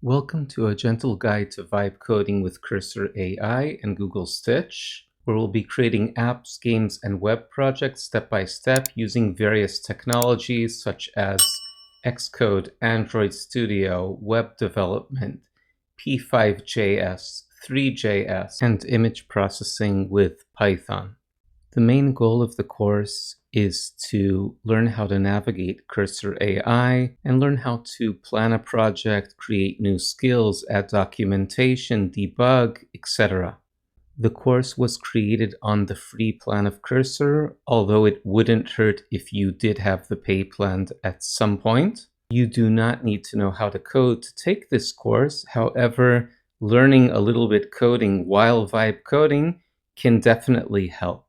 Welcome to a gentle guide to vibe coding with Cursor AI and Google Stitch, where we'll be creating apps, games, and web projects step by step using various technologies such as Xcode, Android Studio, web development, P5.js, 3.js, and image processing with Python. The main goal of the course is to learn how to navigate Cursor AI and learn how to plan a project, create new skills, add documentation, debug, etc. The course was created on the free plan of Cursor, although it wouldn't hurt if you did have the pay plan at some point. You do not need to know how to code to take this course. However, learning a little bit coding while vibe coding can definitely help.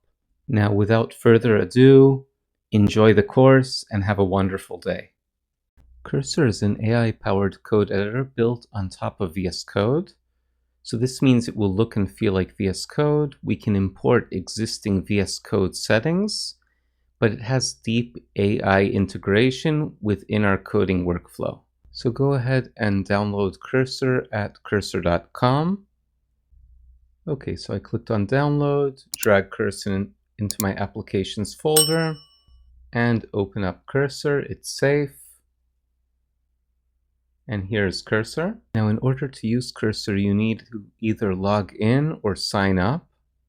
Now, without further ado, enjoy the course and have a wonderful day. Cursor is an AI-powered code editor built on top of VS Code. So this means it will look and feel like VS Code. We can import existing VS Code settings, but it has deep AI integration within our coding workflow. So go ahead and download Cursor at cursor.com. Okay, so I clicked on download, drag Cursor into my applications folder, and open up Cursor. It's safe. And here's Cursor. Now, in order to use Cursor, you need to either log in or sign up.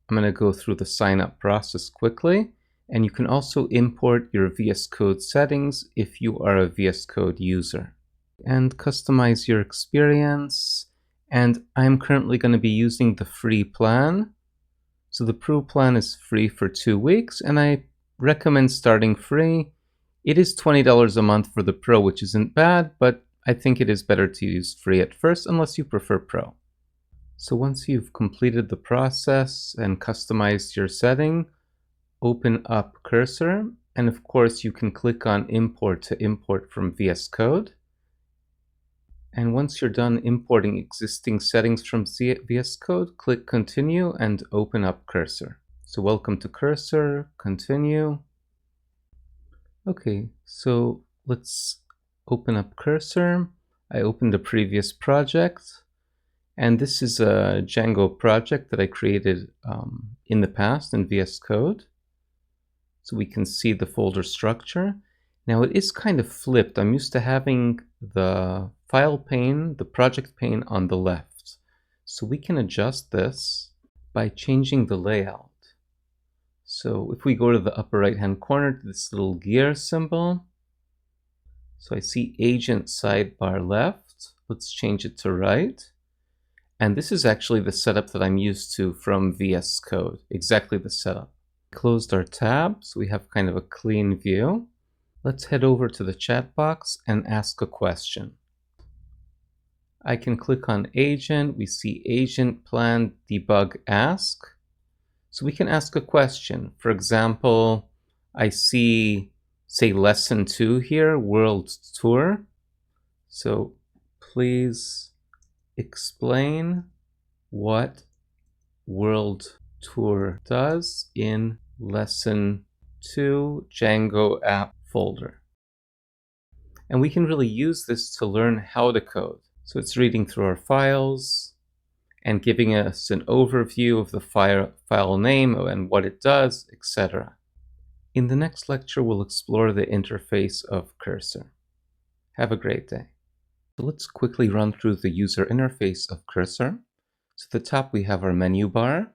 I'm going to go through the sign up process quickly. And you can also import your VS Code settings if you are a VS Code user. And customize your experience. And I'm currently going to be using the free plan. So the Pro plan is free for 2 weeks, and I recommend starting free. It is $20 a month for the Pro, which isn't bad, but I think it is better to use free at first unless you prefer Pro. So once you've completed the process and customized your setting, open up Cursor, and of course you can click on Import to import from VS Code. And once you're done importing existing settings from VS Code, click Continue and open up Cursor. So welcome to Cursor, continue. Okay, so let's open up Cursor. I opened the previous project, and this is a Django project that I created in the past in VS Code. So we can see the folder structure. Now it is kind of flipped. I'm used to having the file pane, the project pane on the left. So we can adjust this by changing the layout. So if we go to the upper right hand corner to this little gear symbol, so I see agent sidebar left. Let's change it to right. And this is actually the setup that I'm used to from VS Code, exactly the setup. Closed our tab, so we have kind of a clean view. Let's head over to the chat box and ask a question. I can click on agent. We see agent, plan, debug, ask. So we can ask a question. For example, I see, say, lesson 2 here, world tour. So please explain what world tour does in lesson 2 Django app folder. And we can really use this to learn how to code. So it's reading through our files and giving us an overview of the file name and what it does, etc. In the next lecture, we'll explore the interface of Cursor. Have a great day. So let's quickly run through the user interface of Cursor. So at the top, we have our menu bar,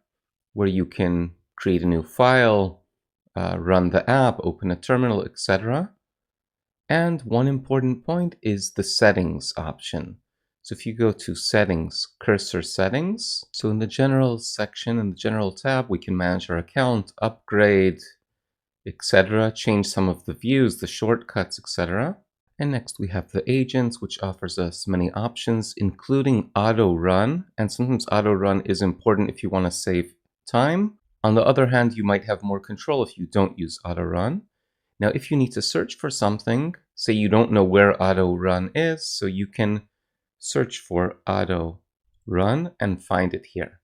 where you can create a new file, run the app, open a terminal, etc. And one important point is the settings option. So if you go to settings, Cursor settings, so in the general section, in the general tab, we can manage our account, upgrade, etc., change some of the views, the shortcuts, etc. And next we have the agents, which offers us many options, including auto run. And sometimes auto run is important if you want to save time. On the other hand, you might have more control if you don't use auto run. Now, if you need to search for something, say you don't know where auto run is, so you can search for auto run and find it here.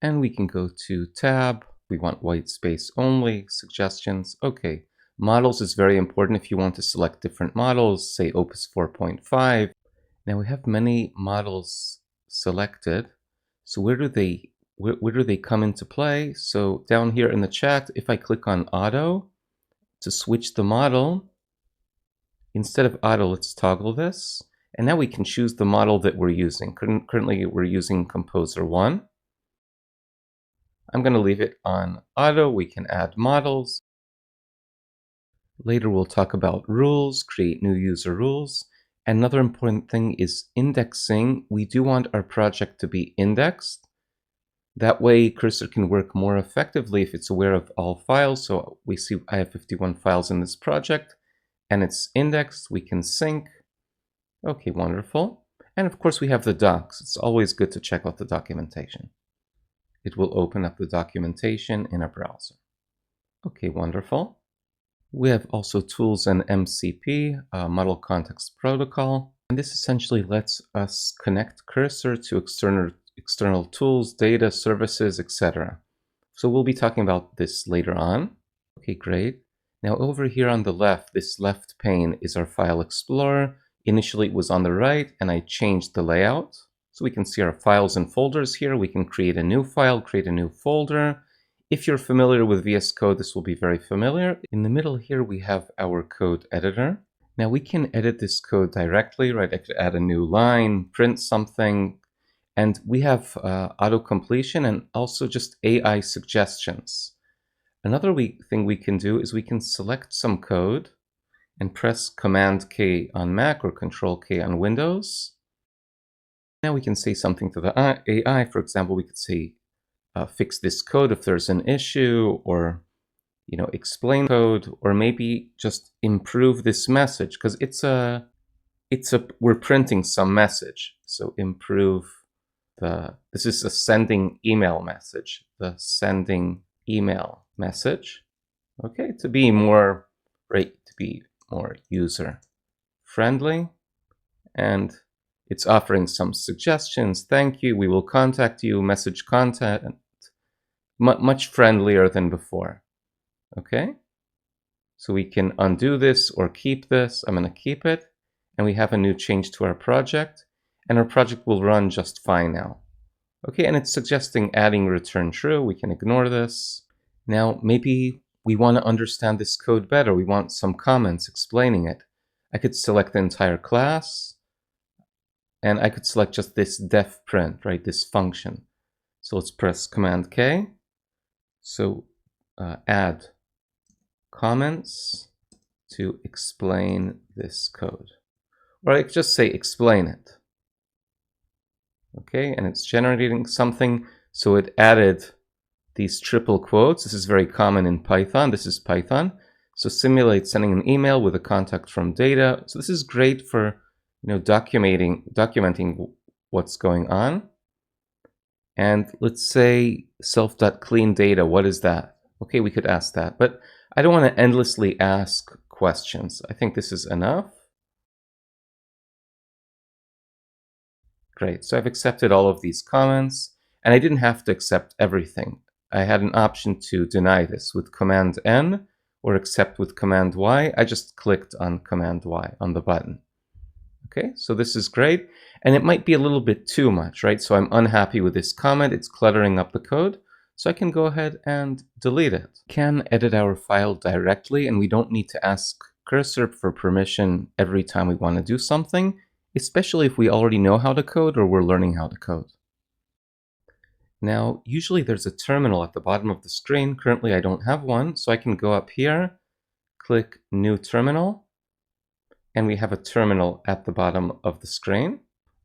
And we can go to tab. We want white space only, suggestions. Okay, models is very important if you want to select different models, say Opus 4.5. Now we have many models selected. So where do they come into play? So down here in the chat, if I click on auto to switch the model, instead of auto, let's toggle this. And now we can choose the model that we're using. Currently we're using Composer 1. I'm going to leave it on auto. We can add models. Later we'll talk about rules, create new user rules. Another important thing is indexing. We do want our project to be indexed. That way Cursor can work more effectively if it's aware of all files. So we see I have 51 files in this project and it's indexed. We can sync. Okay, wonderful. And of course we have the docs. It's always good to check out the documentation. It will open up the documentation in a browser. Okay, wonderful. We have also tools and MCP, Model Context Protocol. And this essentially lets us connect Cursor to external tools, data, services, etc. So we'll be talking about this later on. Okay, great. Now over here on the left, this left pane is our File Explorer. Initially it was on the right and I changed the layout. So we can see our files and folders here. We can create a new file, create a new folder. If you're familiar with VS Code, this will be very familiar. In the middle here, we have our code editor. Now we can edit this code directly, right? I could add a new line, print something, and we have auto-completion and also just AI suggestions. Another thing we can do is we can select some code and press Command-K on Mac or Control-K on Windows. Now we can say something to the AI. For example, we could say, fix this code if there's an issue, or explain code, or maybe just improve this message because we're printing some message. So improve this is a sending email message, the sending email message. Okay, to be more user friendly, and it's offering some suggestions. Thank you. We will contact you. Message content. Much friendlier than before. Okay. So we can undo this or keep this. I'm going to keep it. And we have a new change to our project. And our project will run just fine now. Okay. And it's suggesting adding return true. We can ignore this. Now, maybe we want to understand this code better. We want some comments explaining it. I could select the entire class. And I could select just this def print, right? This function. So let's press Command-K. So add comments to explain this code. Or I could just say explain it. Okay, and it's generating something. So it added these triple quotes. This is very common in Python. This is Python. So simulate sending an email with a contact from data. So this is great for documenting what's going on. And let's say self.clean data. What is that? Okay, we could ask that, but I don't want to endlessly ask questions. I think this is enough. Great, so I've accepted all of these comments, and I didn't have to accept everything. I had an option to deny this with Command N or accept with Command Y. I just clicked on Command Y on the button. Okay, so this is great, and it might be a little bit too much, right? So I'm unhappy with this comment. It's cluttering up the code. So I can go ahead and delete it. We can edit our file directly, and we don't need to ask Cursor for permission every time we want to do something, especially if we already know how to code or we're learning how to code. Now, usually there's a terminal at the bottom of the screen. Currently, I don't have one, so I can go up here, click New Terminal, and we have a terminal at the bottom of the screen.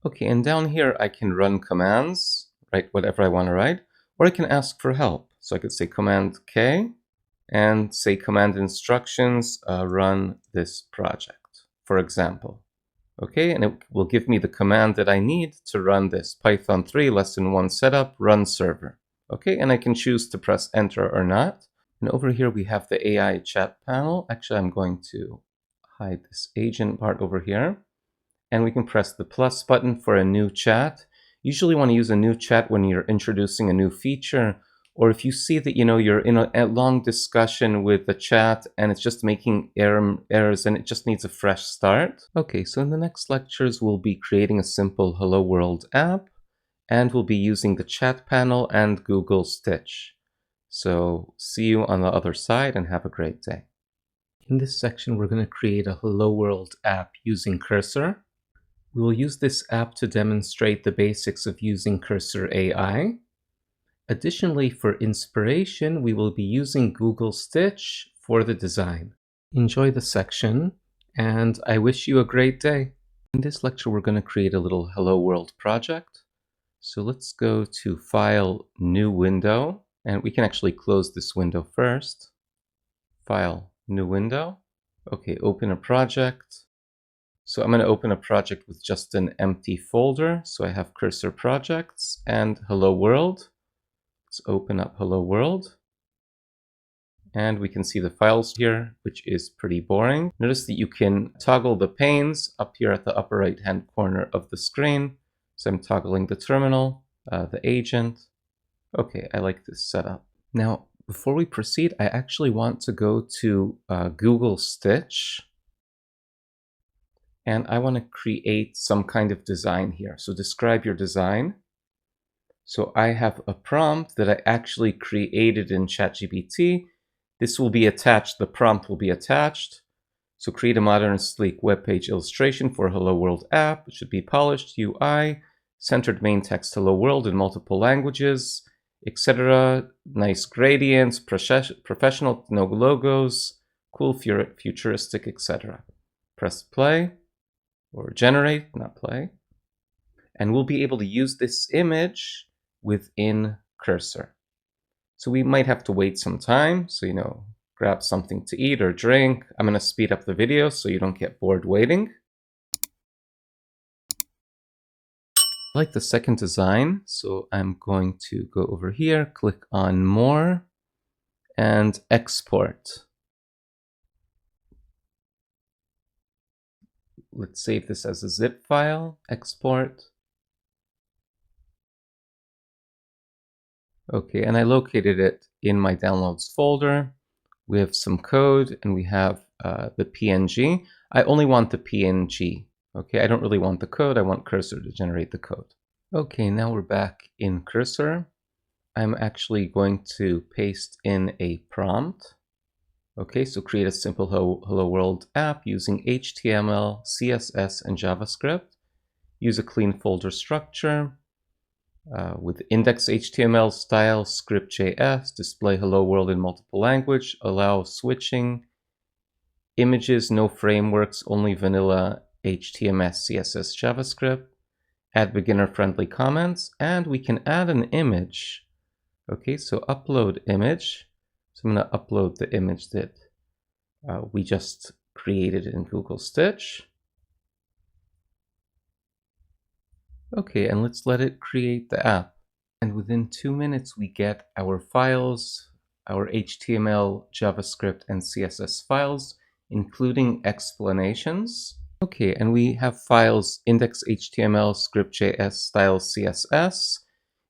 Okay, and down here I can run commands, write whatever I want to write, or I can ask for help. So I could say Command-K and say command instructions, run this project, for example. Okay, and it will give me the command that I need to run this. Python 3 lesson 1 setup, run server. Okay, and I can choose to press enter or not. And over here we have the AI chat panel. Actually, I'm going to hide this agent part over here. And we can press the plus button for a new chat. Usually want to use a new chat when you're introducing a new feature Or if you see that, you're in a long discussion with the chat and it's just making errors and it just needs a fresh start. Okay, so in the next lectures, we'll be creating a simple Hello World app, and we'll be using the chat panel and Google Stitch. So see you on the other side and have a great day. In this section, we're going to create a Hello World app using Cursor. We will use this app to demonstrate the basics of using Cursor AI. Additionally, for inspiration, we will be using Google Stitch for the design. Enjoy the section, and I wish you a great day. In this lecture, we're going to create a little Hello World project. So let's go to File, New Window, and we can actually close this window first. File, New Window. Okay, open a project. So I'm going to open a project with just an empty folder. So I have Cursor Projects and Hello World. Let's open up Hello World. And we can see the files here, which is pretty boring. Notice that you can toggle the panes up here at the upper right-hand corner of the screen. So I'm toggling the terminal, the agent. Okay, I like this setup. Now, before we proceed, I actually want to go to Google Stitch. And I want to create some kind of design here. So describe your design. So I have a prompt that I actually created in ChatGPT. This will be attached, the prompt will be attached. So create a modern, sleek web page illustration for Hello World app. It should be polished UI, centered main text Hello World in multiple languages, etc. Nice gradients, professional, no logos, cool, futuristic, etc. Press play, or generate, not play. And we'll be able to use this image within Cursor. So we might have to wait some time. So, grab something to eat or drink. I'm going to speed up the video so you don't get bored waiting. I like the second design. So I'm going to go over here, click on More, and Export. Let's save this as a zip file, export. Okay, and I located it in my downloads folder. We have some code and we have the PNG. I only want the PNG. Okay, I don't really want the code. I want Cursor to generate the code. Okay, now we're back in Cursor. I'm actually going to paste in a prompt. Okay, so create a simple Hello World app using HTML, CSS, and JavaScript. Use a clean folder structure with index.html, style, script.js, display Hello World in multiple language, allow switching, images, no frameworks, only vanilla HTML, CSS, JavaScript, add beginner-friendly comments, and we can add an image. Okay, so upload image. So I'm going to upload the image that we just created in Google Stitch. Okay, and let's let it create the app. And within 2 minutes, we get our files, our HTML, JavaScript, and CSS files, including explanations. Okay, and we have files index.html, script.js, style, CSS.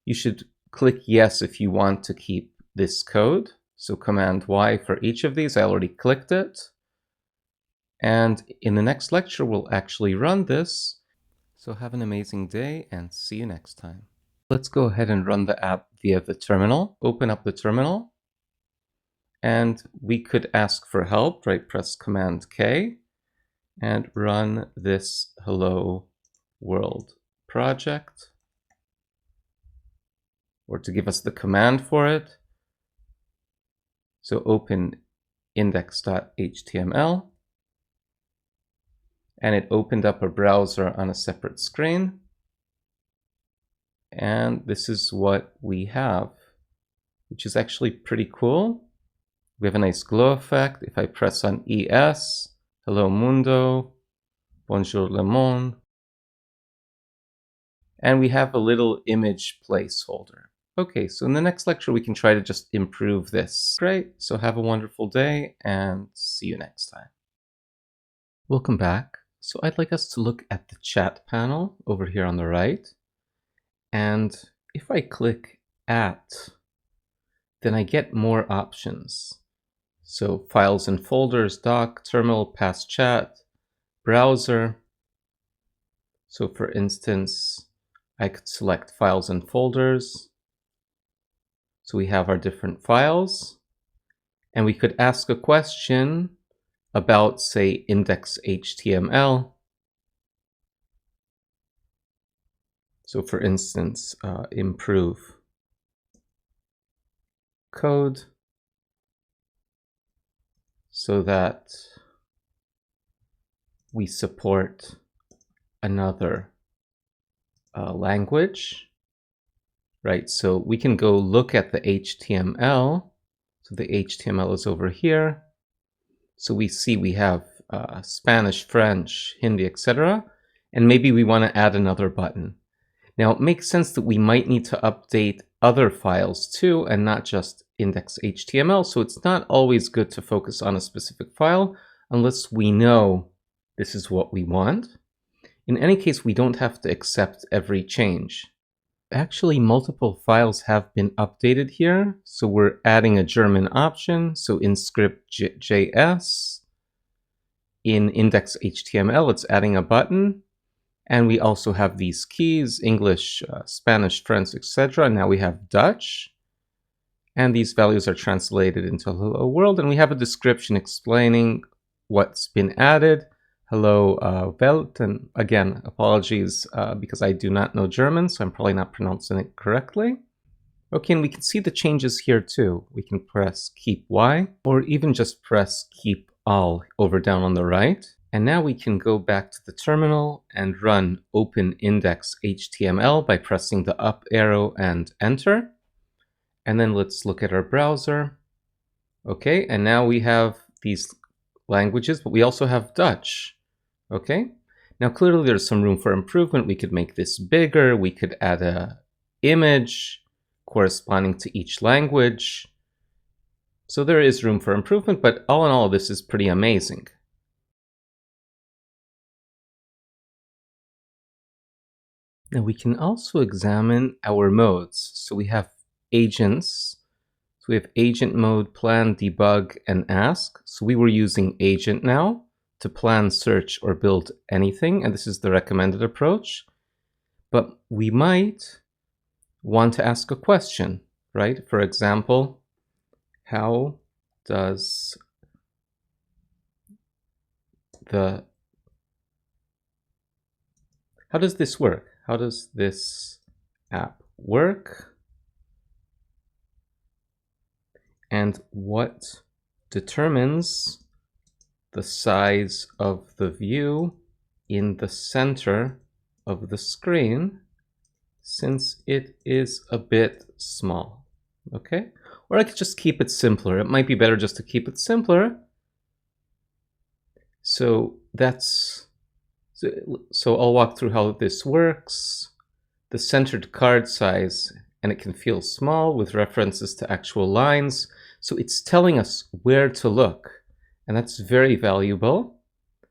You should click yes if you want to keep this code. So Command Y for each of these. I already clicked it. And in the next lecture, we'll actually run this. So have an amazing day and see you next time. Let's go ahead and run the app via the terminal. Open up the terminal. And we could ask for help, right? Press Command K and run this Hello World project. Or to give us the command for it. So open index.html. And it opened up a browser on a separate screen. And this is what we have, which is actually pretty cool. We have a nice glow effect. If I press on ES, hello mundo, bonjour le monde. And we have a little image placeholder. Okay, so in the next lecture, we can try to just improve this. Great, so have a wonderful day and see you next time. Welcome back. So I'd like us to look at the chat panel over here on the right. And if I click at, then I get more options. So files and folders, doc, terminal, past chat, browser. So for instance, I could select files and folders. So we have our different files, and we could ask a question about, say, index.html. So for instance, improve code so that we support another language, right? So we can go look at the HTML. So the HTML is over here. So we see we have Spanish, French, Hindi, etc. And maybe we want to add another button. Now, it makes sense that we might need to update other files too, and not just index.html. So it's not always good to focus on a specific file unless we know this is what we want. In any case, we don't have to accept every change. Actually, multiple files have been updated here. So we're adding a German option. So in script.js, in index.html, it's adding a button. And we also have these keys, English, Spanish, French, etc. Now we have Dutch. And these values are translated into hello world. And we have a description explaining what's been added. Hello Welt. And again, apologies because I do not know German, so I'm probably not pronouncing it correctly. Okay, and we can see the changes here too. We can press keep Y, or even just press keep all over down on the right. And now we can go back to the terminal and run open index.html by pressing the up arrow and enter. And then let's look at our browser. Okay, and now we have these languages, but we also have Dutch. Okay, now clearly there's some room for improvement. We could make this bigger. We could add an image corresponding to each language. So there is room for improvement, but all in all, this is pretty amazing. Now we can also examine our modes. So we have agents. So we have agent mode, plan, debug, and ask. So we were using agent now to plan, search, or build anything. And this is the recommended approach. But we might want to ask a question, right? For example, how does this work? How does this app work? And what determines the size of the view in the center of the screen, since it is a bit small? Okay, or I could just keep it simpler. It might be better just to keep it simpler. So I'll walk through how this works. The centered card size, and it can feel small with references to actual lines. So it's telling us where to look, and that's very valuable.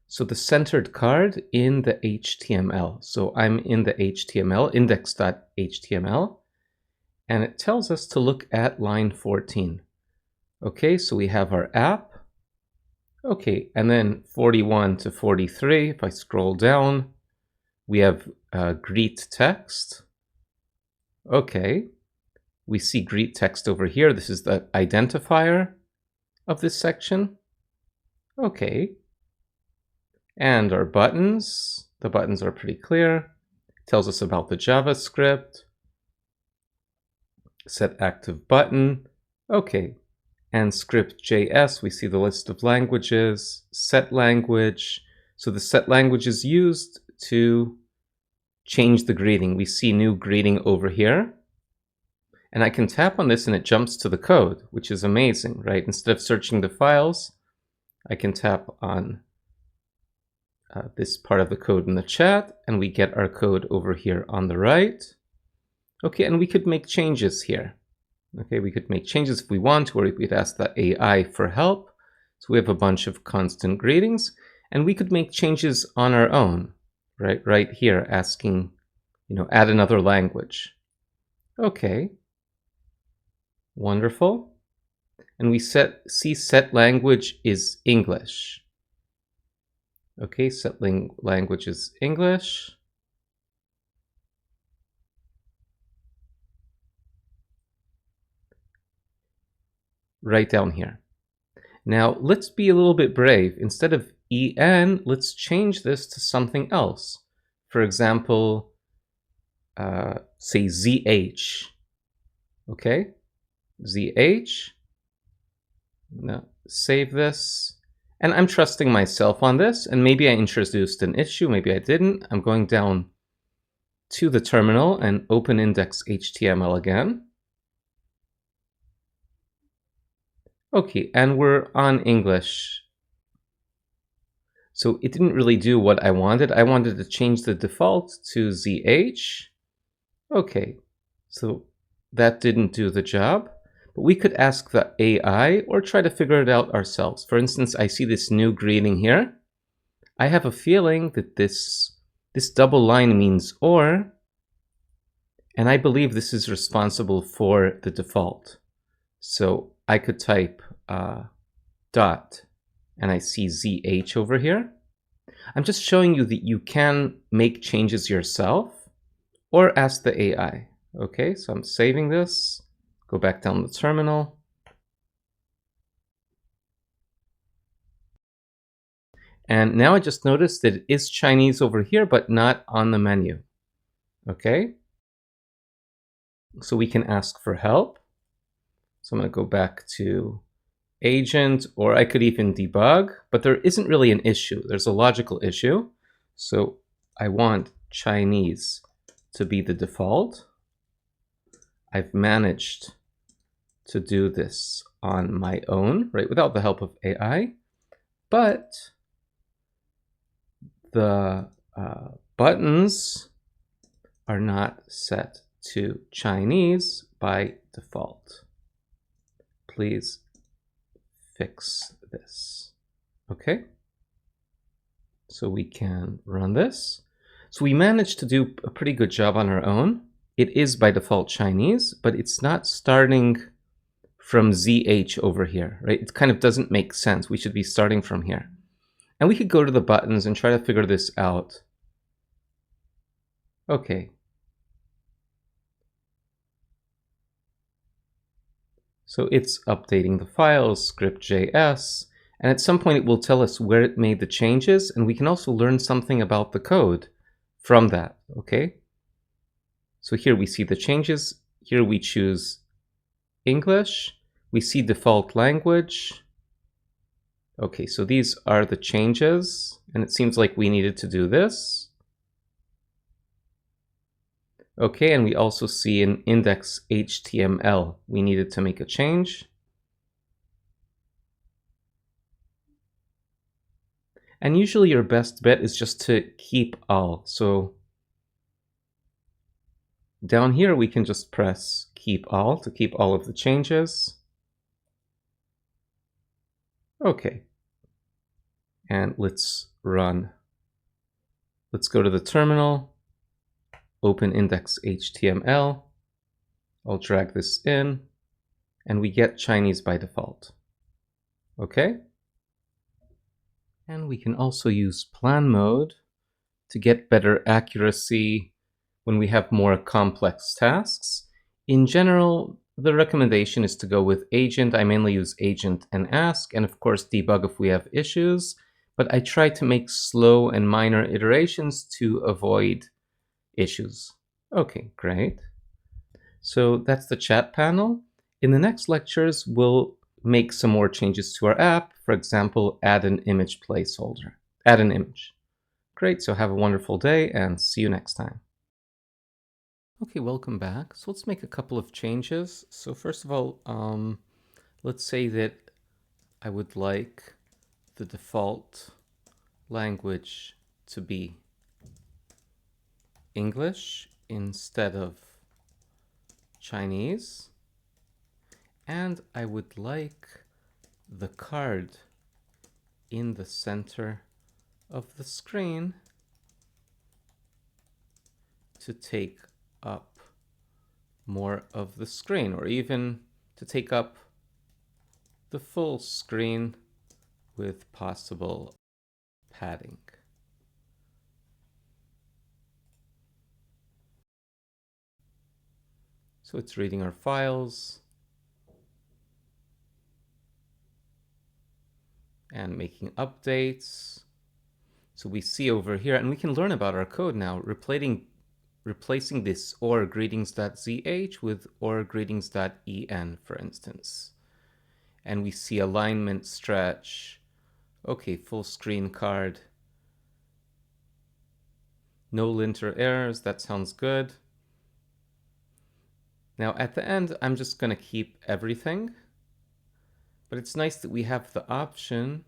So the centered card in the HTML. So I'm in the HTML, index.html, and it tells us to look at line 14. Okay, so we have our app. Okay, and then 41 to 43, if I scroll down, we have greet text. Okay, we see greet text over here. This is the identifier of this section. Okay, and our buttons. The buttons are pretty clear. It tells us about the JavaScript. Set active button. Okay. And script.js, we see the list of languages, set language. So the set language is used to change the greeting. We see new greeting over here. And I can tap on this and it jumps to the code, which is amazing, right? Instead of searching the files, I can tap on this part of the code in the chat, and we get our code over here on the right. Okay, and we could make changes here. Okay, we could make changes if we want to, or we could ask the AI for help. So we have a bunch of constant greetings, and we could make changes on our own, right here, asking, add another language. Okay. Wonderful. And we see set language is English. Okay, set language is English. Right down here. Now let's be a little bit brave. Instead of EN, let's change this to something else. For example, say ZH. Okay, ZH. No, save this. And I'm trusting myself on this, and maybe I introduced an issue, maybe I didn't. I'm going down to the terminal and open index.html again. Okay, and we're on English. So it didn't really do what I wanted. I wanted to change the default to ZH. Okay, so that didn't do the job. But we could ask the AI or try to figure it out ourselves. For instance, I see this new greeting here. I have a feeling that this double line means or, and I believe this is responsible for the default. So I could type dot, and I see ZH over here. I'm just showing you that you can make changes yourself or ask the AI. Okay, so I'm saving this, go back down the terminal. And now I just noticed that it is Chinese over here, but not on the menu. Okay, so we can ask for help. So I'm going to go back to agent, or I could even debug, but there isn't really an issue. There's a logical issue. So I want Chinese to be the default. I've managed to do this on my own, right, without the help of AI, but the buttons are not set to Chinese by default. Please fix this. Okay, so we can run this. So we managed to do a pretty good job on our own. It is by default Chinese, but it's not starting from ZH over here, right? It kind of doesn't make sense. We should be starting from here. And we could go to the buttons and try to figure this out. Okay. So it's updating the files, script.js, and at some point it will tell us where it made the changes, and we can also learn something about the code from that, okay? So here we see the changes. Here we choose English. We see default language. Okay, so these are the changes, and it seems like we needed to do this. Okay, and we also see in index.html, we needed to make a change. And usually your best bet is just to keep all. So down here, we can just press keep all to keep all of the changes. Okay, and let's run. Let's go to the terminal, open index.html. I'll drag this in, and we get Chinese by default. Okay? And we can also use plan mode to get better accuracy when we have more complex tasks. In general, the recommendation is to go with agent. I mainly use agent and ask, and of course debug if we have issues, but I try to make slow and minor iterations to avoid issues. Okay, great. So that's the chat panel. In the next lectures, we'll make some more changes to our app. For example, add an image placeholder, add an image. Great, so have a wonderful day and see you next time. Okay, welcome back. So let's make a couple of changes. So first of all, let's say that I would like the default language to be English instead of Chinese. And I would like the card in the center of the screen to take up more of the screen, or even to take up the full screen with possible padding. So it's reading our files and making updates. So we see over here, and we can learn about our code now, replacing this or greetings.zh with or greetings.en, for instance. And we see alignment stretch. Okay, full screen card. No linter errors, that sounds good. Now at the end, I'm just going to keep everything. But it's nice that we have the option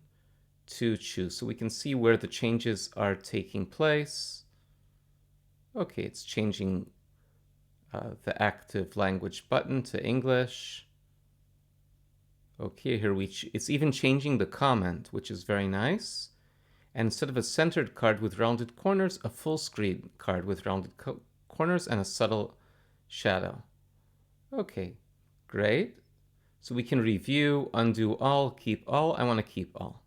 to choose, so we can see where the changes are taking place. Okay, it's changing the active language button to English. Okay, here it's even changing the comment, which is very nice. And instead of a centered card with rounded corners, a full screen card with rounded corners and a subtle shadow. Okay, great. So we can review, undo all, keep all. I want to keep all.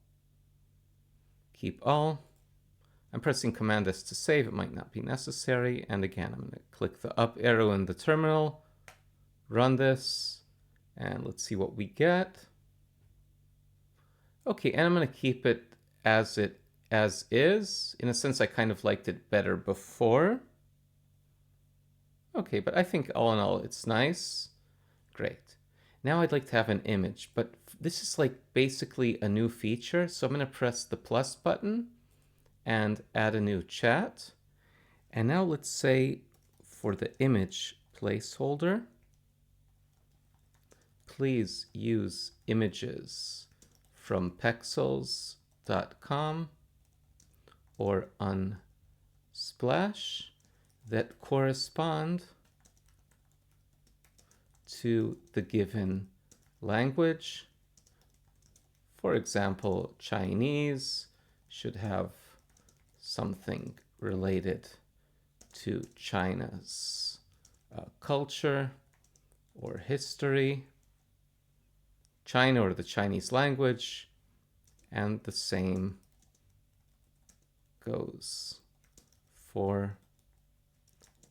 Keep all. I'm pressing Command S to save. It might not be necessary. And again, I'm going to click the up arrow in the terminal, run this, and let's see what we get. Okay, and I'm going to keep it as is. In a sense, I kind of liked it better before. Okay, but I think all in all, it's nice. Great. Now I'd like to have an image, but this is like basically a new feature. So I'm going to press the plus button and add a new chat. And now let's say for the image placeholder, please use images from pexels.com or Unsplash that correspond to the given language. For example, Chinese should have something related to China's culture or history, China or the Chinese language, and the same goes for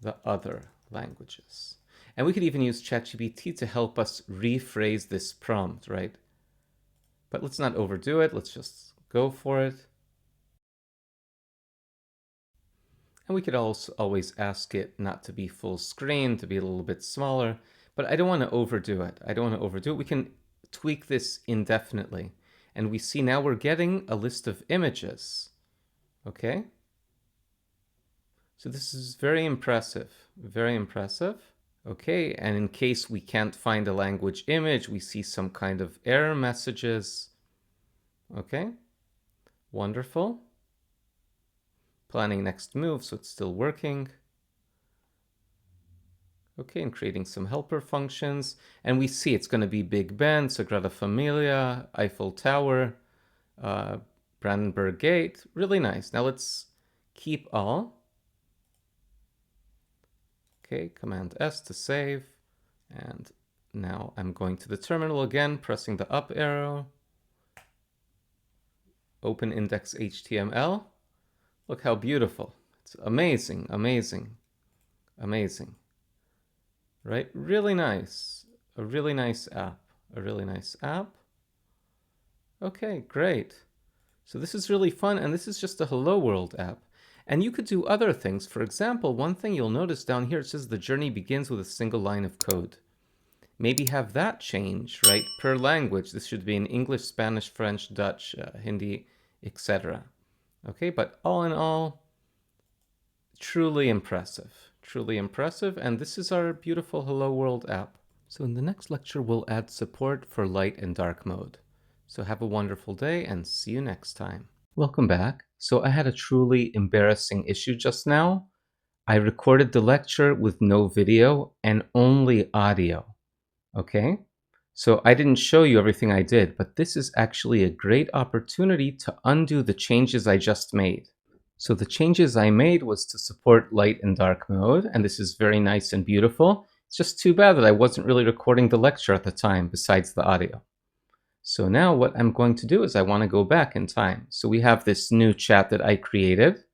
the other languages. And we could even use ChatGPT to help us rephrase this prompt, right? But let's not overdo it. Let's just go for it. And we could also always ask it not to be full screen, to be a little bit smaller, but I don't want to overdo it. We can tweak this indefinitely. And we see now we're getting a list of images. Okay? So this is very impressive, very impressive. Okay, and in case we can't find a language image, we see some kind of error messages. Okay, wonderful. Planning next move, so it's still working. Okay, and creating some helper functions. And we see it's going to be Big Ben, Sagrada Familia, Eiffel Tower, Brandenburg Gate. Really nice. Now let's keep all. Okay, Command S to save. And now I'm going to the terminal again, pressing the up arrow. Open index.html. Look how beautiful. It's amazing, amazing, amazing. Right? Really nice. A really nice app. A really nice app. Okay, great. So this is really fun, and this is just a Hello World app. And you could do other things. For example, one thing you'll notice down here, it says the journey begins with a single line of code. Maybe have that change, right, per language. This should be in English, Spanish, French, Dutch, Hindi, etc. Okay, but all in all, truly impressive. Truly impressive. And this is our beautiful Hello World app. So in the next lecture, we'll add support for light and dark mode. So have a wonderful day and see you next time. Welcome back. So I had a truly embarrassing issue just now. I recorded the lecture with no video and only audio. Okay? So I didn't show you everything I did, but this is actually a great opportunity to undo the changes I just made. So the changes I made was to support light and dark mode, and this is very nice and beautiful. It's just too bad that I wasn't really recording the lecture at the time besides the audio. So now what I'm going to do is I want to go back in time. So we have this new chat that I created,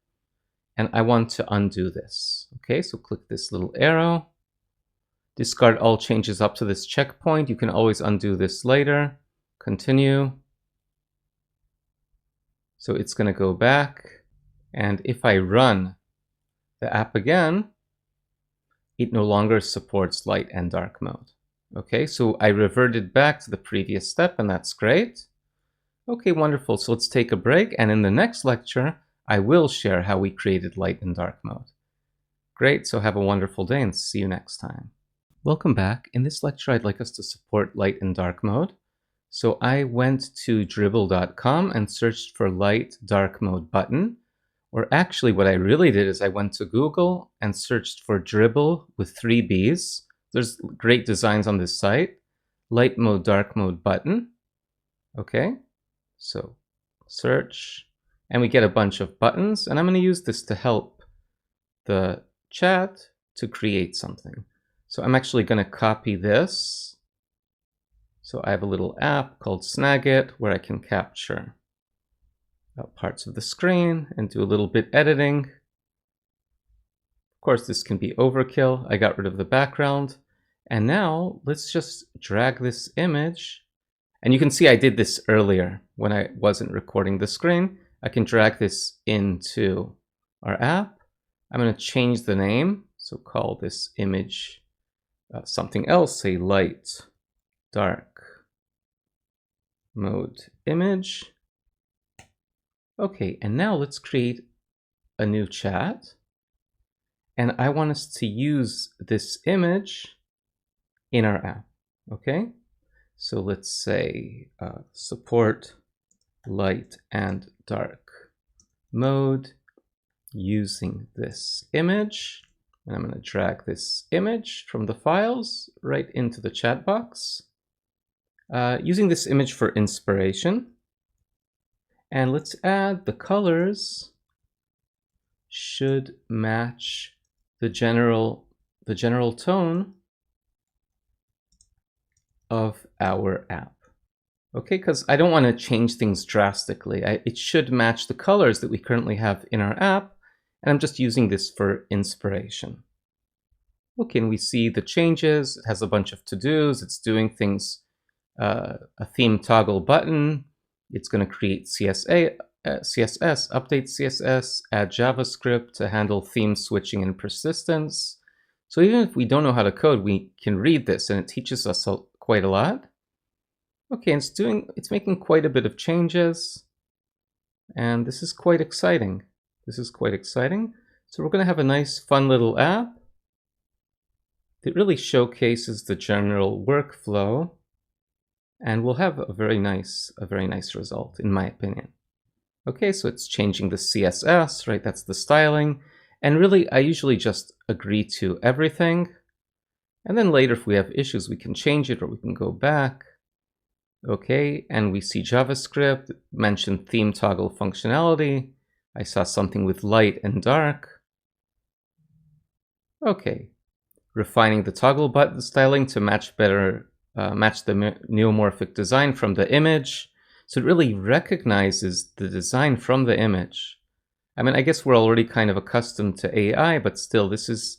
and I want to undo this. Okay, so click this little arrow. Discard all changes up to this checkpoint. You can always undo this later. Continue. So it's going to go back. And if I run the app again, it no longer supports light and dark mode. Okay, so I reverted back to the previous step, and that's great. Okay, wonderful. So let's take a break. And in the next lecture, I will share how we created light and dark mode. Great. So have a wonderful day and see you next time. Welcome back. In this lecture, I'd like us to support light and dark mode. So I went to dribbble.com and searched for light dark mode button. Or actually what I really did is I went to Google and searched for Dribbble with 3 B's. There's great designs on this site. Light mode, dark mode button. Okay, so search, and we get a bunch of buttons, and I'm going to use this to help the chat to create something. So I'm actually going to copy this. So I have a little app called Snagit where I can capture parts of the screen and do a little bit editing. Of course, this can be overkill. I got rid of the background. And now let's just drag this image. And you can see I did this earlier when I wasn't recording the screen. I can drag this into our app. I'm going to change the name. So call this image something else, say light, dark mode image. Okay, and now let's create a new chat. And I want us to use this image in our app. Okay, so let's say support light and dark mode using this image. And I'm going to drag this image from the files right into the chat box. Using this image for inspiration. And let's add the colors should match the general tone of our app. Okay, because I don't want to change things drastically. It should match the colors that we currently have in our app, and I'm just using this for inspiration. Okay, and we see the changes. It has a bunch of to-dos. It's doing things, a theme toggle button. It's going to create CSS, update CSS, add JavaScript to handle theme switching and persistence. So even if we don't know how to code, we can read this, and it teaches us quite a lot. Okay, it's making quite a bit of changes, and this is quite exciting. This is quite exciting. So we're going to have a nice, fun little app that really showcases the general workflow, and we'll have a very nice result, in my opinion. Okay, so it's changing the CSS, right? That's the styling. And really, I usually just agree to everything. And then later, if we have issues, we can change it or we can go back. Okay, and we see JavaScript, mentioned theme toggle functionality. I saw something with light and dark. Okay, refining the toggle button styling to match the neomorphic design from the image. So it really recognizes the design from the image. I mean, I guess we're already kind of accustomed to AI, but still, this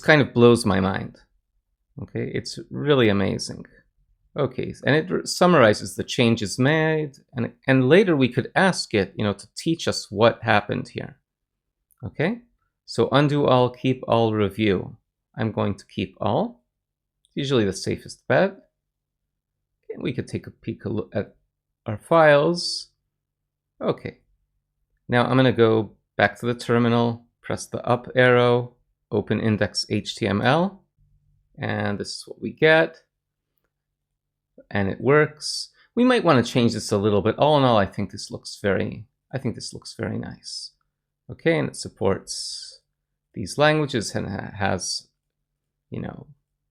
kind of blows my mind. Okay, it's really amazing. Okay, and it summarizes the changes made, and later we could ask it, to teach us what happened here. Okay, so undo all, keep all, review. I'm going to keep all. It's usually the safest bet. Okay, we could take a peek at our files. Okay, now I'm going to go back to the terminal, press the up arrow, open index.html, and this is what we get. And it works. We might want to change this a little bit. All in all, I think this looks very nice. Okay, and it supports these languages and has,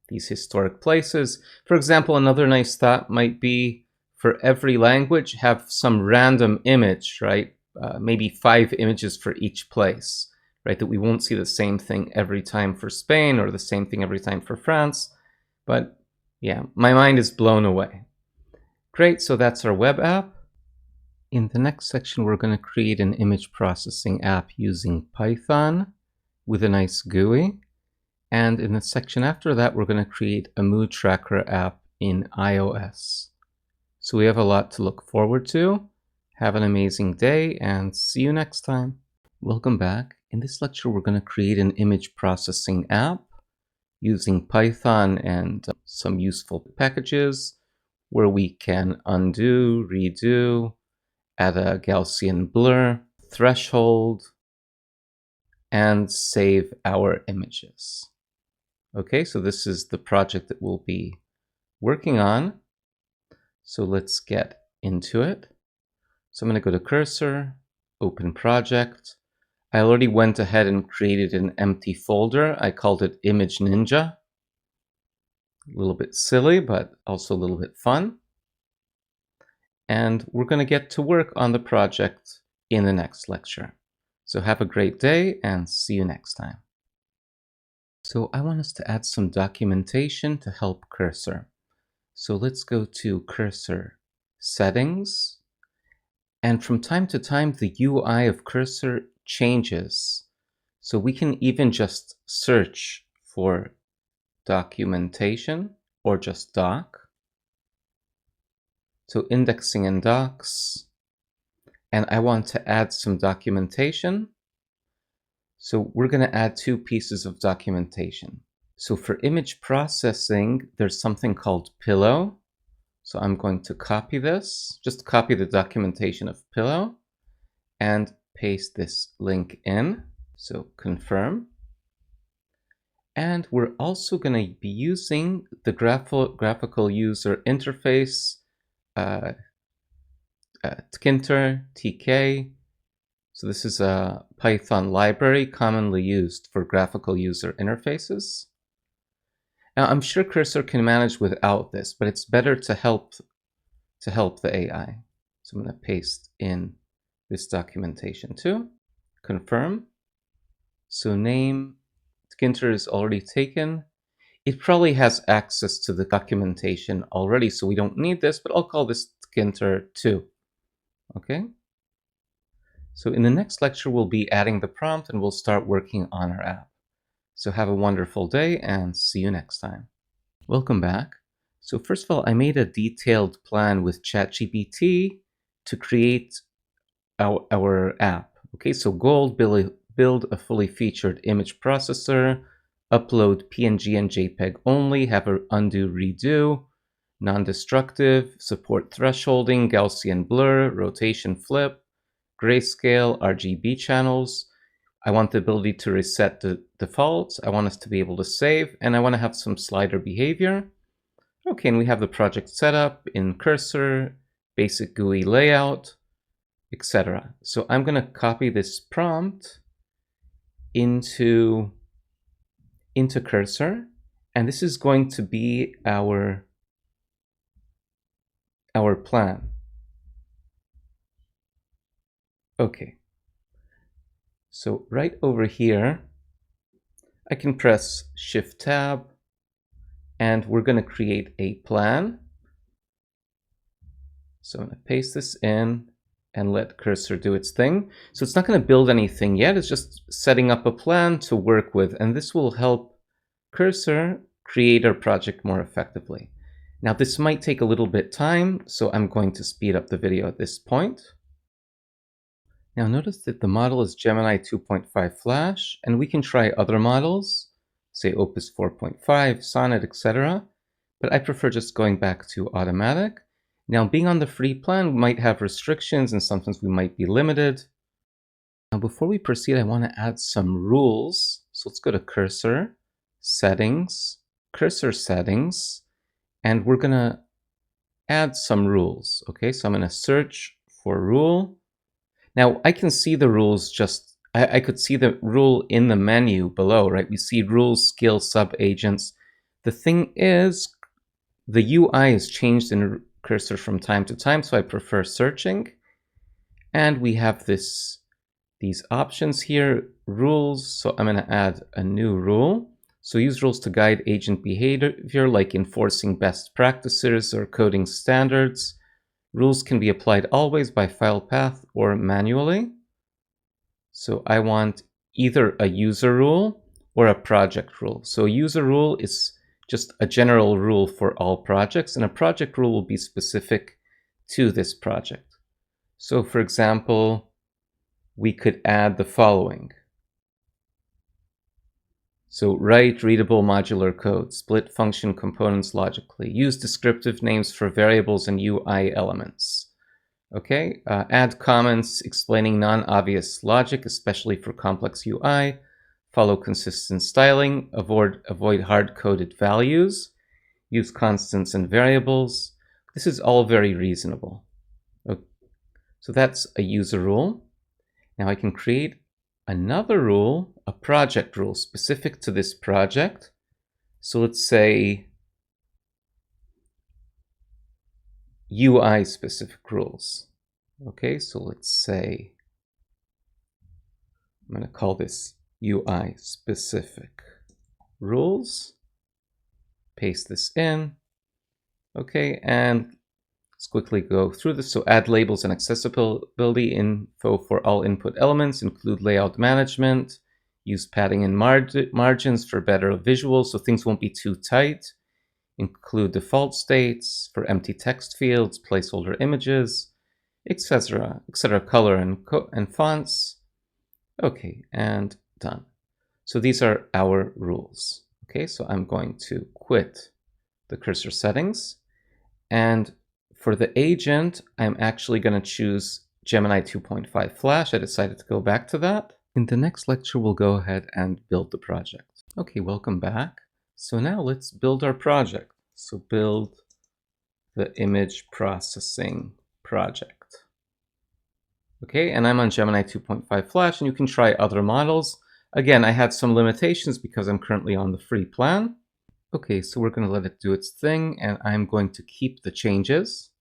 these historic places. For example, another nice thought might be for every language, have some random image, right? Maybe 5 images for each place, right? That we won't see the same thing every time for Spain or the same thing every time for France. But yeah, my mind is blown away. Great, so that's our web app. In the next section, we're going to create an image processing app using Python with a nice GUI. And in the section after that, we're going to create a mood tracker app in iOS. So we have a lot to look forward to. Have an amazing day and see you next time. Welcome back. In this lecture, we're going to create an image processing app using Python and some useful packages where we can undo, redo, add a Gaussian blur, threshold, and save our images. Okay, so this is the project that we'll be working on. So let's get into it. So I'm going to go to Cursor, open project. I already went ahead and created an empty folder. I called it Image Ninja. A little bit silly, but also a little bit fun. And we're going to get to work on the project in the next lecture. So have a great day and see you next time. So I want us to add some documentation to help Cursor. So let's go to Cursor Settings. And from time to time, the UI of Cursor changes. So we can even just search for documentation or just doc. So indexing and docs. And I want to add some documentation. So we're going to add 2 pieces of documentation. So for image processing, there's something called Pillow. So I'm going to copy this, just copy the documentation of Pillow and paste this link in. So confirm. And we're also going to be using the graphical user interface, Tkinter, TK. So this is a Python library commonly used for graphical user interfaces. Now I'm sure Cursor can manage without this, but it's better to help the AI. So I'm going to paste in this documentation too. Confirm. So name, Tkinter is already taken. It probably has access to the documentation already, so we don't need this, but I'll call this Tkinter 2. Okay. So in the next lecture, we'll be adding the prompt and we'll start working on our app. So have a wonderful day and see you next time. Welcome back. So first of all, I made a detailed plan with ChatGPT to create our app. Okay, so goal, build a fully featured image processor, upload PNG and JPEG only, have an undo, redo, non-destructive, support thresholding, Gaussian blur, rotation flip, grayscale, RGB channels. I want the ability to reset the defaults. I want us to be able to save, and I want to have some slider behavior. Okay, and we have the project set up in Cursor, basic GUI layout, etc. So I'm going to copy this prompt into Cursor, and this is going to be our plan. Okay. So right over here, I can press Shift Tab, and we're going to create a plan. So I'm going to paste this in and let Cursor do its thing. So it's not going to build anything yet. It's just setting up a plan to work with, and this will help Cursor create our project more effectively. Now this might take a little bit time, so I'm going to speed up the video at this point. Now notice that the model is Gemini 2.5 Flash, and we can try other models, say Opus 4.5, Sonnet, etc. But I prefer just going back to automatic. Now being on the free plan, we might have restrictions and sometimes we might be limited. Now before we proceed, I want to add some rules. So let's go to Cursor, Settings, Cursor Settings, and we're going to add some rules. Okay, so I'm going to search for rule. Now I can see the rules I could see the rule in the menu below, right? We see rules, skill, sub-agents. The thing is, the UI is changed in Cursor from time to time, so I prefer searching. And we have these options here. rules. So I'm going to add a new rule. So use rules to guide agent behavior, like enforcing best practices or coding standards. Rules can be applied always by file path or manually. So I want either a user rule or a project rule. So a user rule is just a general rule for all projects, and a project rule will be specific to this project. So for example, we could add the following. So write readable modular code, split function components logically, use descriptive names for variables and UI elements. Okay, add comments explaining non-obvious logic, especially for complex UI, follow consistent styling, avoid hard-coded values, use constants and variables. This is all very reasonable. Okay. So that's a user rule. Now I can create another rule, a project rule specific to this project. So let's say UI specific rules. Okay, so let's say I'm going to call this UI specific rules. Paste this in. Okay, and let's quickly go through this. So add labels and accessibility info for all input elements, include layout management, use padding and margins for better visuals so things won't be too tight, include default states for empty text fields, placeholder images, etc., color and fonts. Okay, and done. So these are our rules. Okay, so I'm going to quit the cursor settings, and for the agent, I'm actually going to choose Gemini 2.5 Flash. I decided to go back to that. In the next lecture, we'll go ahead and build the project. Okay, welcome back. So now let's build our project. So build the image processing project. Okay, and I'm on Gemini 2.5 Flash, and you can try other models. Again, I had some limitations because I'm currently on the free plan. Okay, so we're going to let it do its thing, and I'm going to keep the changes.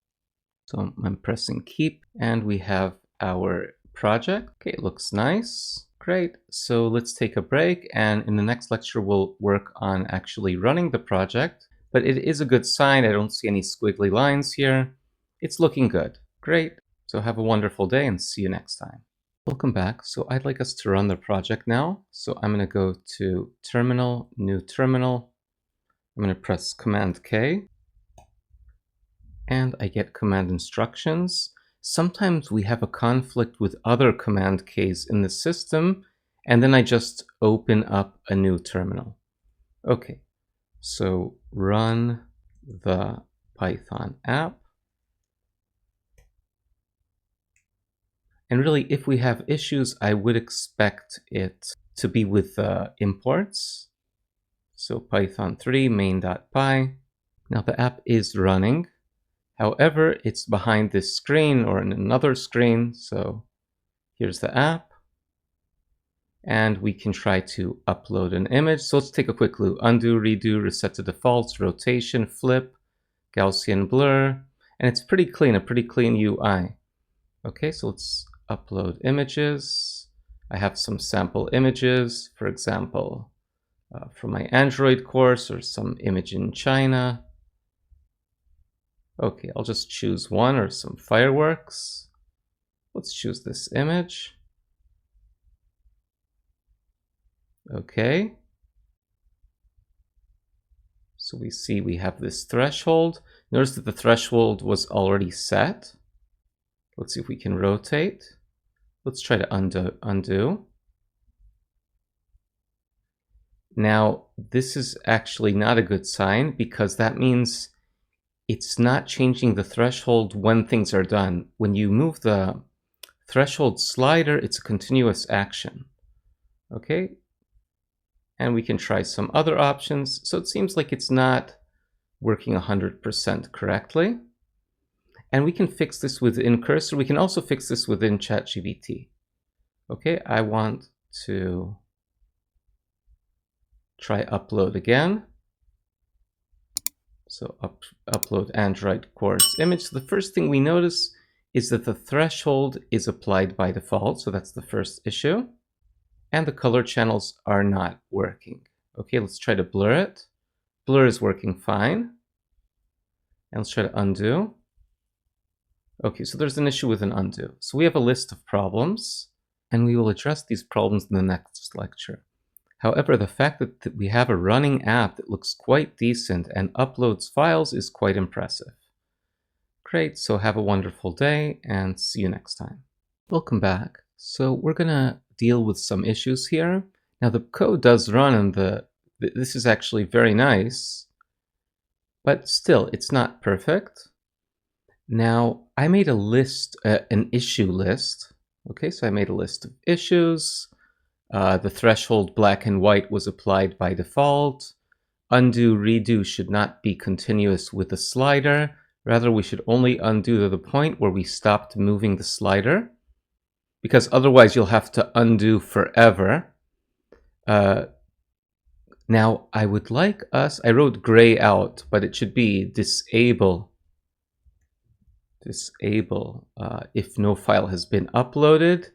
So I'm pressing keep, and we have our project. Okay, it looks nice. Great. So let's take a break, and in the next lecture, we'll work on actually running the project. But it is a good sign. I don't see any squiggly lines here. It's looking good. Great. So have a wonderful day, and see you next time. Welcome back. So I'd like us to run the project now. So I'm going to go to Terminal, New Terminal. I'm going to press Command K, and I get command instructions. Sometimes we have a conflict with other Command Ks in the system, and then I just open up a new terminal. Okay, so run the Python app. And really, if we have issues, I would expect it to be with imports. So Python 3 main.py. Now the app is running. However, it's behind this screen or in another screen. So here's the app. And we can try to upload an image. So let's take a quick loop. Undo, redo, reset to defaults, rotation, flip, Gaussian blur. And it's pretty clean, a pretty clean UI. Okay, so let's upload images. I have some sample images, for example, from my Android course or some image in China. Okay, I'll just choose one or some fireworks. Let's choose this image. Okay. So we see we have this threshold. Notice that the threshold was already set. Let's see if we can rotate. Let's try to undo. Now, this is actually not a good sign because that means it's not changing the threshold when things are done. When you move the threshold slider, it's a continuous action. Okay? And we can try some other options. So it seems like it's not working 100% correctly. And we can fix this within Cursor. We can also fix this within ChatGPT. Okay, I want to try upload again. So upload Android course image. So the first thing we notice is that the threshold is applied by default. So that's the first issue. and the color channels are not working. Okay, let's try to blur it. Blur is working fine. And let's try to undo. Okay, so there's an issue with an undo. So we have a list of problems, and we will address these problems in the next lecture. However, the fact that we have a running app that looks quite decent and uploads files is quite impressive. Great, so have a wonderful day and see you next time. Welcome back. So we're gonna deal with some issues here. Now the code does run and this is actually very nice, but still it's not perfect. Now I made a list, an issue list. Okay, so I made a list of issues. The threshold black and white was applied by default. Undo, redo should not be continuous with the slider. Rather, we should only undo to the point where we stopped moving the slider, because otherwise you'll have to undo forever. Now, I would like us, I wrote gray out, but it should be disable if no file has been uploaded,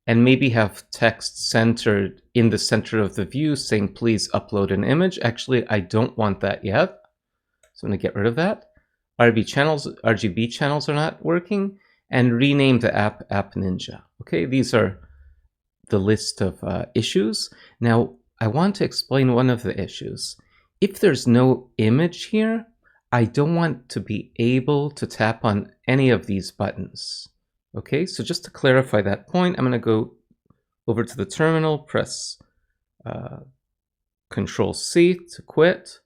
and maybe have text centered in the center of the view saying, please upload an image. Actually, I don't want that yet, so I'm gonna get rid of that. RGB channels are not working, and rename the app App Ninja. Okay, these are the list of issues. Now, I want to explain one of the issues. If there's no image here, I don't want to be able to tap on any of these buttons. Okay, so just to clarify that point, I'm going to go over to the terminal, press Control C to quit,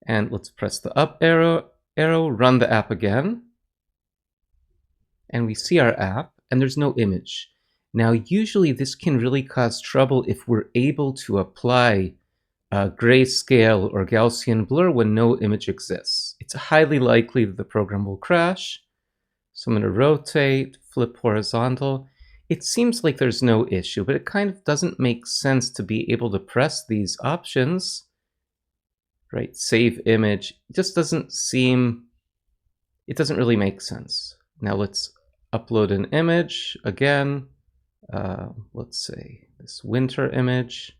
and let's press the up arrow, run the app again, and we see our app, and there's no image. Now, usually this can really cause trouble if we're able to apply grayscale or Gaussian blur when no image exists. It's highly likely that the program will crash. So I'm going to rotate, flip horizontal. It seems like there's no issue, but it kind of doesn't make sense to be able to press these options, right? Save image. It just doesn't seem, it doesn't really make sense. Now let's upload an image again. Let's say this winter image,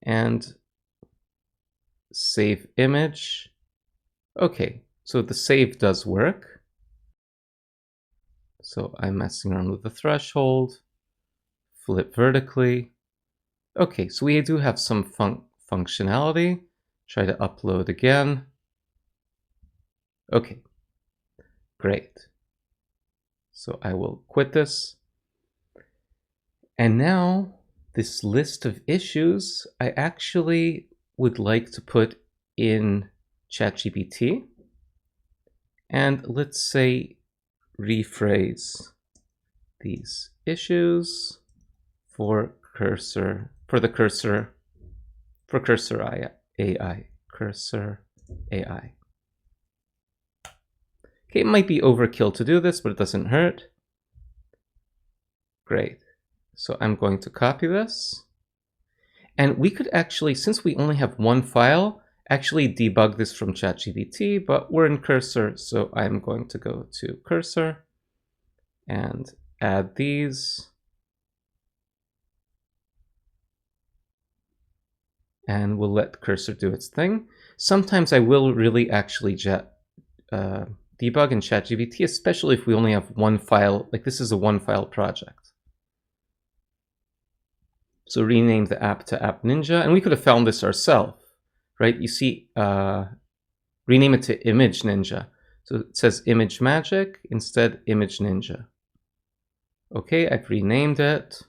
and save image. Okay, so the save does work. So I'm messing around with the threshold, flip vertically. Okay, so we do have some functionality. Try to upload again. Okay, great. So I will quit this. And now this list of issues, I actually would like to put in ChatGPT. And let's say rephrase these issues for cursor AI. Okay, it might be overkill to do this, but it doesn't hurt. Great. So I'm going to copy this. And we could actually, since we only have one file, actually debug this from ChatGPT, but we're in Cursor, so I'm going to go to Cursor and add these. And we'll let Cursor do its thing. Sometimes I will really actually debug in ChatGPT, especially if we only have one file, like this is a one-file project. So rename the app to App Ninja, and we could have found this ourselves, right? You see, rename it to Image Ninja. So it says Image Magic, instead Image Ninja. Okay, I've renamed it.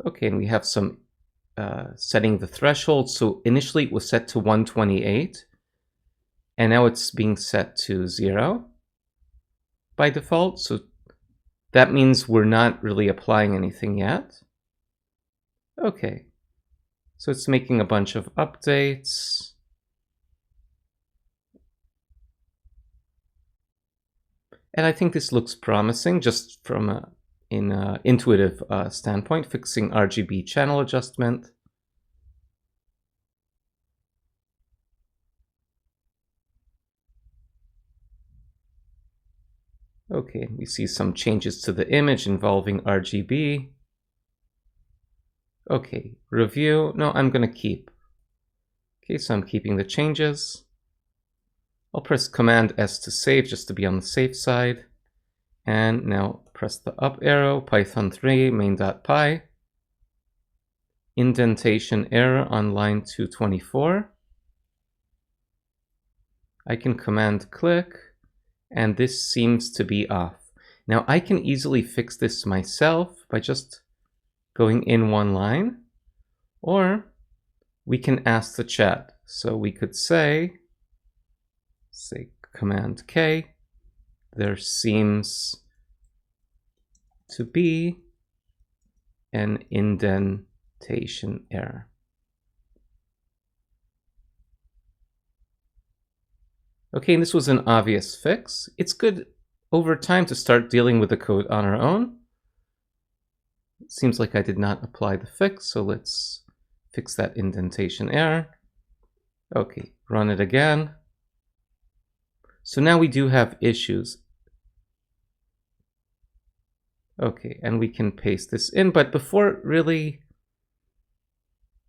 Okay, and we have some setting the threshold. So initially it was set to 128, and now it's being set to 0 by default. So that means we're not really applying anything yet. Okay, so it's making a bunch of updates. And I think this looks promising just from an intuitive standpoint, fixing RGB channel adjustment. Okay, we see some changes to the image involving RGB. Okay, review. No, I'm going to keep. Okay, so I'm keeping the changes. I'll press Command S to save just to be on the safe side. And now press the up arrow, Python 3 main.py. Indentation error on line 224. I can Command click, and this seems to be off. Now I can easily fix this myself by just going in one line, or we can ask the chat. So we could say Command K, there seems to be an indentation error. Okay, and this was an obvious fix. It's good over time to start dealing with the code on our own. It seems like I did not apply the fix, so let's fix that indentation error. Okay, run it again. So now we do have issues. Okay, and we can paste this in, but before really,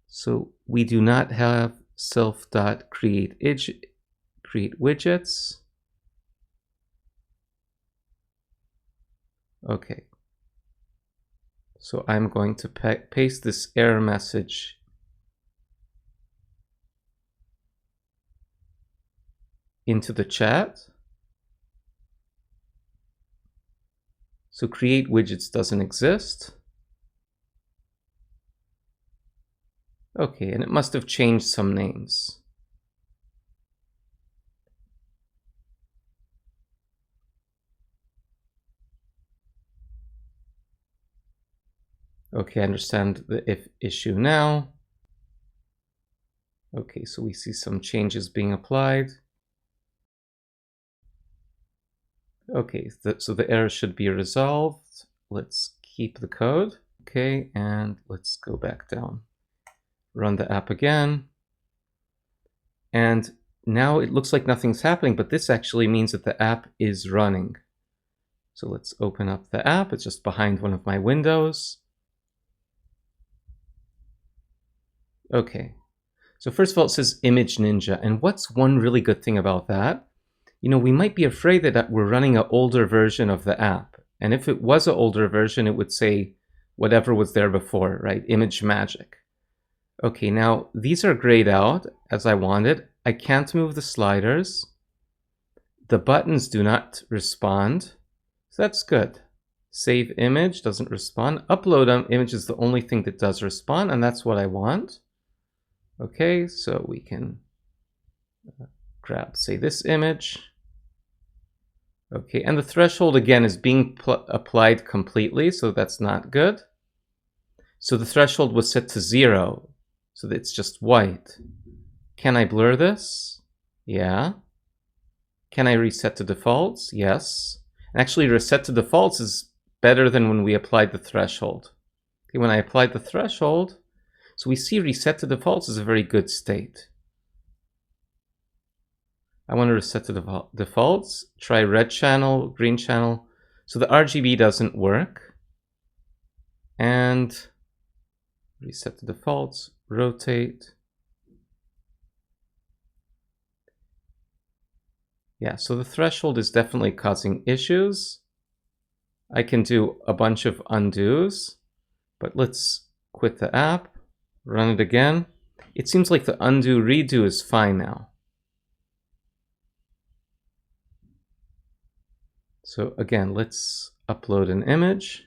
so we do not have self.create widgets. Okay, so I'm going to paste this error message into the chat. So create widgets doesn't exist. Okay, and it must have changed some names. Okay, I understand the if issue now. Okay, so we see some changes being applied. Okay, so the error should be resolved. Let's keep the code. Okay, and let's go back down. Run the app again. And now it looks like nothing's happening, but this actually means that the app is running. So let's open up the app. It's just behind one of my windows. Okay, so first of all, it says Image Ninja. And what's one really good thing about that? You know, we might be afraid that we're running an older version of the app. And if it was an older version, it would say whatever was there before, right? Image Magic. Okay, now these are grayed out as I wanted. I can't move the sliders. The buttons do not respond. So that's good. Save image doesn't respond. Upload image is the only thing that does respond, and that's what I want. Okay, so we can grab, say, this image. Okay, and the threshold again is being applied completely, so that's not good. So the threshold was set to 0, so that it's just white. Can I blur this? Yeah. Can I reset to defaults? Yes. Actually, reset to defaults is better than when we applied the threshold. Okay, when I applied the threshold, so we see reset to defaults is a very good state. I want to reset to defaults, try red channel, green channel. So the RGB doesn't work. And reset to defaults, rotate. Yeah, so the threshold is definitely causing issues. I can do a bunch of undos, but let's quit the app, run it again. It seems like the undo redo is fine now. So again, let's upload an image.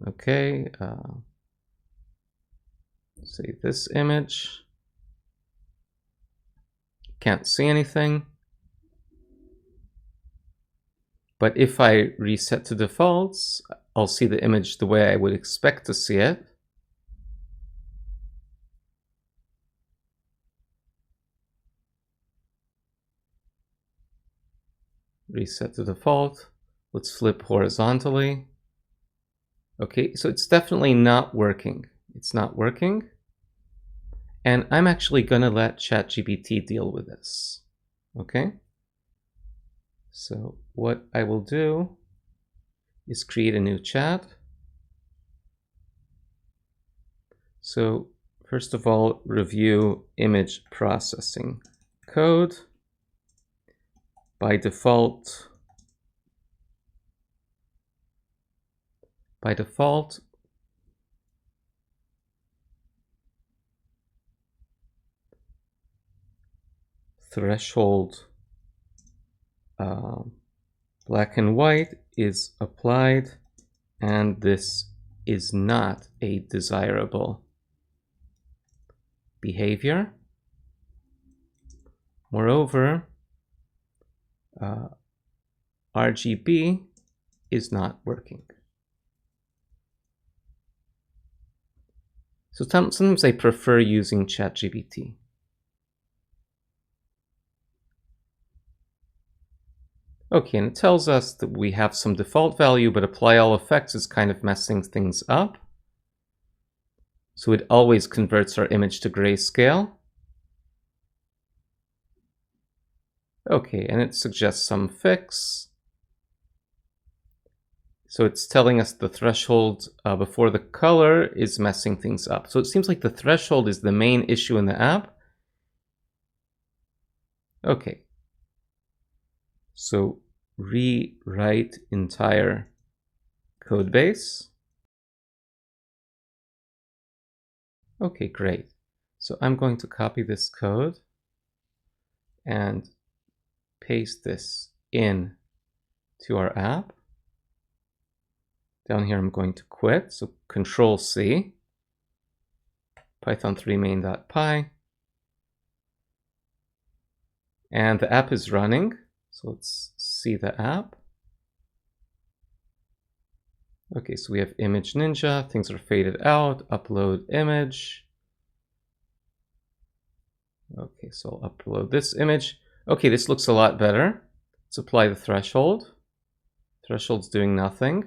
Okay, say this image. Can't see anything. But if I reset to defaults, I'll see the image the way I would expect to see it. Reset to default. Let's flip horizontally. Okay, so it's definitely not working. It's not working. And I'm actually going to let ChatGPT deal with this. Okay. So what I will do is create a new chat. So first of all, review image processing code. By default, threshold black and white is applied, and this is not a desirable behavior. Moreover, RGB is not working. So sometimes I prefer using ChatGPT. Okay, and it tells us that we have some default value, but apply all effects is kind of messing things up. So it always converts our image to grayscale. Okay, and it suggests some fix. So it's telling us the threshold before the color is messing things up. So it seems like the threshold is the main issue in the app. Okay. So rewrite entire code base. Okay, great. So I'm going to copy this code and paste this in to our app. Down here, I'm going to quit. So Control C, Python 3 main.py. And the app is running. So let's see the app. Okay, so we have Image Ninja. Things are faded out. Upload image. Okay, so I'll upload this image. Okay, this looks a lot better. Let's apply the threshold. Threshold's doing nothing.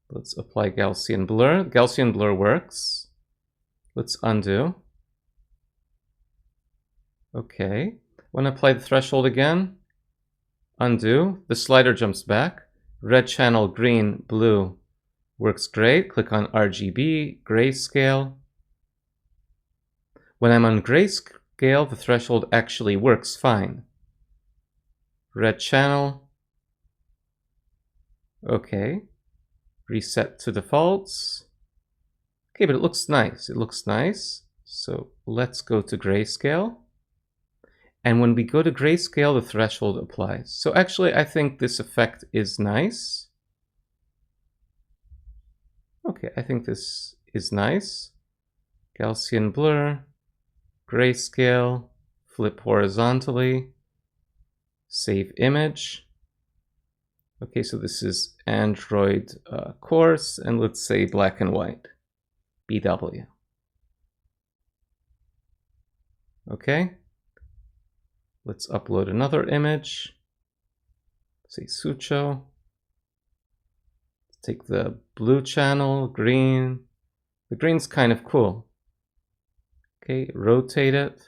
Let's apply Gaussian blur. Gaussian blur works. Let's undo. Okay. When I apply the threshold again, undo. The slider jumps back. Red channel, green, blue works great. Click on RGB, grayscale. When I'm on grayscale, the threshold actually works fine. Red channel. Okay. Reset to defaults. Okay, but it looks nice. It looks nice. So let's go to grayscale. And when we go to grayscale, the threshold applies. So actually, I think this effect is nice. Okay, I think this is nice. Gaussian blur, grayscale, flip horizontally, save image. Okay, so this is Android course, and let's say black and white, BW. Okay. Let's upload another image. Say Sucho. Take the blue channel, green. The green's kind of cool. Okay, rotate it.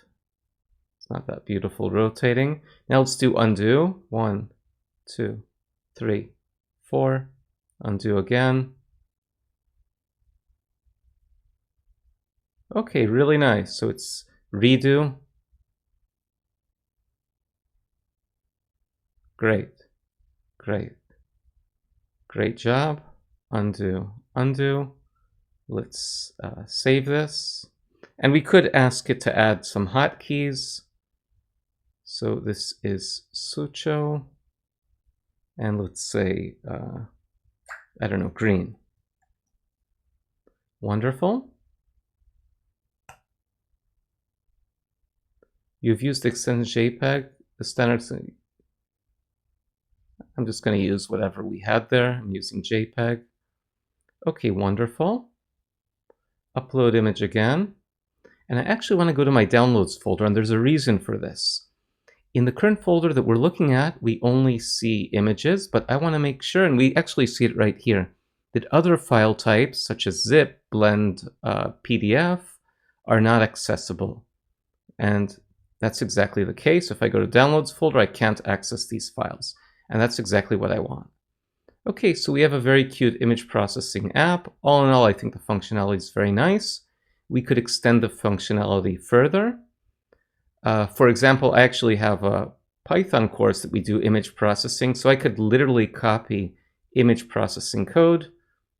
It's not that beautiful rotating. Now let's do undo. 1, 2, 3, 4. Undo again. Okay, really nice. So it's redo. Great, great, great job. Undo, undo. Let's save this. And we could ask it to add some hotkeys. So this is Sucho. And let's say, I don't know, green. Wonderful. You've used extension JPEG, the standard. I'm just going to use whatever we had there. I'm using JPEG. Okay, wonderful. Upload image again. And I actually want to go to my downloads folder, and there's a reason for this. In the current folder that we're looking at, we only see images, but I want to make sure, and we actually see it right here, that other file types, such as zip, blend, PDF, are not accessible. And That's exactly the case. If I go to Downloads folder, I can't access these files. And that's exactly what I want. Okay, so we have a very cute image processing app. All in all, I think the functionality is very nice. We could extend the functionality further. For example, I actually have a Python course that we do image processing, so I could literally copy image processing code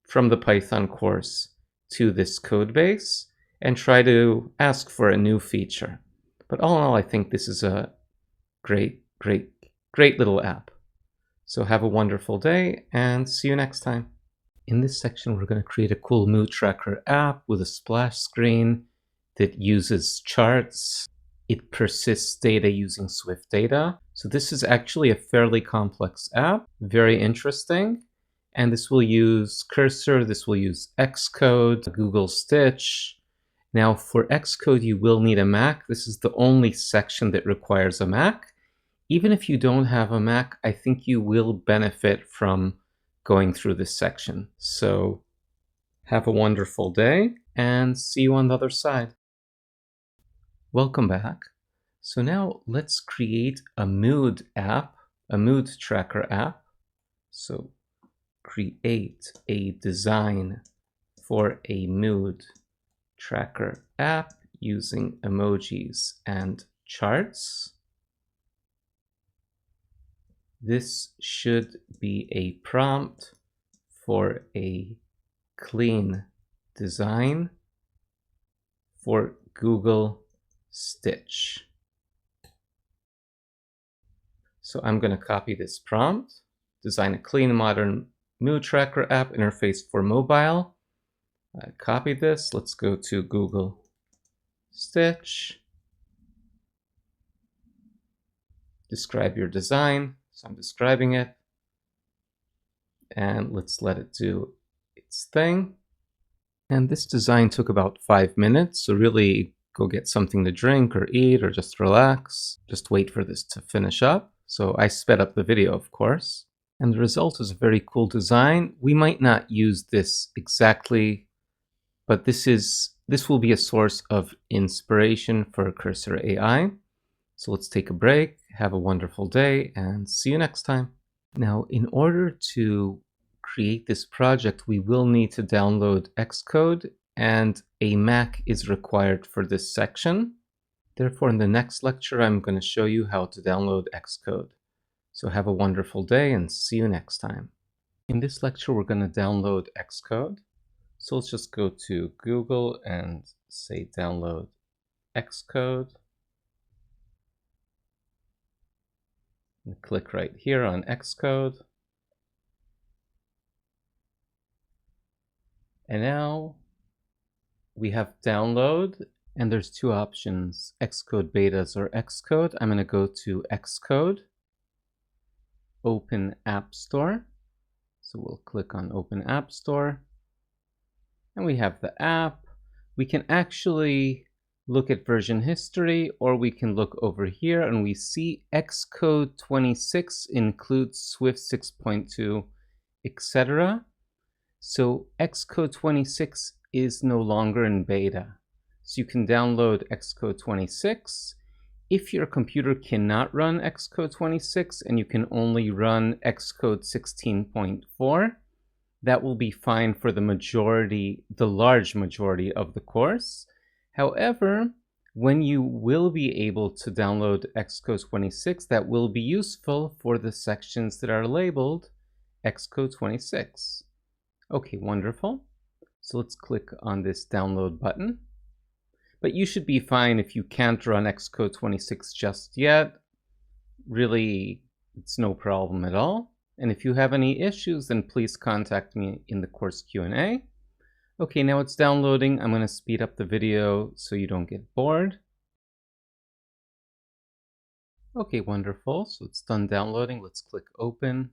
from the Python course to this code base and try to ask for a new feature. But all in all, I think this is a great little app. So have a wonderful day and see you next time. In this section, we're going to create a cool mood tracker app with a splash screen that uses charts. It persists data using Swift data. So this is actually a fairly complex app, very interesting. And this will use Cursor, this will use Xcode, Google Stitch. Now for Xcode, you will need a Mac. This is the only section that requires a Mac. Even if you don't have a Mac, I think you will benefit from going through this section. So have a wonderful day and see you on the other side. Welcome back. So now let's create a mood app, a mood tracker app. So create a design for a mood tracker app using emojis and charts. This should be a prompt for a clean design for Google Stitch. So I'm going to copy this prompt, design a clean, modern mood tracker app interface for mobile. I copied this. Let's go to Google Stitch. Describe your design. So I'm describing it. And let's let it do its thing. And this design took about 5 minutes. So really go get something to drink or eat or just relax. Just wait for this to finish up. So I sped up the video, of course. And the result is a very cool design. We might not use this exactly, but this will be a source of inspiration for Cursor AI. So let's take a break, have a wonderful day, and see you next time. Now, in order to create this project, we will need to download Xcode, and a Mac is required for this section. Therefore, in the next lecture, I'm going to show you how to download Xcode. So have a wonderful day and see you next time. In this lecture, we're going to download Xcode. So let's just go to Google and say download Xcode. And click right here on Xcode. And now we have download, and there's two options, Xcode betas or Xcode. I'm going to go to Xcode, Open App Store. So we'll click on Open App Store. And we have the app. We can actually look at version history, or we can look over here and we see Xcode 26 includes Swift 6.2, etc. So Xcode 26 is no longer in beta. So you can download Xcode 26. If your computer cannot run Xcode 26 and you can only run Xcode 16.4, that will be fine for the large majority of the course. However, when you will be able to download Xcode 26, that will be useful for the sections that are labeled Xcode 26. Okay, wonderful. So let's click on this download button. But you should be fine if you can't run Xcode 26 just yet. Really, it's no problem at all. And if you have any issues, then please contact me in the course Q&A. Okay, now it's downloading. I'm going to speed up the video so you don't get bored. Okay, wonderful. So it's done downloading. Let's click open.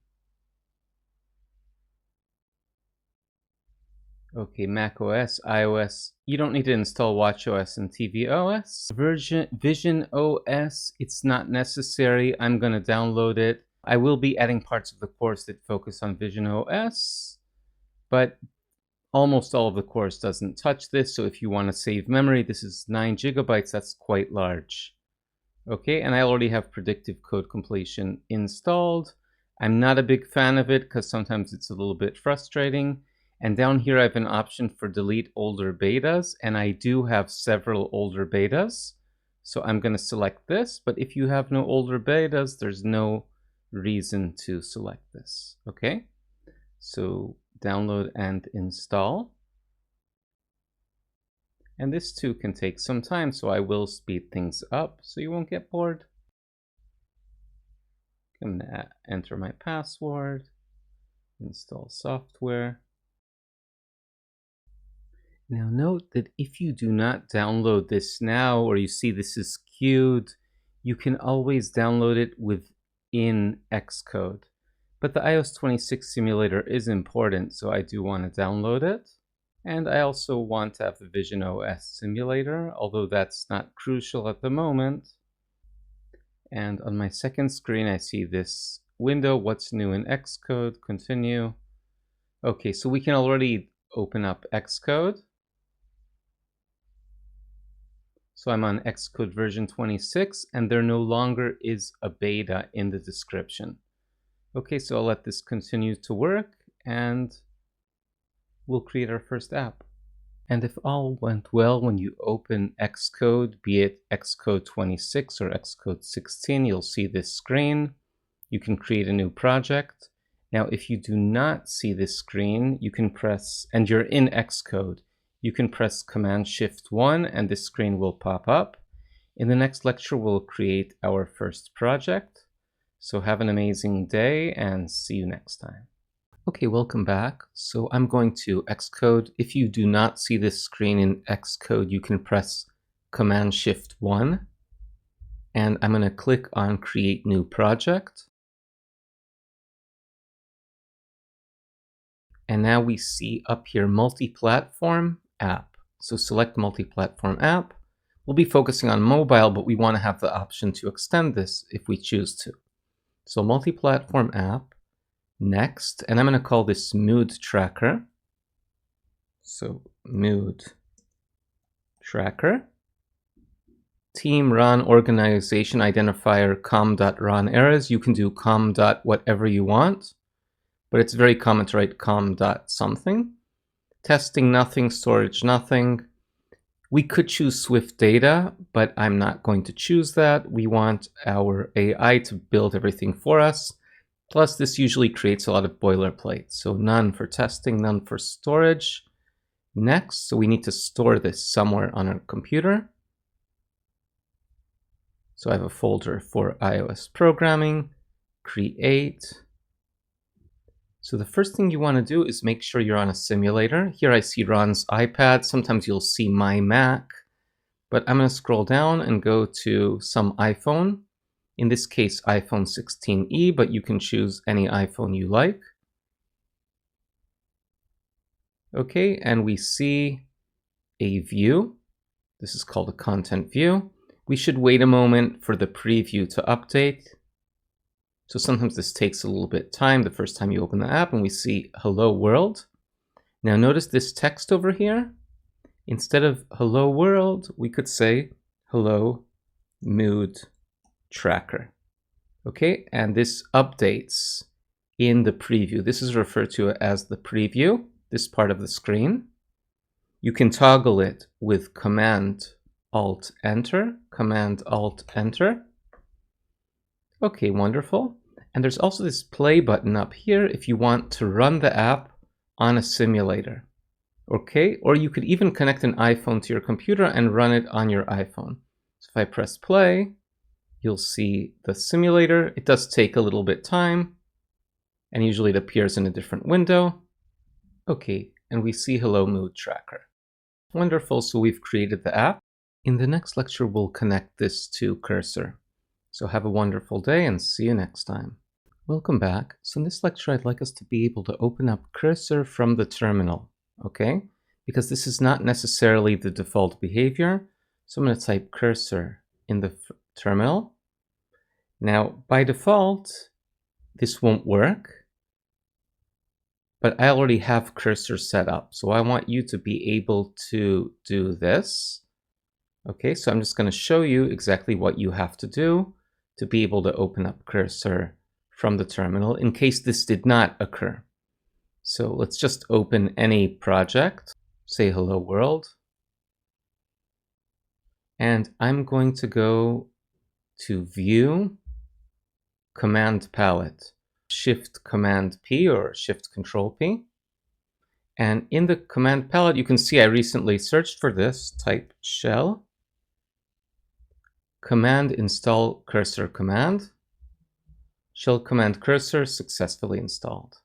Okay, Mac OS, iOS. You don't need to install watchOS and tvOS. Vision OS, it's not necessary. I'm going to download it. I will be adding parts of the course that focus on Vision OS, but almost all of the course doesn't touch this. So if you want to save memory, this is 9 GB. That's quite large. Okay, and I already have predictive code completion installed. I'm not a big fan of it because sometimes it's a little bit frustrating. And down here I have an option for delete older betas, and I do have several older betas. So I'm going to select this, but if you have no older betas, there's no reason to select this. Okay, so download and install. And this too can take some time, so I will speed things up so you won't get bored. I'm going to enter my password, install software. Now note that if you do not download this now, or you see this is queued, you can always download it within Xcode. But the iOS 26 simulator is important, so I do want to download it. And I also want to have the Vision OS simulator, although that's not crucial at the moment. And on my second screen, I see this window, what's new in Xcode, continue. Okay, so we can already open up Xcode. So I'm on Xcode version 26, and there no longer is a beta in the description. Okay, so I'll let this continue to work, and we'll create our first app. And if all went well when you open Xcode, be it Xcode 26 or Xcode 16, you'll see this screen. You can create a new project. Now, if you do not see this screen, you can press, and you're in Xcode, you can press Command-Shift-1 and this screen will pop up. In the next lecture, we'll create our first project. So have an amazing day and see you next time. Okay, welcome back. So I'm going to Xcode. If you do not see this screen in Xcode, you can press Command-Shift-1 and I'm going to click on Create New Project. And now we see up here multi-platform app. So select multi-platform app. We'll be focusing on mobile, but we want to have the option to extend this if we choose to. So multi-platform app, next, and I'm going to call this mood tracker. So mood tracker. Team run organization identifier com.run errors. You can do com. Whatever you want, but it's very common to write com. Something. Testing nothing, storage nothing. We could choose Swift data, but I'm not going to choose that. We want our AI to build everything for us. Plus, this usually creates a lot of boilerplate. So none for testing, none for storage. Next, so we need to store this somewhere on our computer. So I have a folder for iOS programming, create. So the first thing you want to do is make sure you're on a simulator. Here I see Ron's iPad. Sometimes you'll see my Mac, but I'm going to scroll down and go to some iPhone. In this case, iPhone 16e, but you can choose any iPhone you like. Okay, and we see a view. This is called a content view. We should wait a moment for the preview to update. So sometimes this takes a little bit time the first time you open the app, and we see hello world. Now notice this text over here. Instead of hello world, we could say hello mood tracker. Okay, and this updates in the preview. This is referred to as the preview, this part of the screen. You can toggle it with Command-Alt-Enter, Command-Alt-Enter. Okay, wonderful. And there's also this play button up here if you want to run the app on a simulator. Okay, or you could even connect an iPhone to your computer and run it on your iPhone. So if I press play, you'll see the simulator. It does take a little bit time, and usually it appears in a different window. Okay, and we see hello mood tracker. Wonderful, so we've created the app. In the next lecture, we'll connect this to Cursor. So have a wonderful day and see you next time. Welcome back. So in this lecture, I'd like us to be able to open up Cursor from the terminal, okay? Because this is not necessarily the default behavior. So I'm going to type Cursor in the terminal. Now, by default, this won't work, but I already have Cursor set up. So I want you to be able to do this. Okay, so I'm just going to show you exactly what you have to do to be able to open up Cursor from the terminal in case this did not occur. So let's just open any project, say hello world, and I'm going to go to View, Command Palette, Shift Command P or Shift Control P. And in the command palette, you can see I recently searched for this. Type shell, command install cursor command, shell command cursor successfully installed.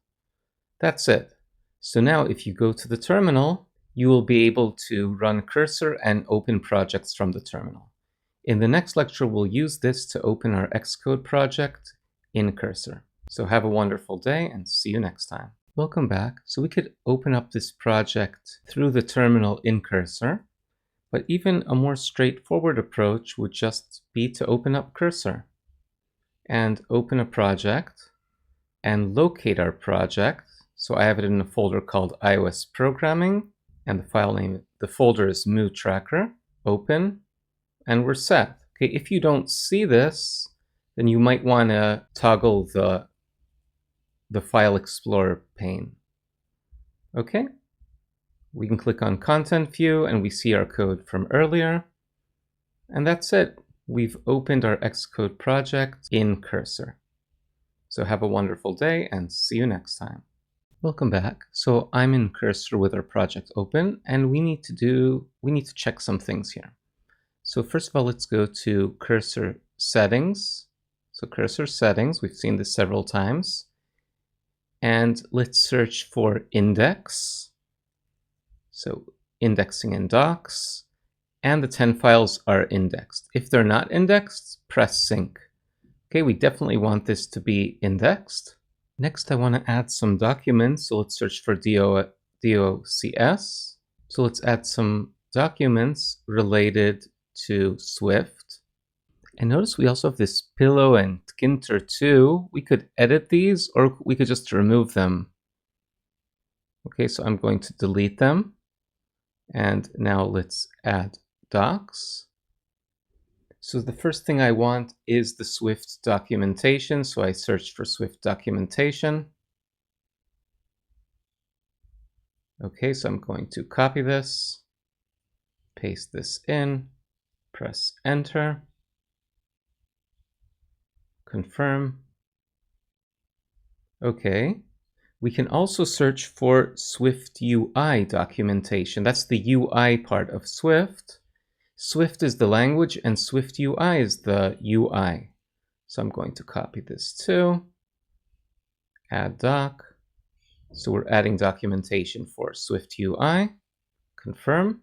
That's it. So now if you go to the terminal, you will be able to run cursor and open projects from the terminal. In the next lecture, we'll use this to open our Xcode project in Cursor. So have a wonderful day and see you next time. Welcome back. So we could open up this project through the terminal in Cursor, but even a more straightforward approach would just be to open up Cursor and open a project and locate our project. So I have it in a folder called iOS Programming, and the file name, the folder is Moo Tracker. Open, and we're set. Okay, if you don't see this, then you might want to toggle the File Explorer pane. Okay, we can click on Content View, and we see our code from earlier. And that's it. We've opened our Xcode project in Cursor. So have a wonderful day, and see you next time. Welcome back. So I'm in Cursor with our project open, and we need to check some things here. So first of all, let's go to Cursor Settings. So Cursor Settings, we've seen this several times. And let's search for Index. So indexing in docs. And the 10 files are indexed. If they're not indexed, press Sync. Okay, we definitely want this to be indexed. Next, I want to add some documents. So let's search for DOCS. So let's add some documents related to Swift. And notice we also have this pillow and Ginter too. We could edit these or we could just remove them. Okay, so I'm going to delete them. And now let's add docs. So the first thing I want is the Swift documentation. So I searched for Swift documentation. Okay, so I'm going to copy this, paste this in, press Enter, confirm. Okay, we can also search for Swift UI documentation. That's the UI part of Swift. Swift is the language and Swift UI is the UI. So I'm going to copy this too, add doc. So we're adding documentation for Swift UI, confirm.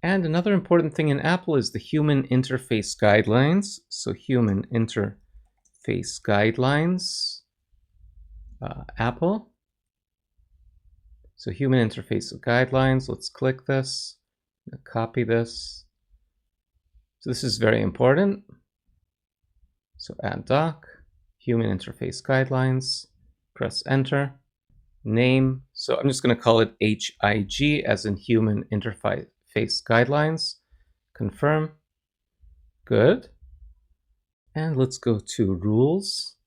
And another important thing in Apple is the Human Interface Guidelines. So Human Interface Guidelines, Apple. So Human Interface Guidelines, let's click this, copy this. So this is very important. So add doc, Human Interface Guidelines, press Enter. Name, so I'm just going to call it HIG as in Human Interface Guidelines. Confirm. Good. And let's go to rules.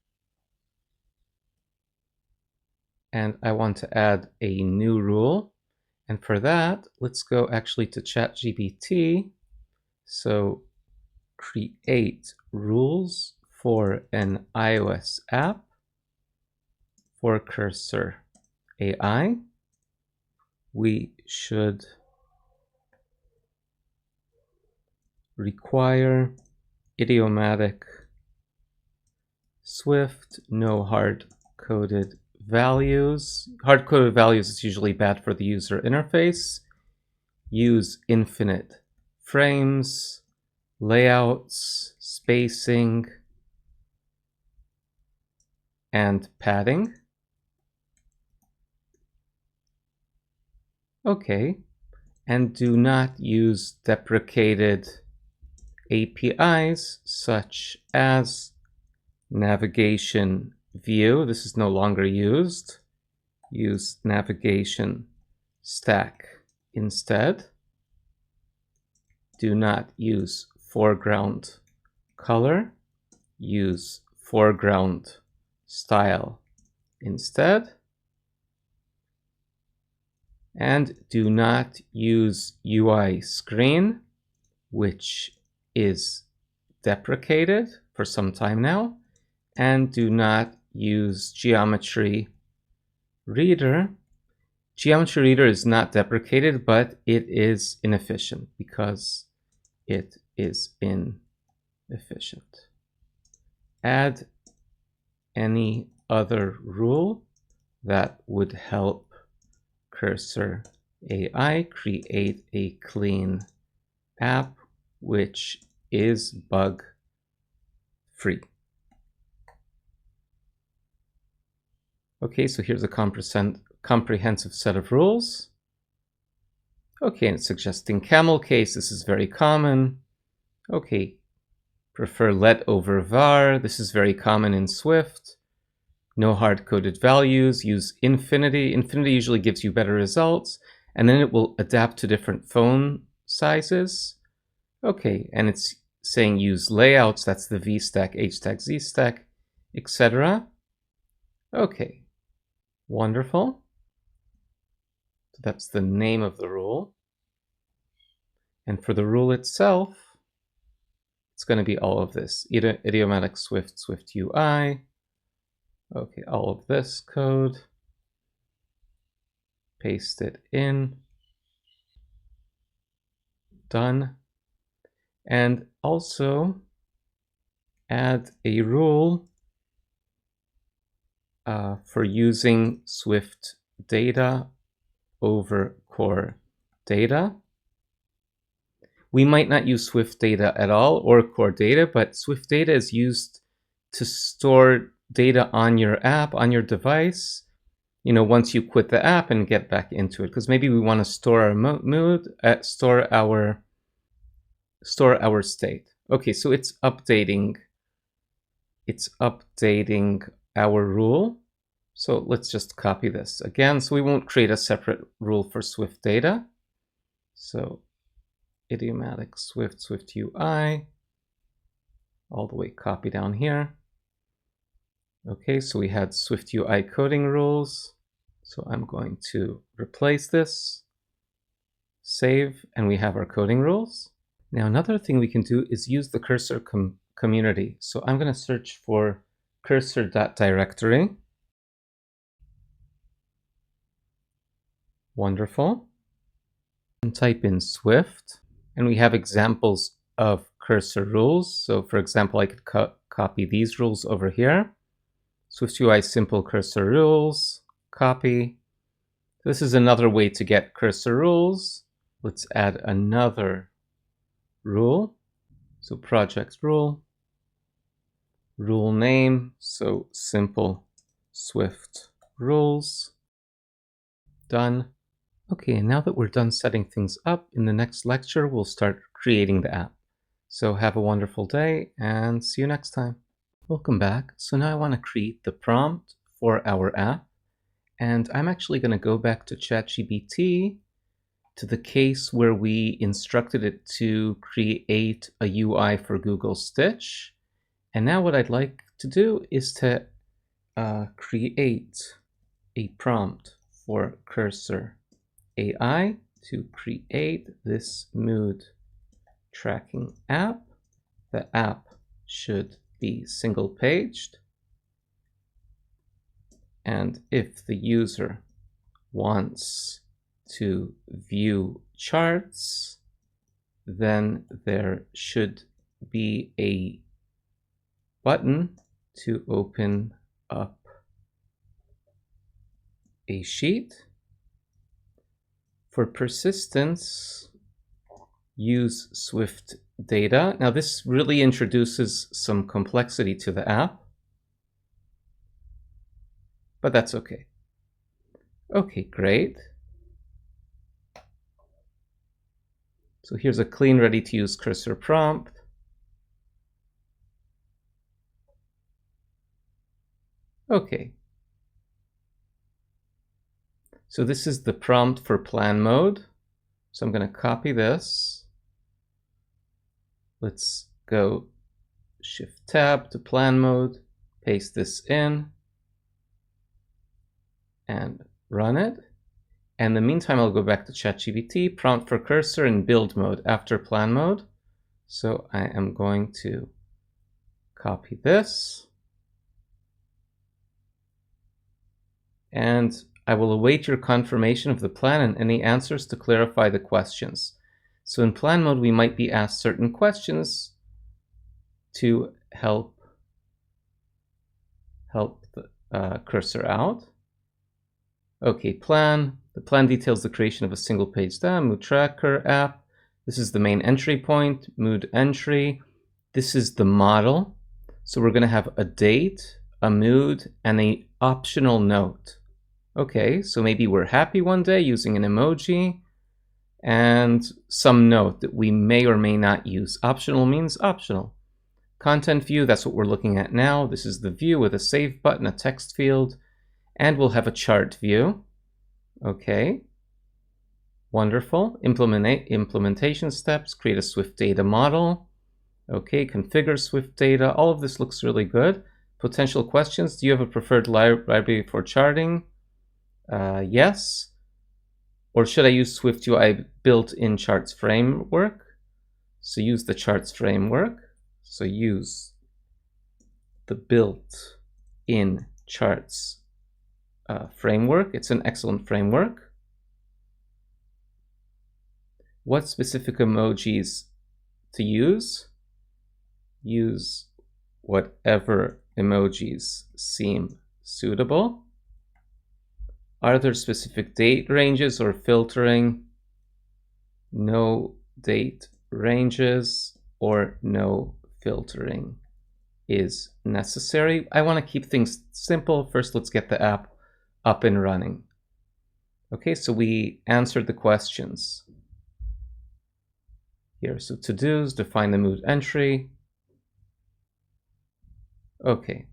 And I want to add a new rule. And for that, let's go actually to ChatGPT. So create rules for an iOS app for Cursor AI. We should require idiomatic Swift, no hard-coded values. Hard-coded values is usually bad for the user interface. Use infinite frames, layouts, spacing, and padding. Okay, and do not use deprecated APIs such as navigation view. This is no longer used. Use navigation stack instead. do not use foreground color, use foreground style instead. And do not use UI screen, which is deprecated for some time now. And do not use geometry reader. Geometry reader is not deprecated, but it is inefficient because it is inefficient. Add any other rule that would help Cursor AI create a clean app which is bug free. Okay, so here's a comprehensive set of rules. Okay, and it's suggesting camel case. This is very common. Okay, prefer let over var. This is very common in Swift. No hard-coded values. Use infinity. Infinity usually gives you better results, and then it will adapt to different phone sizes. Okay, and it's saying use layouts. That's the V stack, H stack, Z stack, etc. Okay, wonderful. So that's the name of the rule. And for the rule itself, it's going to be all of this. Idiomatic Swift, Swift UI. Okay, all of this code. Paste it in. Done. And also add a rule for using Swift data over core data. We might not use Swift data at all or core data, but Swift data is used to store data on your app, on your device, you know, once you quit the app and get back into it, because maybe we want to store our mood, store our state. Okay, so it's updating our rule. So let's just copy this again. So we won't create a separate rule for Swift data. So idiomatic Swift, Swift UI, all the way copy down here. Okay, so we had Swift UI coding rules. So I'm going to replace this, save, and we have our coding rules. Now another thing we can do is use the cursor community. So I'm going to search for cursor.directory. Wonderful. And type in Swift, and we have examples of cursor rules. So for example, I could copy these rules over here. Swift UI simple cursor rules, copy. This is another way to get cursor rules. Let's add another rule. So project rule, rule name, so simple Swift rules, done. Okay, and now that we're done setting things up, in the next lecture, we'll start creating the app. So have a wonderful day and see you next time. Welcome back. So now I want to create the prompt for our app. And I'm actually going to go back to ChatGPT to the case where we instructed it to create a UI for Google Stitch. And now what I'd like to do is to create a prompt for Cursor AI to create this mood tracking app. The app should be single-paged. And if the user wants to view charts, then there should be a button to open up a sheet. For persistence, use Swift data. Now this really introduces some complexity to the app, but that's okay. Okay, great. So here's a clean, ready-to-use cursor prompt. Okay. So this is the prompt for plan mode. So I'm going to copy this Let's go Shift Tab to plan mode, paste this in, and run it. And in the meantime, I'll go back to ChatGPT, prompt for cursor in build mode after plan mode. So I am going to copy this. And I will await your confirmation of the plan and any answers to clarify the questions. So in plan mode, we might be asked certain questions to help the cursor out. Okay, plan. The plan details the creation of a single page mood tracker app. This is the main entry point, mood entry. This is the model. So we're going to have a date, a mood, and an optional note. Okay, so maybe we're happy one day using an emoji and some note that we may or may not use. Optional means optional. Content view, that's what we're looking at now. This is the view with a save button, a text field, and we'll have a chart view. Okay, wonderful. Implementation steps, create a Swift data model. Okay, configure Swift data. All of this looks really good. Potential questions. Do you have a preferred library for charting? Yes. Or should I use Swift UI built-in charts framework? So use the charts framework. So use the built-in charts framework. It's an excellent framework. What specific emojis to use? Use whatever emojis seem suitable. Are there specific date ranges or filtering? No date ranges or no filtering is necessary. I want to keep things simple. First, let's get the app up and running. Okay, so we answered the questions here. So to-dos, define the mood entry. Okay.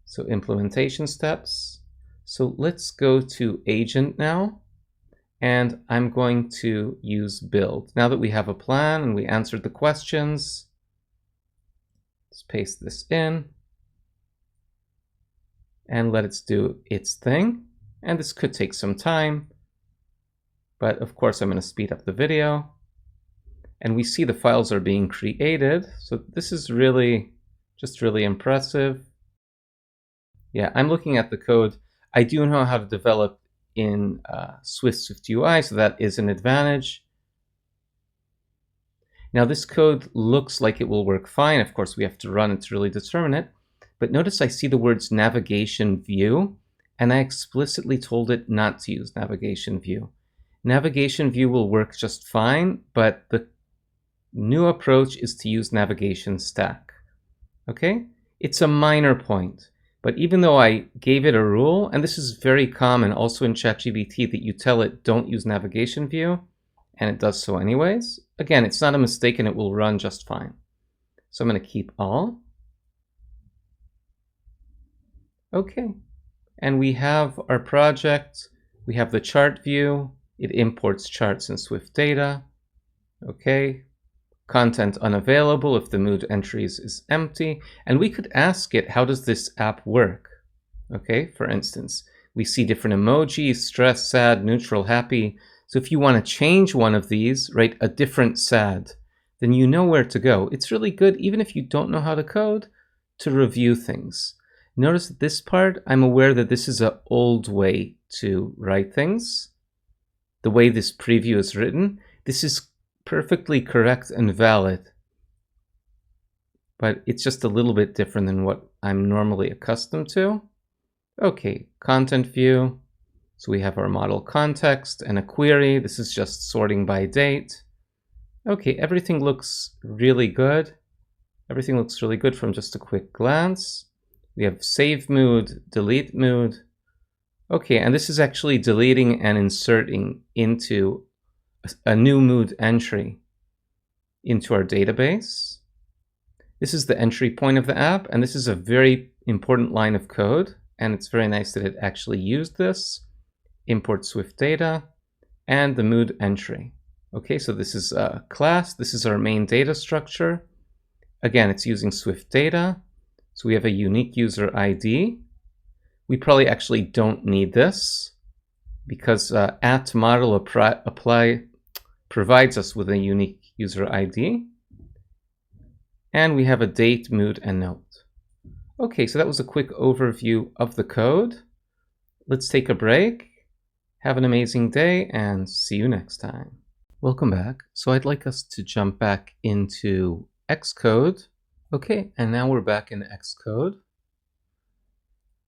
So implementation steps. So let's go to agent now. And I'm going to use build. Now that we have a plan and we answered the questions, let's paste this in and let it do its thing. And this could take some time, but of course I'm going to speed up the video. And we see the files are being created. So this is really impressive. Yeah, I'm looking at the code. I do know how to develop in Swift UI, so that is an advantage. Now this code looks like it will work fine. Of course, we have to run it to really determine it. But notice I see the words navigation view, and I explicitly told it not to use navigation view. Navigation view will work just fine, but the new approach is to use navigation stack. Okay? It's a minor point. But even though I gave it a rule, and this is very common also in ChatGPT, that you tell it don't use navigation view, and it does so anyways. Again, it's not a mistake and it will run just fine. So I'm going to keep all. Okay, and we have our project. We have the chart view. It imports charts in Swift data. Okay. Content unavailable if the mood entries is empty. And we could ask it, how does this app work? Okay, for instance, we see different emojis, stress, sad, neutral, happy. So if you want to change one of these, write a different sad, then you know where to go. It's really good, even if you don't know how to code, to review things. Notice that this part, I'm aware that this is an old way to write things. The way this preview is written, this is perfectly correct and valid, but it's just a little bit different than what I'm normally accustomed to. Okay, content view. So we have our model context and a query. This is just sorting by date. Okay, everything looks really good. Everything looks really good from just a quick glance. We have save mood, delete mood. Okay, and this is actually deleting and inserting into a new mood entry into our database. This is the entry point of the app, and this is a very important line of code, and it's very nice that it actually used this. Import Swift data and the mood entry. Okay, so this is a class. This is our main data structure. Again, it's using Swift data. So we have a unique user ID. We probably actually don't need this because @model apply provides us with a unique user ID. And we have a date, mood, and note. Okay, so that was a quick overview of the code. Let's take a break. Have an amazing day and see you next time. Welcome back. So I'd like us to jump back into Xcode. Okay, and now we're back in Xcode.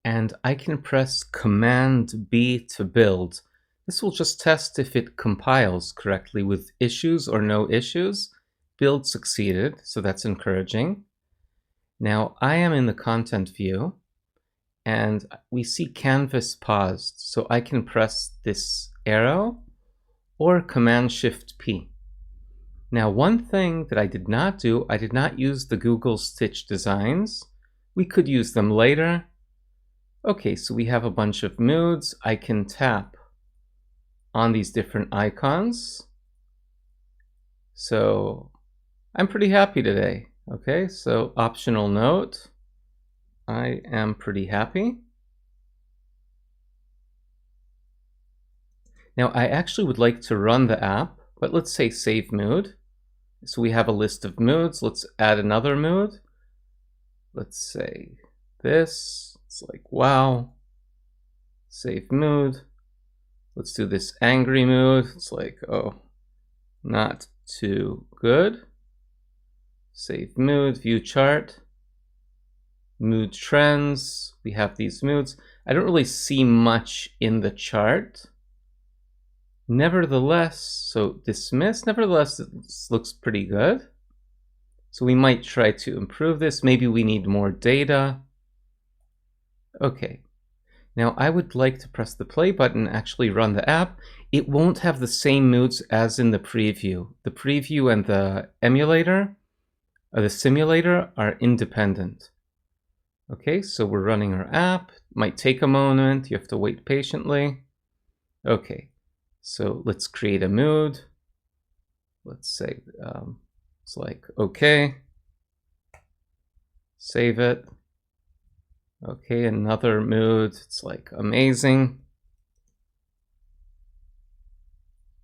And I can press Command B to build. This will just test if it compiles correctly with issues or no issues. Build succeeded, so that's encouraging. Now I am in the content view and we see canvas paused. So I can press this arrow or Command-Shift-P. Now, one thing that I did not do, I did not use the Google Stitch designs. We could use them later. Okay, so we have a bunch of moods. I can tap on these different icons. So I'm pretty happy today. Okay, so optional note, I am pretty happy. Now, I actually would like to run the app, but let's say save mood. So we have a list of moods. Let's add another mood. Let's say this. It's like, wow. Save mood. Let's do this angry mood. It's like, oh, not too good. Save mood, view chart. Mood trends. We have these moods. I don't really see much in the chart. Nevertheless, so dismiss. Nevertheless, this looks pretty good. So we might try to improve this. Maybe we need more data. Okay. Now I would like to press the play button, actually run the app. It won't have the same moods as in the preview. The preview and the emulator, or the simulator, are independent. Okay, so we're running our app. Might take a moment. You have to wait patiently. Okay. So let's create a mood. Let's say it's like, okay. Save it. Okay, another mood. It's like amazing.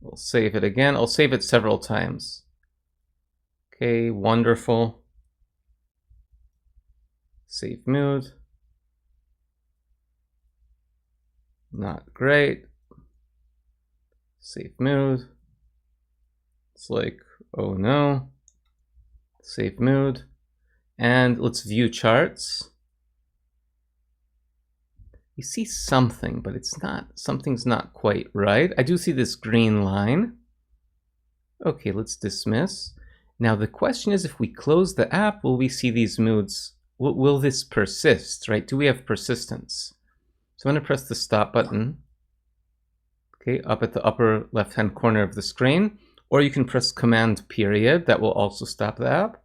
We'll save it again. I'll save it several times. Okay, wonderful. Save mood. Not great. Save mood. It's like, oh no. Save mood. And let's view charts. You see something, but it's not, something's not quite right. I do see this green line. Okay, let's dismiss. Now the question is, if we close the app, will we see these moods? Will this persist, right? Do we have persistence? So I'm going to press the stop button. Okay, up at the upper left-hand corner of the screen, or you can press Command period. That will also stop the app.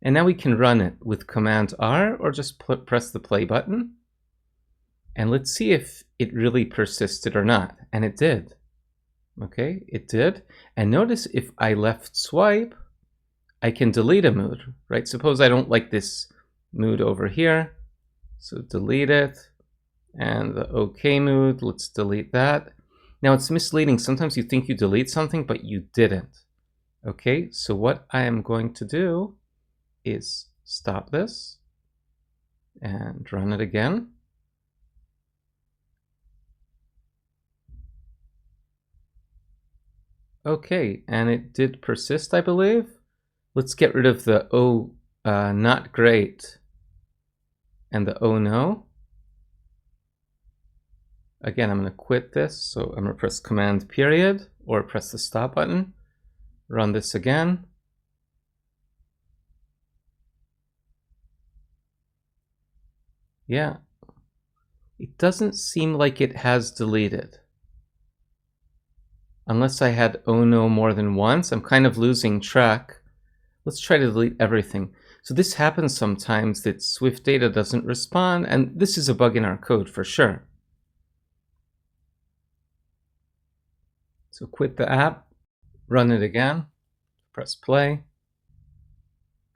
And now we can run it with Command R, or just press the play button. And let's see if it really persisted or not. And it did. Okay, it did. And notice if I left swipe, I can delete a mood, right? Suppose I don't like this mood over here. So delete it. And the OK mood, let's delete that. Now it's misleading. Sometimes you think you delete something, but you didn't. Okay, so what I am going to do is stop this and run it again. Okay, and it did persist, I believe. Let's get rid of the oh, not great, and the oh no. Again, I'm going to quit this, so I'm going to press Command period, or press the stop button. Run this again. Yeah, it doesn't seem like it has deleted. Unless I had oh no more than once, I'm kind of losing track. Let's try to delete everything. So this happens sometimes, that Swift data doesn't respond, and this is a bug in our code for sure. So quit the app, Run it again, press play,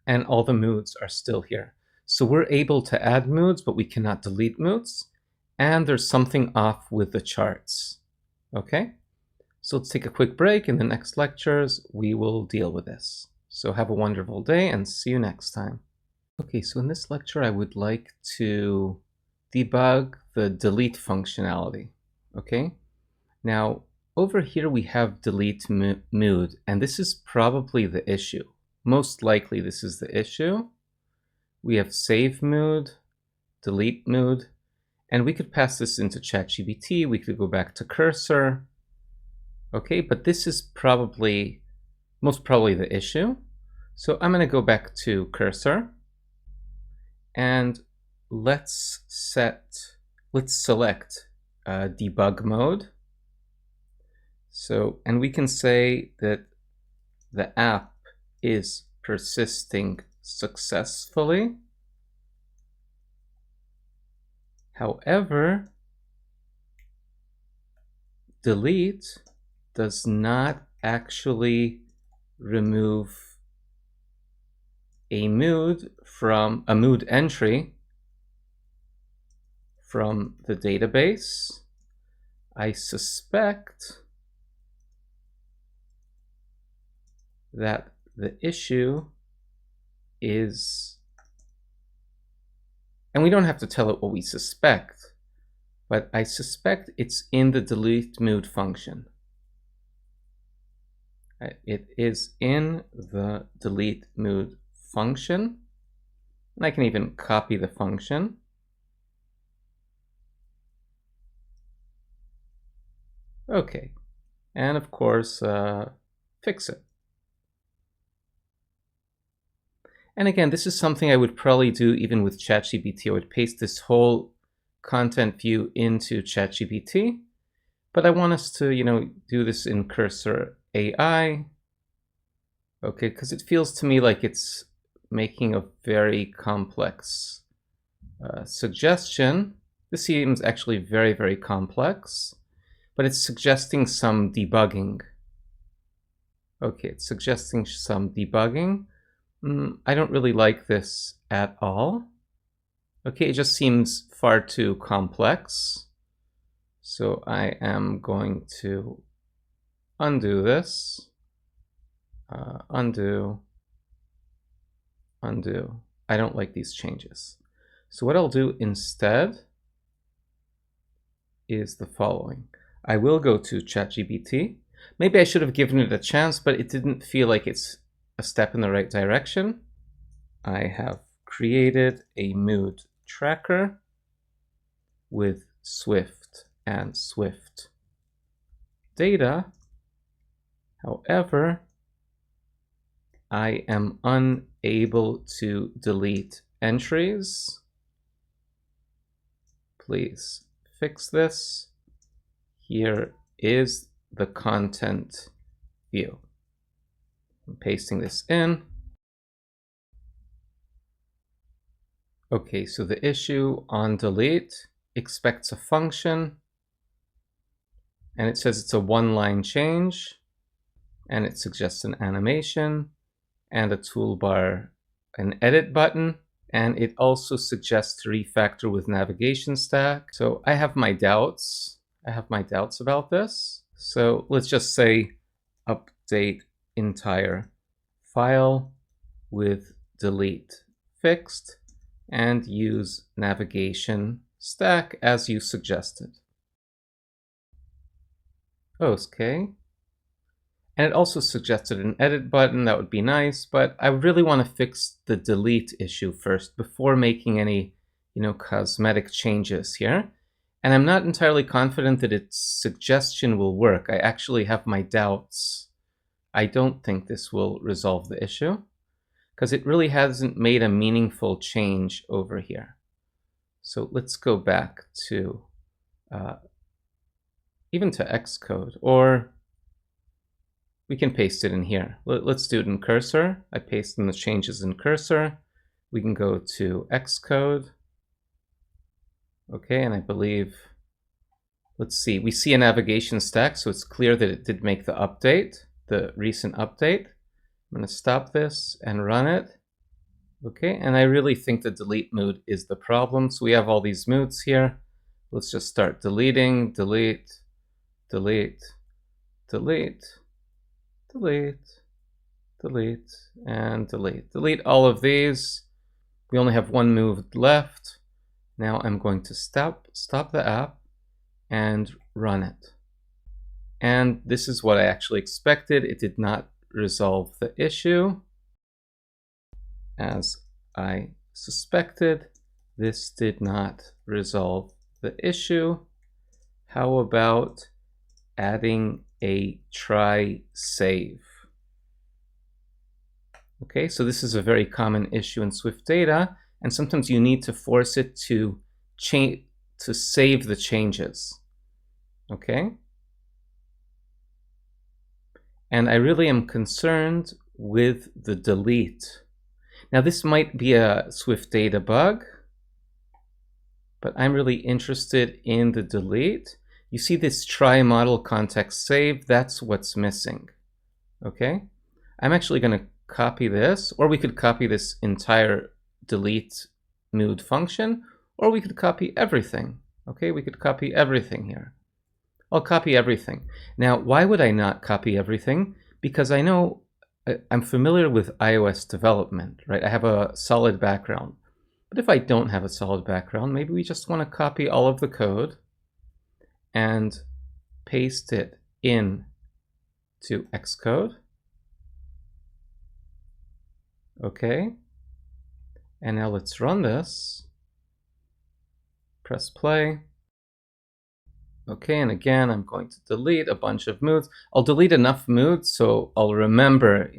and all the moods are still here. So we're able to add moods, but we cannot delete moods. And there's something off with the charts. Okay, so let's take a quick break. In the next lectures, we will deal with this. So have a wonderful day and see you next time. Okay, so in this lecture, I would like to debug the delete functionality. Okay, now over here we have delete mood, and this is probably the issue. Most likely this is the issue. We have save mood, delete mood, and we could pass this into ChatGPT. We could go back to cursor. Okay, but this is most probably the issue. So I'm going to go back to cursor, and let's select debug mode. So, and we can say that the app is persisting successfully. However, delete does not actually remove a mood entry from the database. I suspect that the issue is, and we don't have to tell it what we suspect, but I suspect it's in the delete mood function. It is in the delete mood function, and I can even copy the function. Okay, and of course, fix it. And again, this is something I would probably do even with ChatGPT. I would paste this whole content view into ChatGPT, but I want us to, do this in Cursor AI. Okay, because it feels to me like it's making a very complex suggestion. This seems actually very, very complex, but it's suggesting some debugging. Okay, it's suggesting some debugging. I don't really like this at all. Okay, it just seems far too complex. So I am going to undo this. Undo. I don't like these changes. So what I'll do instead is the following. I will go to ChatGPT. Maybe I should have given it a chance, but it didn't feel like it's a step in the right direction. I have created a mood tracker with Swift and Swift data. However, I am unable to delete entries. Please fix this. Here is the content view. I'm pasting this in. Okay, so the issue on delete expects a function, and it says it's a one-line change, and it suggests an animation and a toolbar, an edit button, and it also suggests to refactor with navigation stack. So I have my doubts. About this. So let's just say update entire file with delete fixed and use navigation stack as you suggested. Okay. And it also suggested an edit button. That would be nice, but I really want to fix the delete issue first before making any, cosmetic changes here. And I'm not entirely confident that its suggestion will work. I actually have my doubts. I don't think this will resolve the issue because it really hasn't made a meaningful change over here. So let's go back to even to Xcode, or we can paste it in here. Let's do it in Cursor. I paste in the changes in Cursor. We can go to Xcode. Okay, and I believe, let's see, we see a navigation stack, so it's clear that it did make the update. the recent update. I'm going to stop this and run it. Okay, and I really think the delete mood is the problem. So we have all these moods here. Let's just start deleting, delete, delete, delete, delete, delete, and delete. Delete all of these. We only have one mood left. Now I'm going to stop the app and run it. And this is what I actually expected. It did not resolve the issue. As I suspected, this did not resolve the issue. How about adding a try save? Okay, so this is a very common issue in Swift data, and sometimes you need to force it to save the changes. Okay? And I really am concerned with the delete. Now this might be a Swift data bug, but I'm really interested in the delete. You see this try model context save, that's what's missing. Okay? I'm actually going to copy this, or we could copy this entire delete mood function, or we could copy everything. Okay, we could copy everything here. I'll copy everything. Now, why would I not copy everything? Because I know I'm familiar with iOS development, right? I have a solid background. But if I don't have a solid background, maybe we just want to copy all of the code and paste it in to Xcode. Okay. And now let's run this. Press play. Okay, and again, I'm going to delete a bunch of moods. I'll delete enough moods so I'll remember,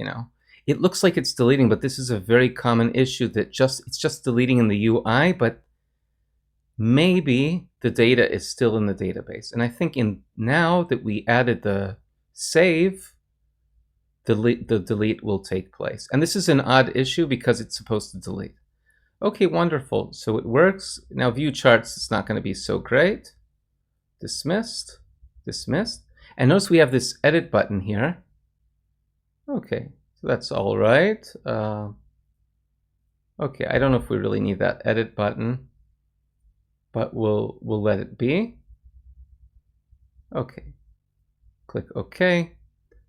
it looks like it's deleting, but this is a very common issue that it's just deleting in the UI, but maybe the data is still in the database. And I think now that we added the save, the delete will take place. And this is an odd issue because it's supposed to delete. Okay, wonderful. So it works. Now view charts is not going to be so great. Dismissed, dismissed. And notice we have this edit button here. Okay, so that's all right. Okay, I don't know if we really need that edit button, but we'll let it be. Okay, click OK.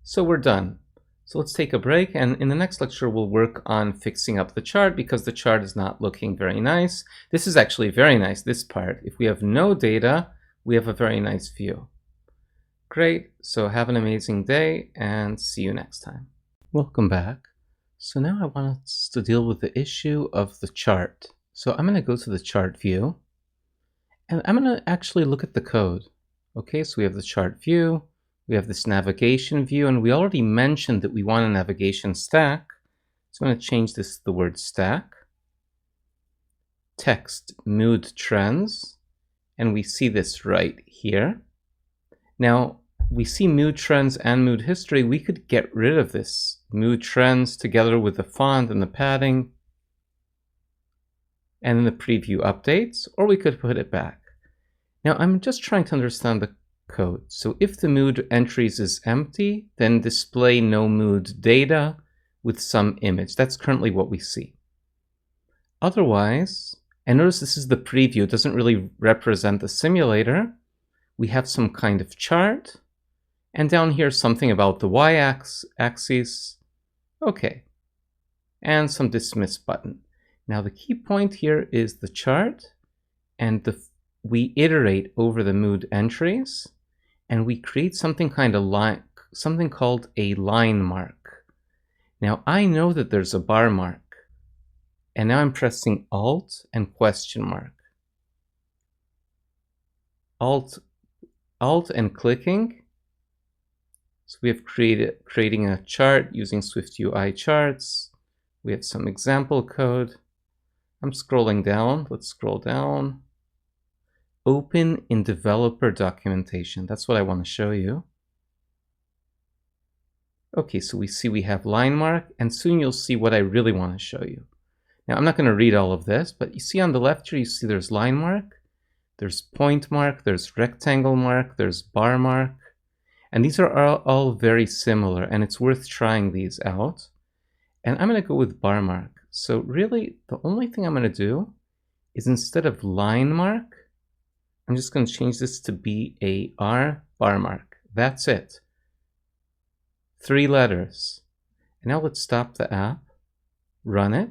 So we're done. So let's take a break, and in the next lecture we'll work on fixing up the chart because the chart is not looking very nice. This is actually very nice, this part. If we have no data, we have a very nice view. Great, so have an amazing day and see you next time. Welcome back. So now I want us to deal with the issue of the chart. So I'm going to go to the chart view and I'm going to actually look at the code. Okay, so we have the chart view, we have this navigation view, and we already mentioned that we want a navigation stack. So I'm going to change this to the word stack. Text mood trends. And we see this right here. Now, we see mood trends and mood history. We could get rid of this mood trends together with the font and the padding and then the preview updates, or we could put it back. Now, I'm just trying to understand the code. So if the mood entries is empty, then display no mood data with some image. That's currently what we see. Otherwise, and notice this is the preview, it doesn't really represent the simulator. We have some kind of chart, and down here something about the y-axis. Okay, and some dismiss button. Now the key point here is the chart, and we iterate over the mood entries, and we create something called a line mark. Now I know that there's a bar mark. And now I'm pressing Alt and question mark. Alt and clicking. So we have creating a chart using Swift UI charts. We have some example code. I'm scrolling down. Let's scroll down. Open in developer documentation. That's what I want to show you. Okay, so we have line mark, and soon you'll see what I really want to show you. Now, I'm not going to read all of this, but you see on the left here, you see there's line mark, there's point mark, there's rectangle mark, there's bar mark. And these are all very similar, and it's worth trying these out. And I'm going to go with bar mark. So really, the only thing I'm going to do is instead of line mark, I'm just going to change this to BAR, bar mark. That's it. 3 letters. And now let's stop the app, run it,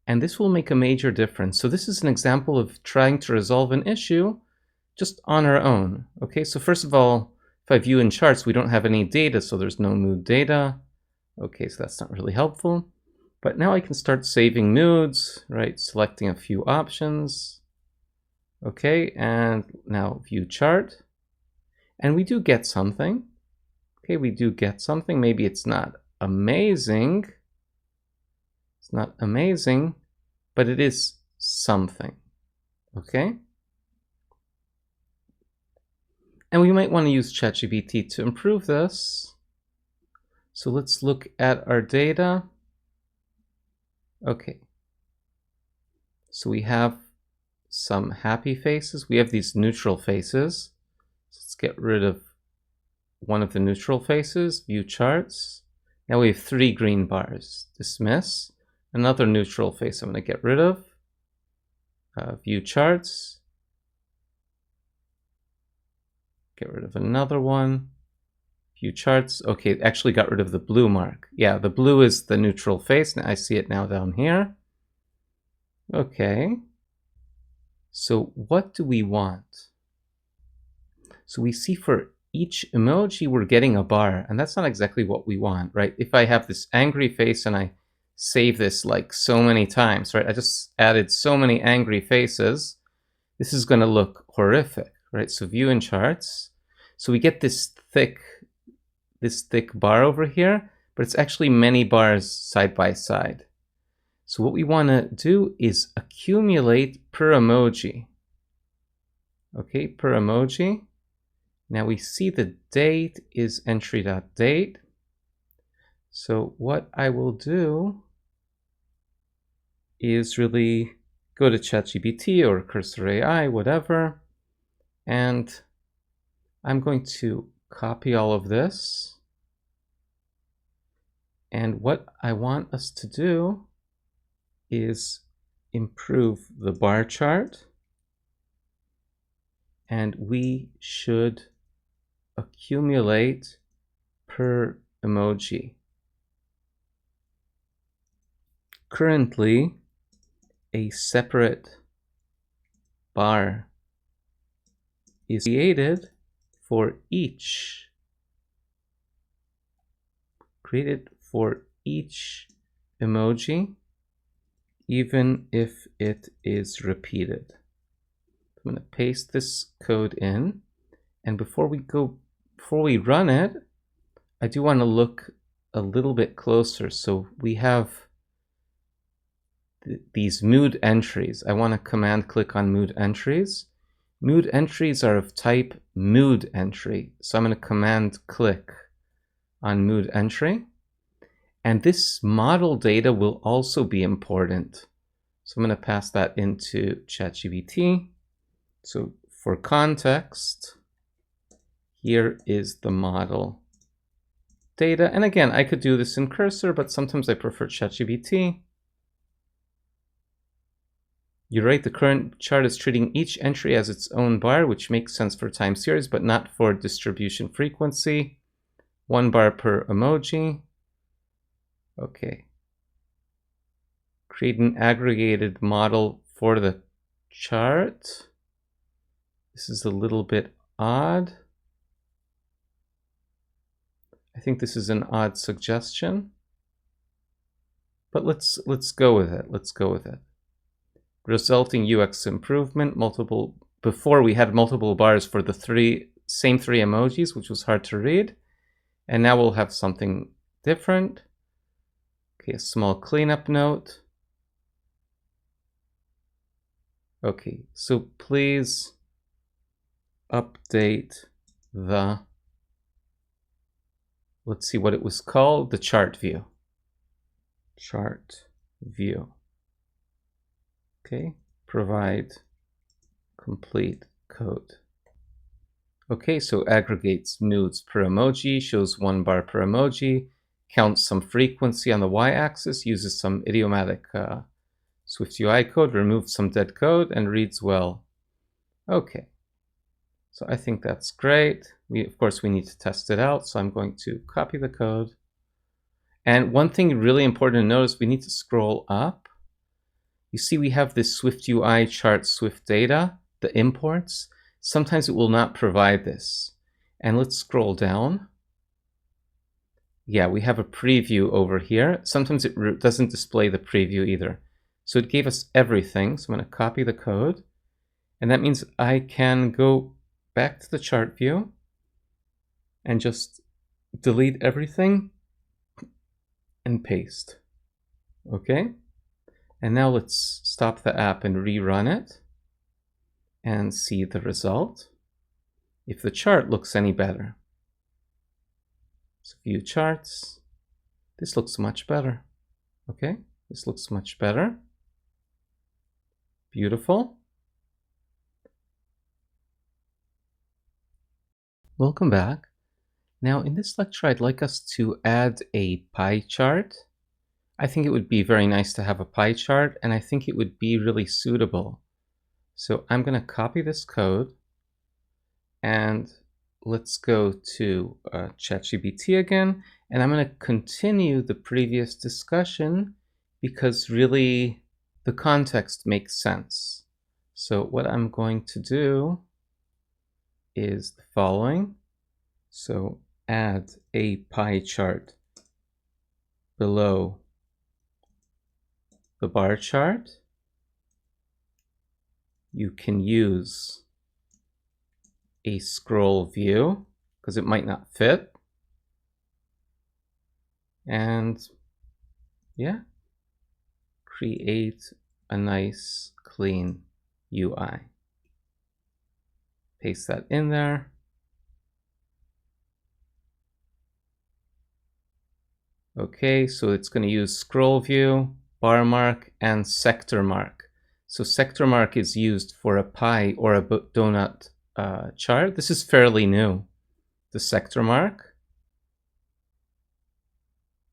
and this will make a major difference. So this is an example of trying to resolve an issue just on our own. Okay, so first of all, if I view in charts, we don't have any data, so there's no mood data. Okay, so that's not really helpful. But now I can start saving moods, right? Selecting a few options. Okay, and now view chart. And we do get something. Okay, we do get something. Maybe it's not amazing. It's not amazing, but it is something. Okay? And we might want to use ChatGPT to improve this. So let's look at our data. Okay. So we have some happy faces. We have these neutral faces. So let's get rid of one of the neutral faces, view charts. Now we have 3 green bars. Dismiss. Another neutral face I'm going to get rid of. View charts. Get rid of another one. View charts. Okay, actually got rid of the blue mark. Yeah, the blue is the neutral face. Now I see it now down here. Okay. So what do we want? So we see for each emoji we're getting a bar, and that's not exactly what we want, right? If I have this angry face and I save this like so many times, right? I just added so many angry faces. This is going to look horrific, right? So view in charts. So we get this thick bar over here, but it's actually many bars side by side. So what we want to do is accumulate per emoji. Okay, per emoji. Now we see the date is entry.date. So what I will do is really go to ChatGPT or Cursor AI, whatever, and I'm going to copy all of this. And what I want us to do is improve the bar chart. And we should accumulate per emoji. Currently, a separate bar is created for each emoji, even if it is repeated. I'm going to paste this code in, and before we run it, I do want to look a little bit closer. So we have these mood entries. I want to command click on mood entries. Mood entries are of type mood entry. So I'm going to command click on mood entry. And this model data will also be important. So I'm going to pass that into ChatGPT. So for context, here is the model data. And again, I could do this in Cursor, but sometimes I prefer ChatGPT. You're right, the current chart is treating each entry as its own bar, which makes sense for time series, but not for distribution frequency. 1 bar per emoji. Okay. Create an aggregated model for the chart. This is a little bit odd. I think this is an odd suggestion, but let's go with it. Let's go with it. Resulting UX improvement. Before we had multiple bars for the same three emojis, which was hard to read, and now we'll have something different. Okay, a small cleanup note. Okay, so please update the, let's see what it was called, the chart view. Chart view. Okay, provide complete code. Okay, so aggregates moods per emoji, shows 1 bar per emoji, counts some frequency on the y-axis, uses some idiomatic Swift UI code, removes some dead code, and reads well. Okay, so I think that's great. Of course, we need to test it out, so I'm going to copy the code. And one thing really important to notice, we need to scroll up. You see we have this Swift UI chart Swift data, the imports. Sometimes it will not provide this. And let's scroll down. Yeah, we have a preview over here. Sometimes it doesn't display the preview either. So it gave us everything. So I'm going to copy the code. And that means I can go back to the chart view and just delete everything and paste. Okay. And now let's stop the app and rerun it and see the result. If the chart looks any better. So view charts. This looks much better. Okay, this looks much better. Beautiful. Welcome back. Now in this lecture, I'd like us to add a pie chart. I think it would be very nice to have a pie chart, and I think it would be really suitable. So I'm going to copy this code, and let's go to ChatGPT again, and I'm going to continue the previous discussion because really the context makes sense. So what I'm going to do is the following. So add a pie chart below the bar chart. You can use a scroll view because it might not fit. And yeah, create a nice clean UI. Paste that in there. Okay, so it's going to use scroll view, bar mark, and sector mark. So sector mark is used for a pie or a donut chart. This is fairly new, the sector mark.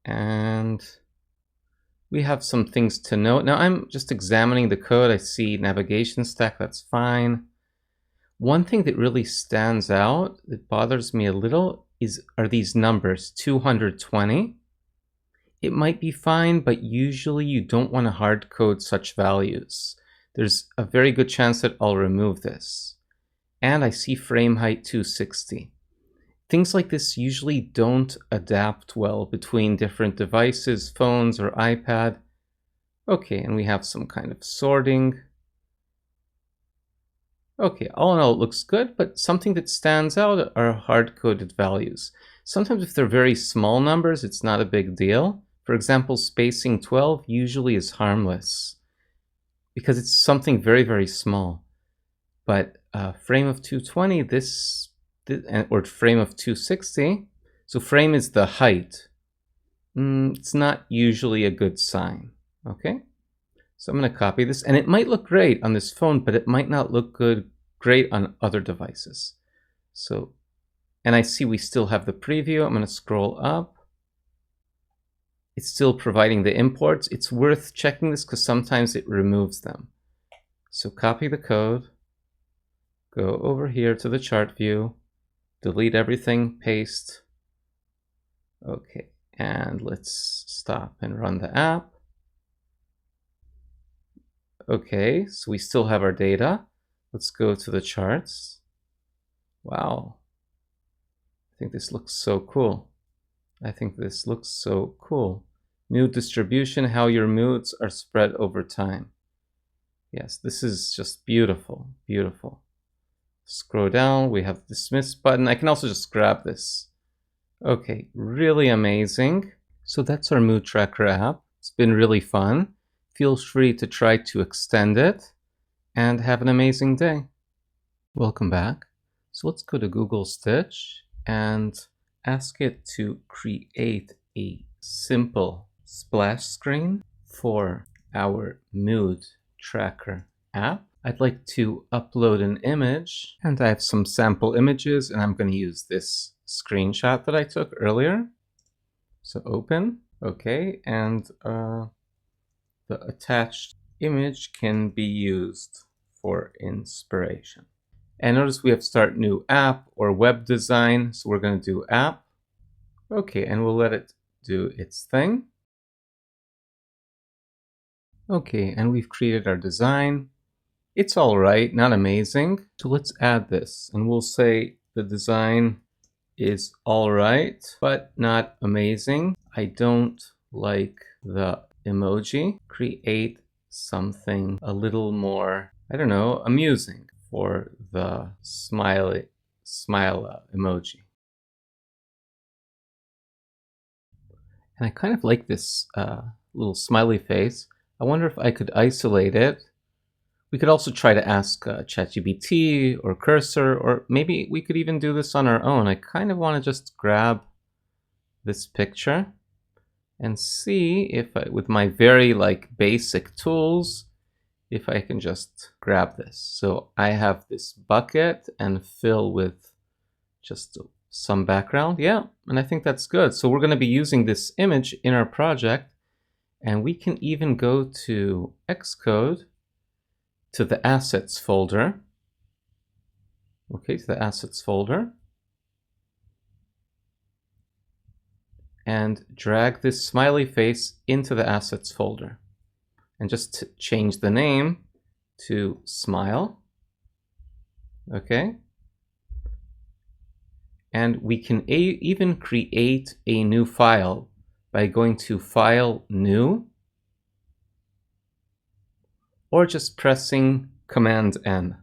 And we have some things to note. Now I'm just examining the code. I see navigation stack, that's fine. One thing that really stands out, that bothers me a little, are these numbers, 220. It might be fine, but usually you don't want to hard code such values. There's a very good chance that I'll remove this. And I see frame height 260. Things like this usually don't adapt well between different devices, phones or iPad. Okay, and we have some kind of sorting. Okay, all in all it looks good, but something that stands out are hard-coded values. Sometimes if they're very small numbers, it's not a big deal. For example, spacing 12 usually is harmless because it's something very, very small. But frame of 220, or frame of 260, so frame is the height. It's not usually a good sign, okay? So I'm going to copy this, and it might look great on this phone, but it might not look great on other devices. So, and I see we still have the preview. I'm going to scroll up. It's still providing the imports. It's worth checking this because sometimes it removes them. So copy the code, go over here to the chart view, delete everything, paste. Okay, and let's stop and run the app. Okay, so we still have our data. Let's go to the charts. Wow, I think this looks so cool. I think this looks so cool. Mood distribution, how your moods are spread over time. Yes, this is just beautiful, beautiful. Scroll down, we have the dismiss button. I can also just grab this. Okay, really amazing. So that's our mood tracker app. It's been really fun. Feel free to try to extend it and have an amazing day. Welcome back. So let's go to Google Stitch and ask it to create a simple splash screen for our mood tracker app. I'd like to upload an image, and I have some sample images, and I'm going to use this screenshot that I took earlier. So open, okay, and the attached image can be used for inspiration. And notice we have start new app or web design, so we're going to do app. Okay, and we'll let it do its thing. Okay, and we've created our design. It's all right, not amazing. So let's add this, and we'll say the design is all right, but not amazing. I don't like the emoji. Create something a little more, I don't know, amusing for the smile emoji. And I kind of like this little smiley face. I wonder if I could isolate it. We could also try to ask ChatGPT or Cursor, or maybe we could even do this on our own. I kind of want to just grab this picture and see if I, with my very basic tools, if I can just grab this. So I have this bucket and fill with just some background. Yeah, and I think that's good. So we're going to be using this image in our project, and we can even go to Xcode, to the assets folder. Okay, to the assets folder, and drag this smiley face into the assets folder, and just change the name to smile. Okay, and we can even create a new file by going to File, New, or just pressing Command N.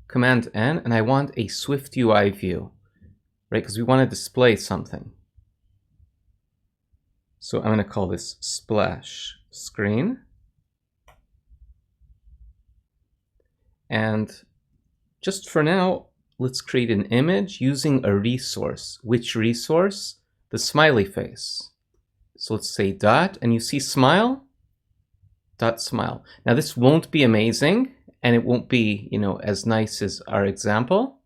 Command N, and I want a Swift UI view, right? Because we want to display something. So I'm going to call this splash screen. And just for now, let's create an image using a resource. Which resource? The smiley face. So let's say dot, and you see smile, dot smile. Now this won't be amazing, and it won't be, as nice as our example,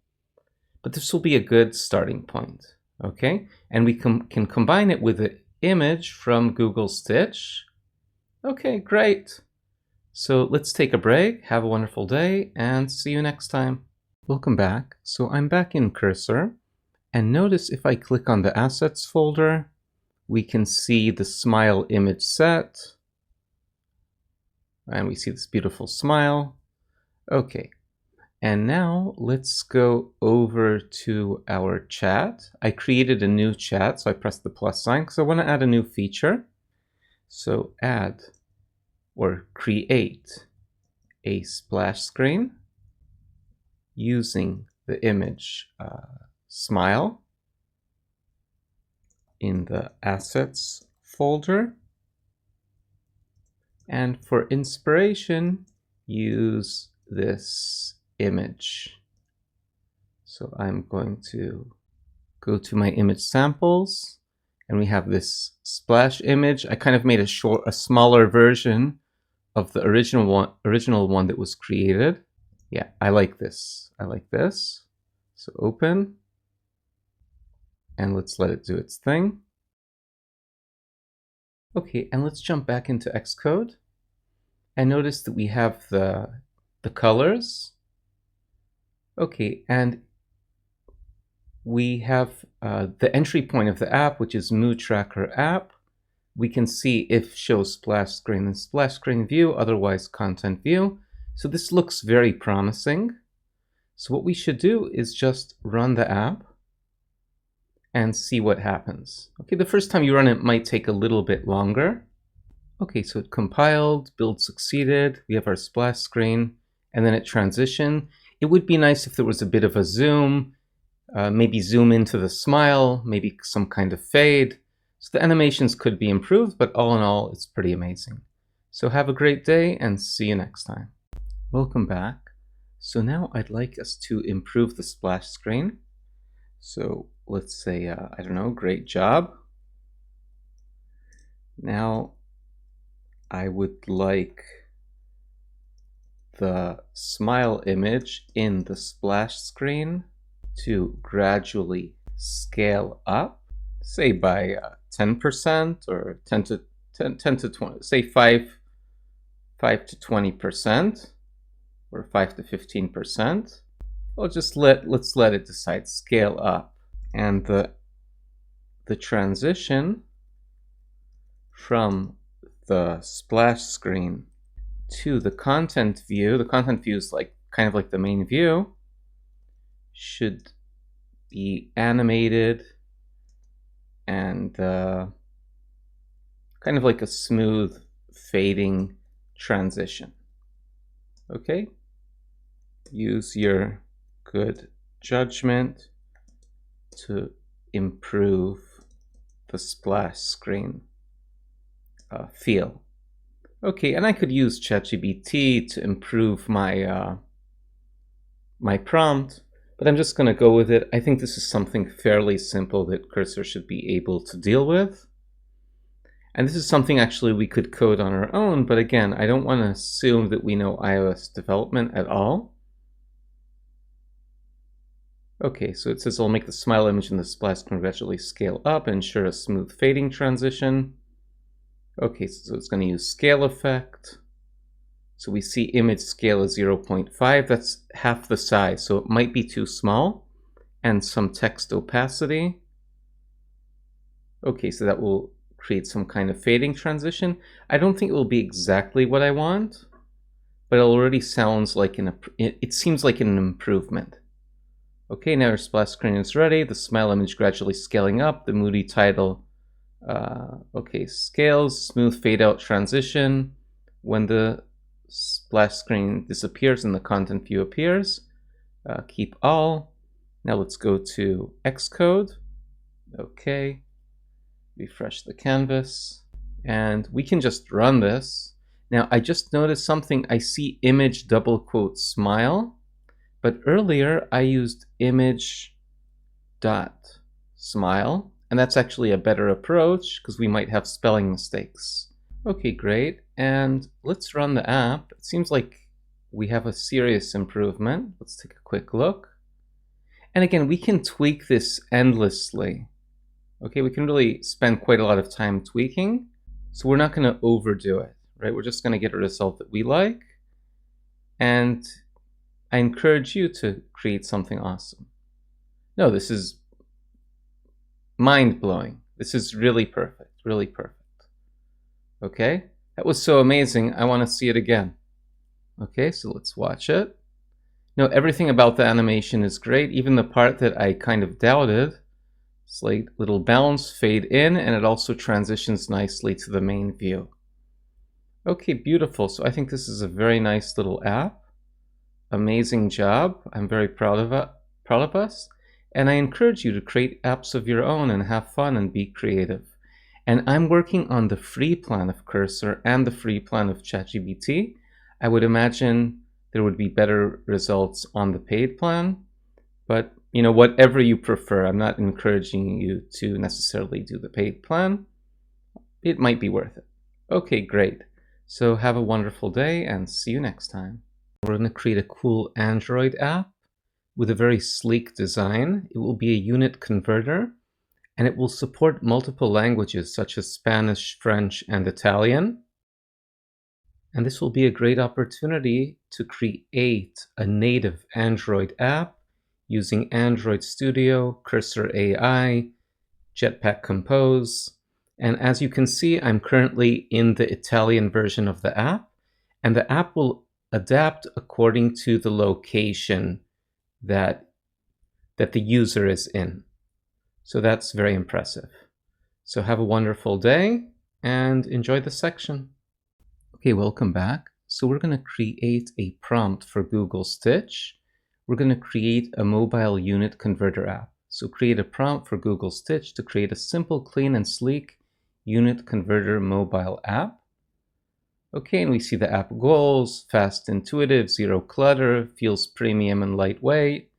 but this will be a good starting point, okay? And we can combine it with the image from Google Stitch. Okay, great. So let's take a break, have a wonderful day, and see you next time. Welcome back. So I'm back in Cursor, and notice if I click on the assets folder, we can see the smile image set, and we see this beautiful smile. Okay, and now let's go over to our chat. I created a new chat, so I pressed the plus sign because I want to add a new feature. So add or create a splash screen using the image smile in the assets folder. And for inspiration, use this image. So I'm going to go to my image samples, and we have this splash image. I kind of made a smaller version of the original one that was created. Yeah, I like this. I like this. So open, and let's let it do its thing. Okay, and let's jump back into Xcode, and notice that we have the colors. Okay, and we have the entry point of the app, which is Mood Tracker app. We can see if show splash screen and splash screen view, otherwise content view. So this looks very promising. So what we should do is just run the app and see what happens. Okay, the first time you run it might take a little bit longer. Okay, so it compiled, build succeeded, we have our splash screen, and then it transitioned. It would be nice if there was a bit of a zoom, maybe zoom into the smile, maybe some kind of fade. So the animations could be improved, but all in all, it's pretty amazing. So have a great day and see you next time. Welcome back. So now I'd like us to improve the splash screen. So let's say, I don't know, great job. Now I would like the smile image in the splash screen to gradually scale up, say by 10% or 10 to 20, say 5 to 20% or 5 to 15%. Well, let's let it decide scale up. And the transition from the splash screen to the content view is like kind of like the main view, should be animated and kind of like a smooth fading transition. Okay, use your good judgment to improve the splash screen feel. Okay, and I could use ChatGPT to improve my my prompt, but I'm just going to go with it. I think this is something fairly simple that Cursor should be able to deal with. And this is something actually we could code on our own, but again, I don't want to assume that we know iOS development at all. Okay, so it says I'll make the smile image in the splash screen gradually scale up and ensure a smooth fading transition. Okay, so it's going to use scale effect. So we see image scale is 0.5. That's half the size, so it might be too small. And some text opacity. Okay, so that will create some kind of fading transition. I don't think it will be exactly what I want, but it already sounds like it seems like an improvement. Okay, now our splash screen is ready. The smile image gradually scaling up. The moody title, okay, scales, smooth fade out transition. When the splash screen disappears and the content view appears, keep all. Now let's go to Xcode. Okay, refresh the canvas, and we can just run this. Now I just noticed something. I see image double quote smile, but earlier I used image dot smile, and that's actually a better approach because we might have spelling mistakes. Okay, great. And let's run the app. It seems like we have a serious improvement. Let's take a quick look. And again, we can tweak this endlessly. Okay, we can really spend quite a lot of time tweaking. So we're not going to overdo it, right? We're just going to get a result that we like. And I encourage you to create something awesome. No, this is mind-blowing. This is really perfect, really perfect. Okay, that was so amazing. I want to see it again. Okay, so let's watch it. No, everything about the animation is great. Even the part that I kind of doubted. It's like little bounce, fade in, and it also transitions nicely to the main view. Okay, beautiful. So I think this is a very nice little app. Amazing job. I'm very proud of us. And I encourage you to create apps of your own and have fun and be creative. And I'm working on the free plan of Cursor and the free plan of ChatGPT. I would imagine there would be better results on the paid plan, but you know, whatever you prefer. I'm not encouraging you to necessarily do the paid plan. It might be worth it. Okay, great. So have a wonderful day and see you next time. We're going to create a cool Android app with a very sleek design. It will be a unit converter, and it will support multiple languages such as Spanish, French, and Italian. And this will be a great opportunity to create a native Android app using Android Studio, Cursor AI, Jetpack Compose. And as you can see, I'm currently in the Italian version of the app, and the app will adapt according to the location that the user is in. So that's very impressive. So have a wonderful day and enjoy the section. Okay, welcome back. So we're going to create a prompt for Google Stitch. We're going to create a mobile unit converter app. So create a prompt for Google Stitch to create a simple, clean, and sleek unit converter mobile app. Okay, and we see the app goals: fast, intuitive, zero clutter, feels premium and lightweight.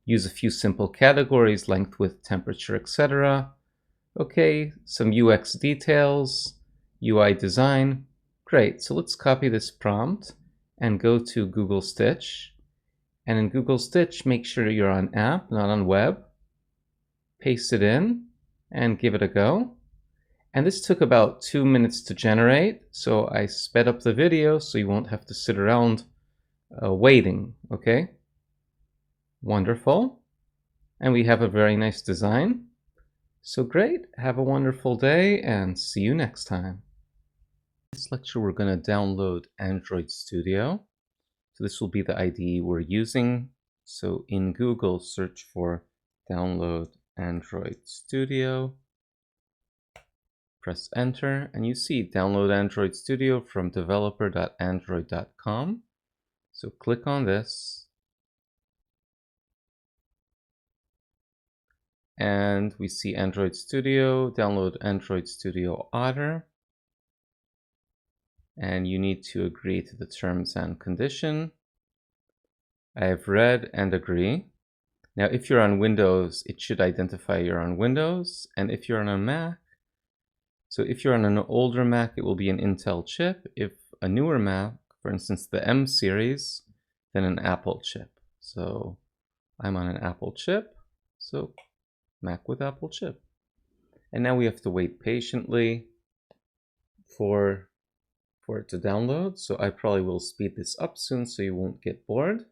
Use a few simple categories: length, width, temperature, etc. Okay, some UX details, UI design. Great, so let's copy this prompt and go to Google Stitch. And in Google Stitch, make sure you're on app, not on web. Paste it in and give it a go. And this took about 2 minutes to generate, so I sped up the video so you won't have to sit around waiting, okay? Wonderful. And we have a very nice design. So great, have a wonderful day and see you next time. In this lecture, we're going to download Android Studio. So this will be the IDE we're using. So in Google, search for download Android Studio. Press enter and you see download Android Studio from developer.android.com. So click on this. And we see Android Studio, download Android Studio Otter. And you need to agree to the terms and condition. I have read and agree. Now, if you're on Windows, it should identify you're on Windows. And if you're on a Mac, so if you're on an older Mac, it will be an Intel chip. If a newer Mac, for instance, the M series, then an Apple chip. So I'm on an Apple chip, so Mac with Apple chip. And now we have to wait patiently for it to download. So I probably will speed this up soon so you won't get bored.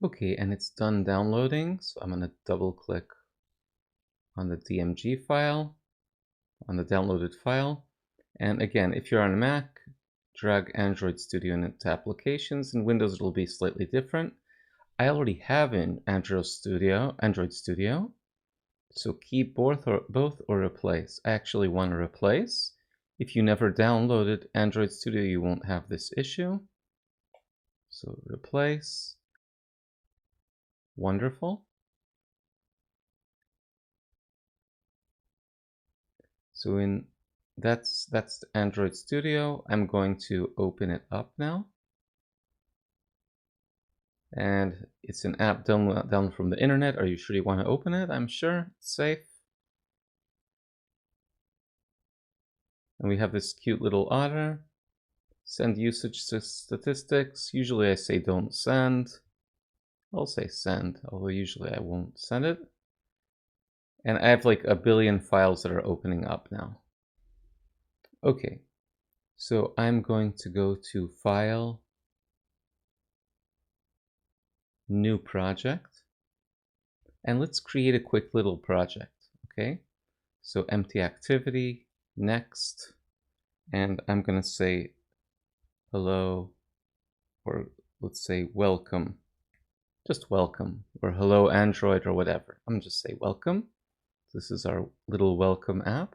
Okay, and it's done downloading. So I'm going to double click on the DMG file, on the downloaded file. And again, if you're on a Mac, drag Android Studio into applications. In Windows, it'll be slightly different. I already have an Android Studio. So keep both or replace. I actually want to replace. If you never downloaded Android Studio, you won't have this issue. So replace. Wonderful. So that's Android Studio. I'm going to open it up now. And it's an app down from the internet. Are you sure you want to open it? I'm sure it's safe. And we have this cute little otter. Send usage statistics. Usually I say don't send. I'll say send, although usually I won't send it. And I have like a billion files that are opening up now. Okay, so I'm going to go to File, New Project, and let's create a quick little project, okay? So empty activity, next, and I'm gonna say hello, or let's say welcome, just welcome, or hello Android or whatever. I'm gonna just say welcome. This is our little welcome app.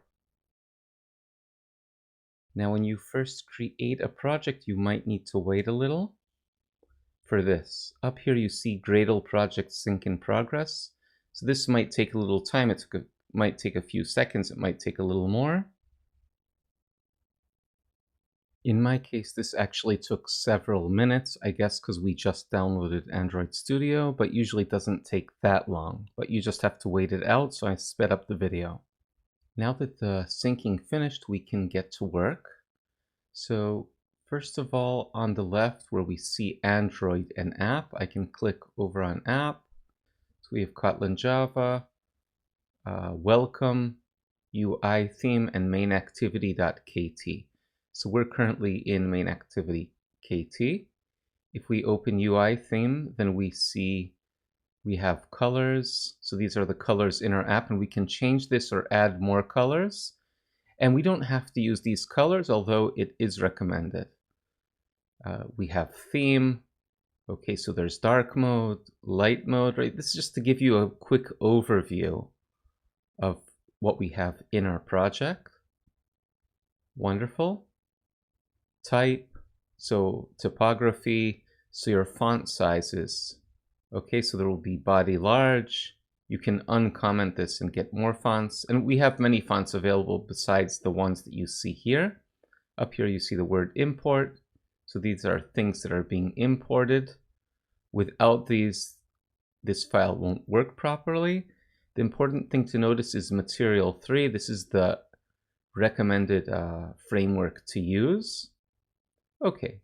Now, when you first create a project, you might need to wait a little for this. Up here, you see Gradle project sync in progress. So this might take a little time. It might take a few seconds. It might take a little more. In my case, this actually took several minutes, I guess, because we just downloaded Android Studio, but usually it doesn't take that long. But you just have to wait it out, so I sped up the video. Now that the syncing finished, we can get to work. So first of all, on the left where we see Android and app, I can click over on app. So we have Kotlin Java, welcome, UI theme, and main activity.kt. So we're currently in main activity KT. If we open UI theme, then we see we have colors. So these are the colors in our app, and we can change this or add more colors. And we don't have to use these colors, although it is recommended. We have theme. Okay, so there's dark mode, light mode, right? This is just to give you a quick overview of what we have in our project. Wonderful. Type, so typography, so your font sizes. Okay, so there will be body large. You can uncomment this and get more fonts. And we have many fonts available besides the ones that you see here. Up here you see the word import. So these are things that are being imported. Without these, this file won't work properly. The important thing to notice is material 3. This is the recommended framework to use. Okay,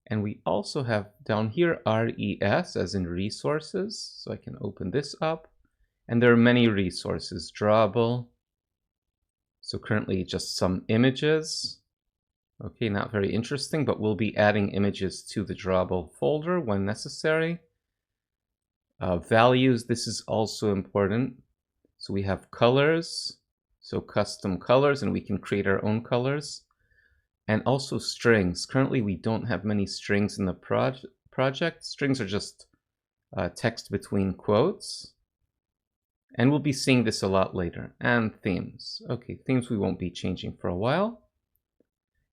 and we also have down here RES as in resources. So I can open this up, and there are many resources, drawable. So currently just some images. Okay, not very interesting, but we'll be adding images to the drawable folder when necessary. Values, this is also important. So we have colors, so custom colors, and we can create our own colors. And also strings. Currently, we don't have many strings in the project. Strings are just text between quotes. And we'll be seeing this a lot later. And themes. Okay, themes we won't be changing for a while.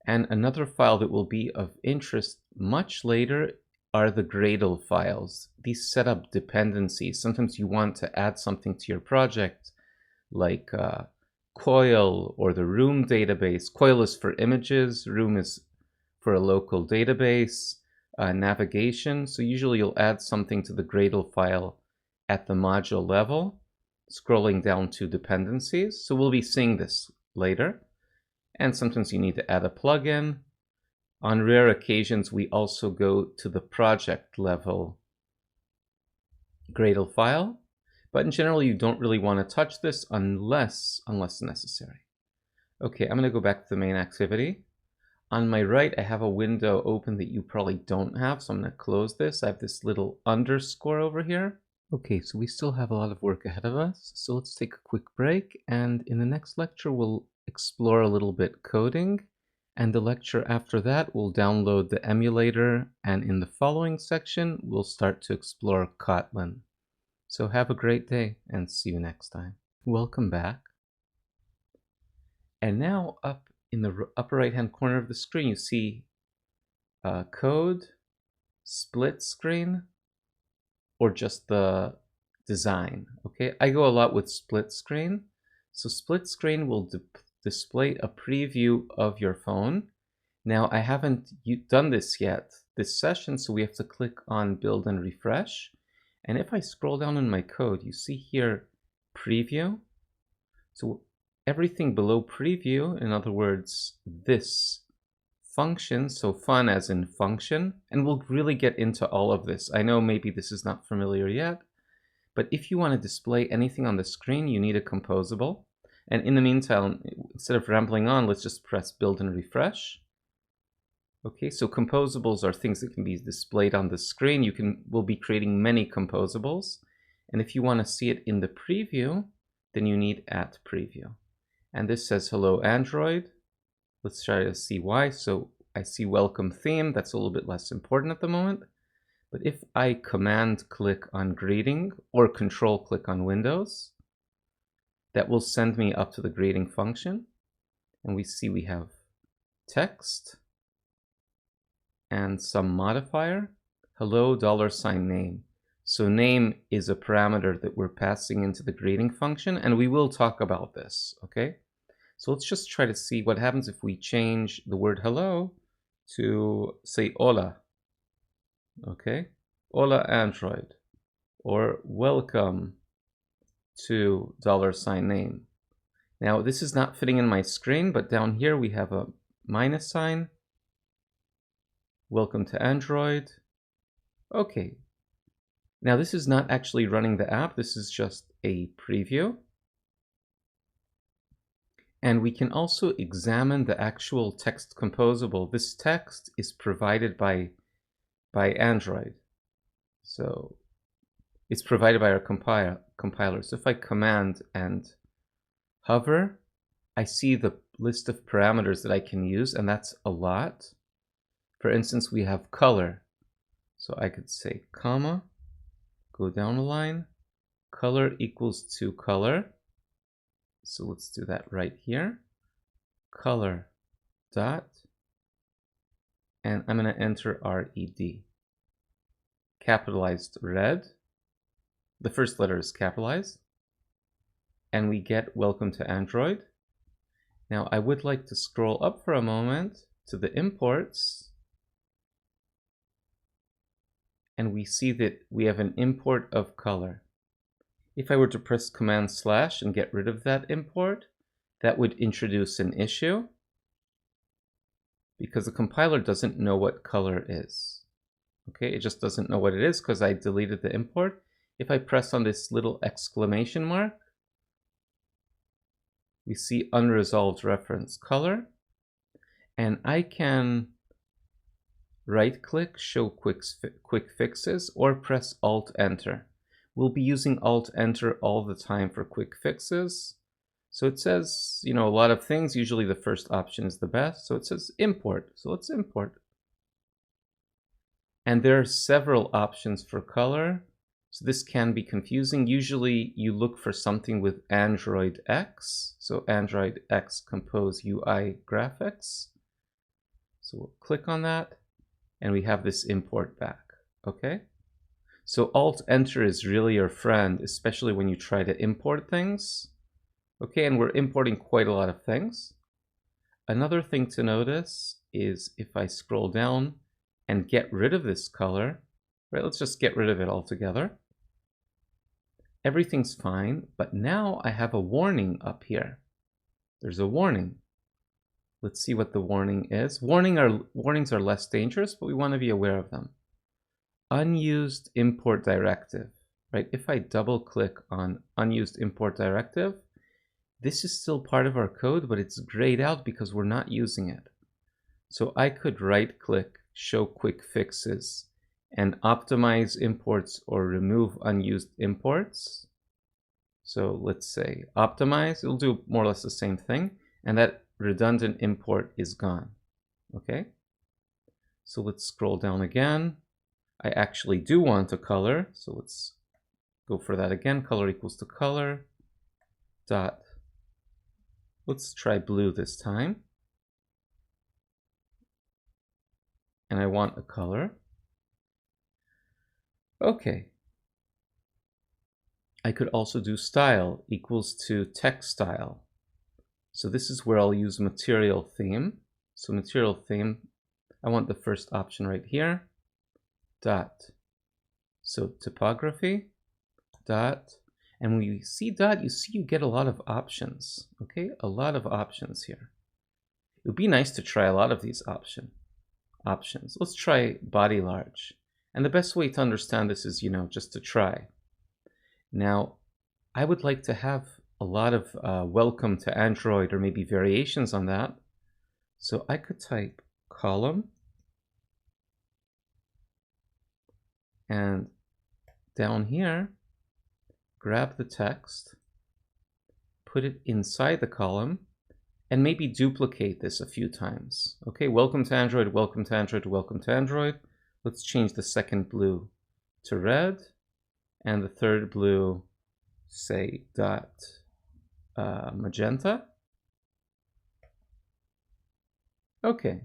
And another file that will be of interest much later are the Gradle files. These set up dependencies. Sometimes you want to add something to your project, like Coil or the Room database. Coil is for images, Room is for a local database, navigation. So usually you'll add something to the Gradle file at the module level, scrolling down to dependencies. So we'll be seeing this later. And sometimes you need to add a plugin. On rare occasions, we also go to the project level Gradle file. But in general, you don't really want to touch this unless necessary. Okay, I'm going to go back to the main activity. On my right, I have a window open that you probably don't have, so I'm going to close this. I have this little underscore over here. Okay, so we still have a lot of work ahead of us, so let's take a quick break, and in the next lecture, we'll explore a little bit coding, and the lecture after that, we'll download the emulator, and in the following section, we'll start to explore Kotlin. So have a great day and see you next time. Welcome back. And now up in the upper right hand corner of the screen, you see code, split screen, or just the design. Okay, I go a lot with split screen. So split screen will display a preview of your phone. Now I haven't done this yet this session, so we have to click on build and refresh. And if I scroll down in my code, you see here preview. So everything below preview, in other words, this function, so fun as in function, and we'll really get into all of this. I know maybe this is not familiar yet, but if you want to display anything on the screen, you need a composable. And in the meantime, instead of rambling on, let's just press build and refresh. Okay, so composables are things that can be displayed on the screen. We'll be creating many composables. And if you want to see it in the preview, then you need @preview. And this says hello Android. Let's try to see why. So I see welcome theme. That's a little bit less important at the moment. But if I command click on greeting or control click on Windows, that will send me up to the greeting function. And we see we have text and some modifier, hello $name. So name is a parameter that we're passing into the greeting function, and we will talk about this, okay? So let's just try to see what happens if we change the word hello to, say, hola, okay? Hola Android, or welcome to $name. Now this is not fitting in my screen, but down here we have a minus sign. Welcome to Android. Okay. Now this is not actually running the app. This is just a preview. And we can also examine the actual text composable. This text is provided by Android. So it's provided by our compiler. So if I command and hover, I see the list of parameters that I can use, and that's a lot. For instance, we have color. So I could say comma, go down a line, color equals to color. So let's do that right here. Color dot, and I'm going to enter RED. Capitalized red. The first letter is capitalized. And we get welcome to Android. Now I would like to scroll up for a moment to the imports. And we see that we have an import of color. If I were to press Command/ and get rid of that import, that would introduce an issue because the compiler doesn't know what color is. Okay, it just doesn't know what it is because I deleted the import. If I press on this little exclamation mark, we see unresolved reference color, and I can right-click, show quick fixes, or press Alt-Enter. We'll be using Alt-Enter all the time for quick fixes. So it says, a lot of things. Usually the first option is the best. So it says import. So let's import. And there are several options for color. So this can be confusing. Usually you look for something with Android X. So Android X Compose UI Graphics. So we'll click on that, and we have this import back. Okay. So Alt-Enter is really your friend, especially when you try to import things. Okay, and we're importing quite a lot of things. Another thing to notice is if I scroll down and get rid of this color, right, let's just get rid of it altogether. Everything's fine, but now I have a warning up here. There's a warning. Let's see what the warning is. Warnings are less dangerous, but we want to be aware of them. Unused import directive, right? If I double click on unused import directive, this is still part of our code, but it's grayed out because we're not using it. So I could right click, show quick fixes, and optimize imports or remove unused imports. So let's say optimize, it'll do more or less the same thing, and that redundant import is gone. Okay, so let's scroll down again. I actually do want a color, so let's go for that again. Color equals to color dot. Let's try blue this time. And I want a color. Okay. I could also do style equals to text style. So this is where I'll use material theme. So material theme, I want the first option right here. Dot. So typography. Dot. And when you see dot, you get a lot of options. Okay, a lot of options here. It would be nice to try a lot of these options. Let's try body large. And the best way to understand this is, just to try. Now, I would like to have a lot of welcome to Android or maybe variations on that. So I could type column and down here, grab the text, put it inside the column, and maybe duplicate this a few times. Okay, welcome to Android, welcome to Android, welcome to Android. Let's change the second blue to red, and the third blue, say, dot magenta. Okay,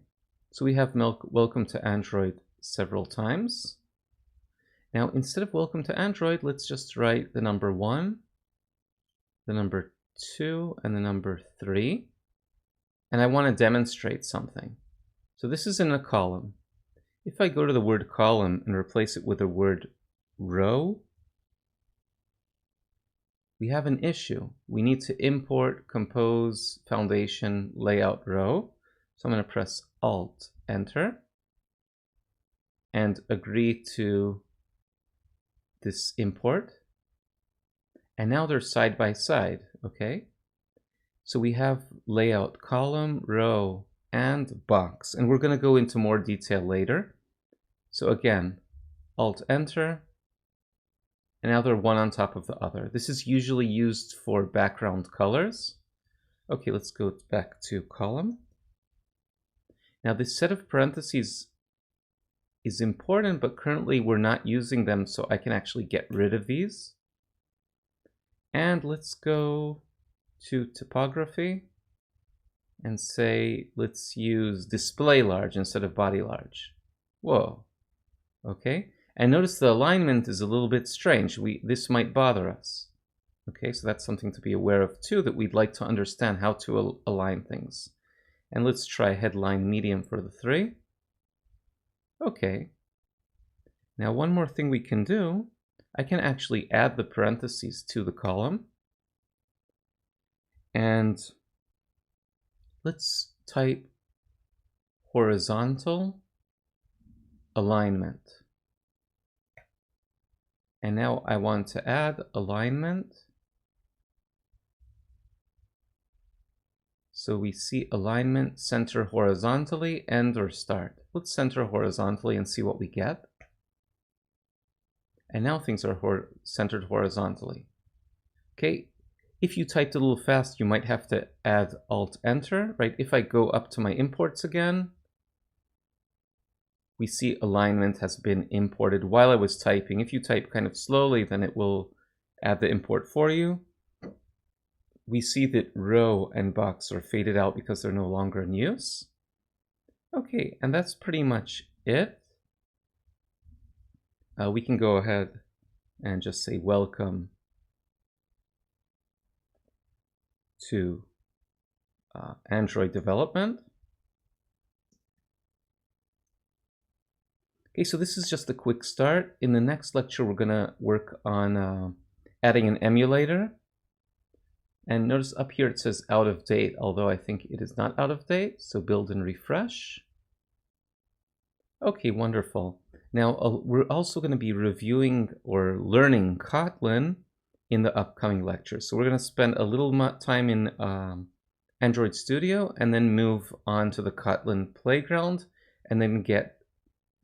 so we have welcome to Android several times. Now, instead of welcome to Android, let's just write the number 1, the number 2, and the number 3. And I want to demonstrate something. So this is in a column. If I go to the word column and replace it with the word row, we have an issue. We need to import compose foundation layout row. So I'm going to press Alt Enter and agree to this import. And now they're side by side. Okay. So we have layout column, row, and box. And we're going to go into more detail later. So again, Alt Enter. And now they're one on top of the other. This is usually used for background colors. Okay, let's go back to column. Now this set of parentheses is important, but currently we're not using them, so I can actually get rid of these. And let's go to typography and say, let's use display large instead of body large. Whoa, okay. And notice the alignment is a little bit strange. This might bother us. Okay, so that's something to be aware of too, that we'd like to understand how to align things. And let's try headline medium for the 3. Okay. Now one more thing we can do, I can actually add the parentheses to the column. And Let's type horizontal alignment. And now I want to add alignment. So we see alignment, center horizontally, end or start. Let's center horizontally and see what we get. And now things are centered horizontally. Okay, if you typed a little fast, you might have to add Alt-Enter, right? If I go up to my imports again, we see alignment has been imported while I was typing. If you type kind of slowly, then it will add the import for you. We see that row and box are faded out because they're no longer in use. Okay, and that's pretty much it. We can go ahead and just say welcome to Android development. Okay, so this is just a quick start. In the next lecture, we're gonna work on adding an emulator. And notice up here it says out of date, although I think it is not out of date. So build and refresh. Okay, wonderful. Now we're also going to be reviewing or learning Kotlin in the upcoming lectures. So we're going to spend a little time in Android Studio and then move on to the Kotlin playground and then get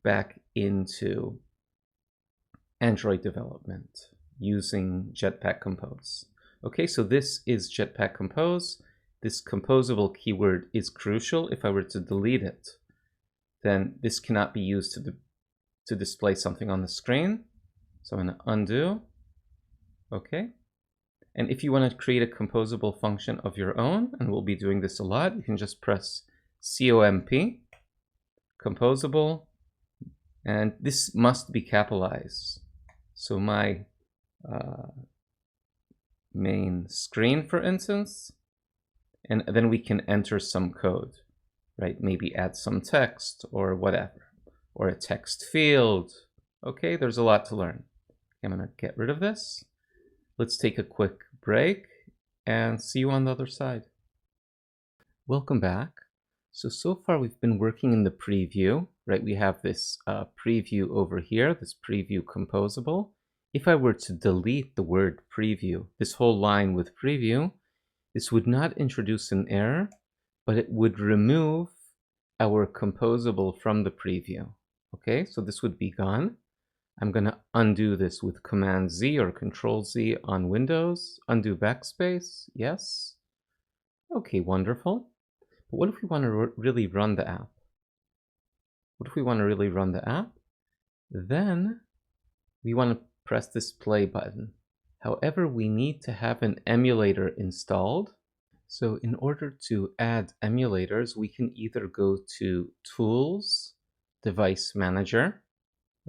back into Android development using Jetpack Compose. Okay, so this is Jetpack Compose. This composable keyword is crucial. If I were to delete it, then this cannot be used to display something on the screen. So I'm going to undo. Okay. And if you want to create a composable function of your own, and we'll be doing this a lot, you can just press COMP, composable, and this must be capitalized. So my main screen, for instance, and then we can enter some code, right? Maybe add some text or whatever, or a text field. Okay, there's a lot to learn. I'm gonna get rid of this. Let's take a quick break and see you on the other side. Welcome back. So far we've been working in the preview, right? We have this preview over here, this preview composable. If I were to delete the word preview, this whole line with preview, this would not introduce an error, but it would remove our composable from the preview. Okay, so this would be gone. I'm going to undo this with Command Z or Control Z on Windows. Undo backspace, yes. Okay, wonderful. But what if we want to really run the app? What if we want to really run the app? Then we want to press this play button. However, we need to have an emulator installed. So in order to add emulators, we can either go to Tools, Device Manager.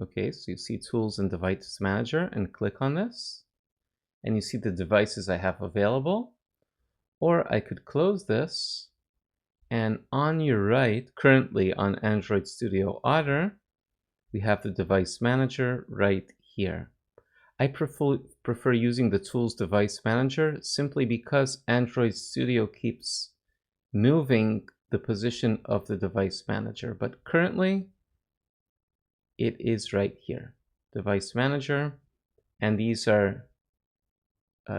Okay, so you see Tools and Device Manager and click on this. And you see the devices I have available. Or I could close this. And on your right, currently on Android Studio Otter, we have the Device Manager right here. I prefer using the Tools Device Manager simply because Android Studio keeps moving the position of the Device Manager. But currently, it is right here, Device Manager. And these are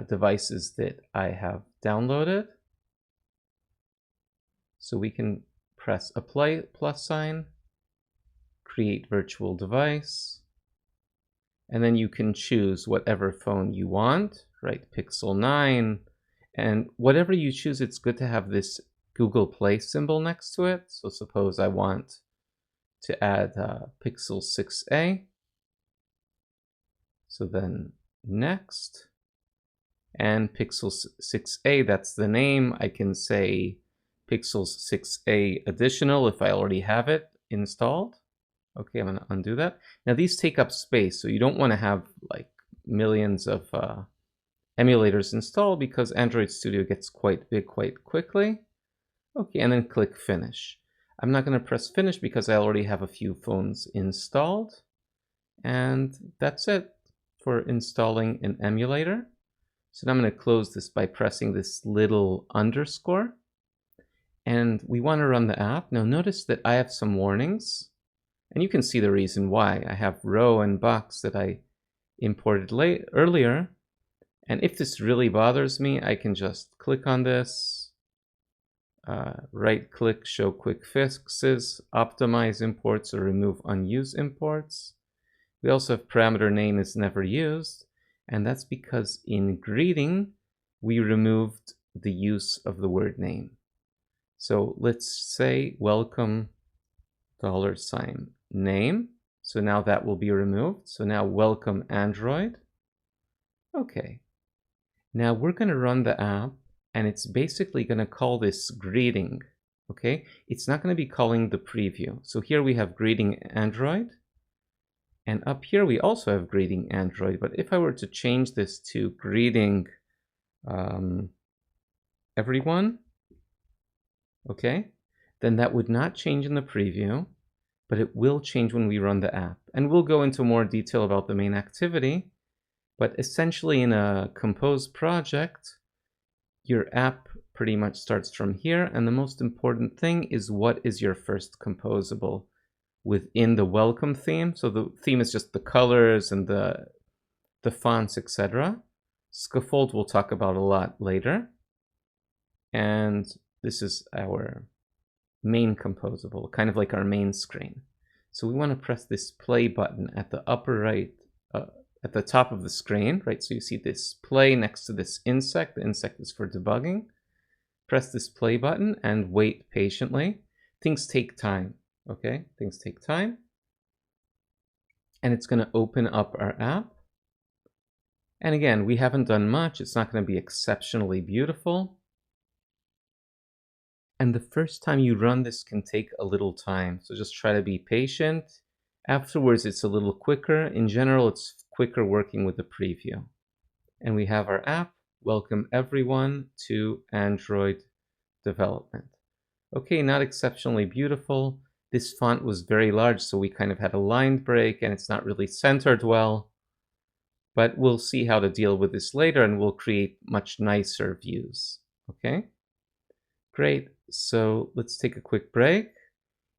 devices that I have downloaded. So we can press apply plus sign, create virtual device, and then you can choose whatever phone you want, right? Pixel 9, and whatever you choose, it's good to have this Google Play symbol next to it. So suppose I want to add Pixel 6a. So then next, and Pixel 6a, that's the name. I can say Pixel 6a additional if I already have it installed. Okay, I'm going to undo that. Now these take up space, so you don't want to have like millions of emulators installed because Android Studio gets quite big quite quickly. Okay, and then click Finish. I'm not going to press Finish because I already have a few phones installed. And that's it for installing an emulator. So now I'm going to close this by pressing this little underscore. and we want to run the app. Now notice that I have some warnings, and you can see the reason why. I have row and box that I imported earlier, and if this really bothers me, I can just click on this, right click, show quick fixes, optimize imports or remove unused imports. We also have parameter name is never used, and that's because in greeting we removed the use of the word name. So let's say welcome $name. So now that will be removed. So now welcome Android. Okay. Now we're going to run the app, and it's basically going to call this greeting. Okay. It's not going to be calling the preview. So here we have greeting Android. And up here we also have greeting Android. But if I were to change this to greeting everyone, okay, then that would not change in the preview, but it will change when we run the app. And we'll go into more detail about the main activity, but essentially in a Compose project, your app pretty much starts from here, and the most important thing is what is your first composable within the welcome theme. So the theme is just the colors and the fonts, etc. Scaffold we'll talk about a lot later. And this is our main composable, kind of like our main screen. So we want to press this play button at the upper right, at the top of the screen, right? So you see this play next to this insect. The insect is for debugging. Press this play button and wait patiently. Things take time, okay? Things take time. And it's going to open up our app. And again, we haven't done much. It's not going to be exceptionally beautiful. And the first time you run this can take a little time. So just try to be patient. Afterwards, it's a little quicker. In general, it's quicker working with the preview. And we have our app. Welcome everyone to Android development. Okay, not exceptionally beautiful. This font was very large, so we kind of had a line break, and it's not really centered well. But we'll see how to deal with this later, and we'll create much nicer views. Okay, great. So let's take a quick break.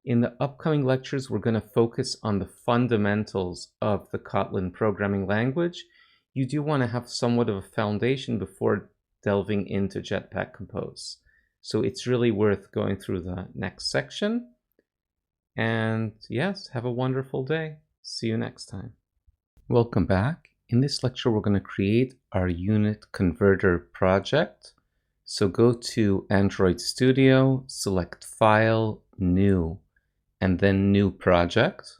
In the upcoming lectures, we're going to focus on the fundamentals of the Kotlin programming language. You do want to have somewhat of a foundation before delving into Jetpack Compose. So it's really worth going through the next section. And yes, have a wonderful day. See you next time. Welcome back. In this lecture, we're going to create our unit converter project. So go to Android Studio, select File, New, and then New Project.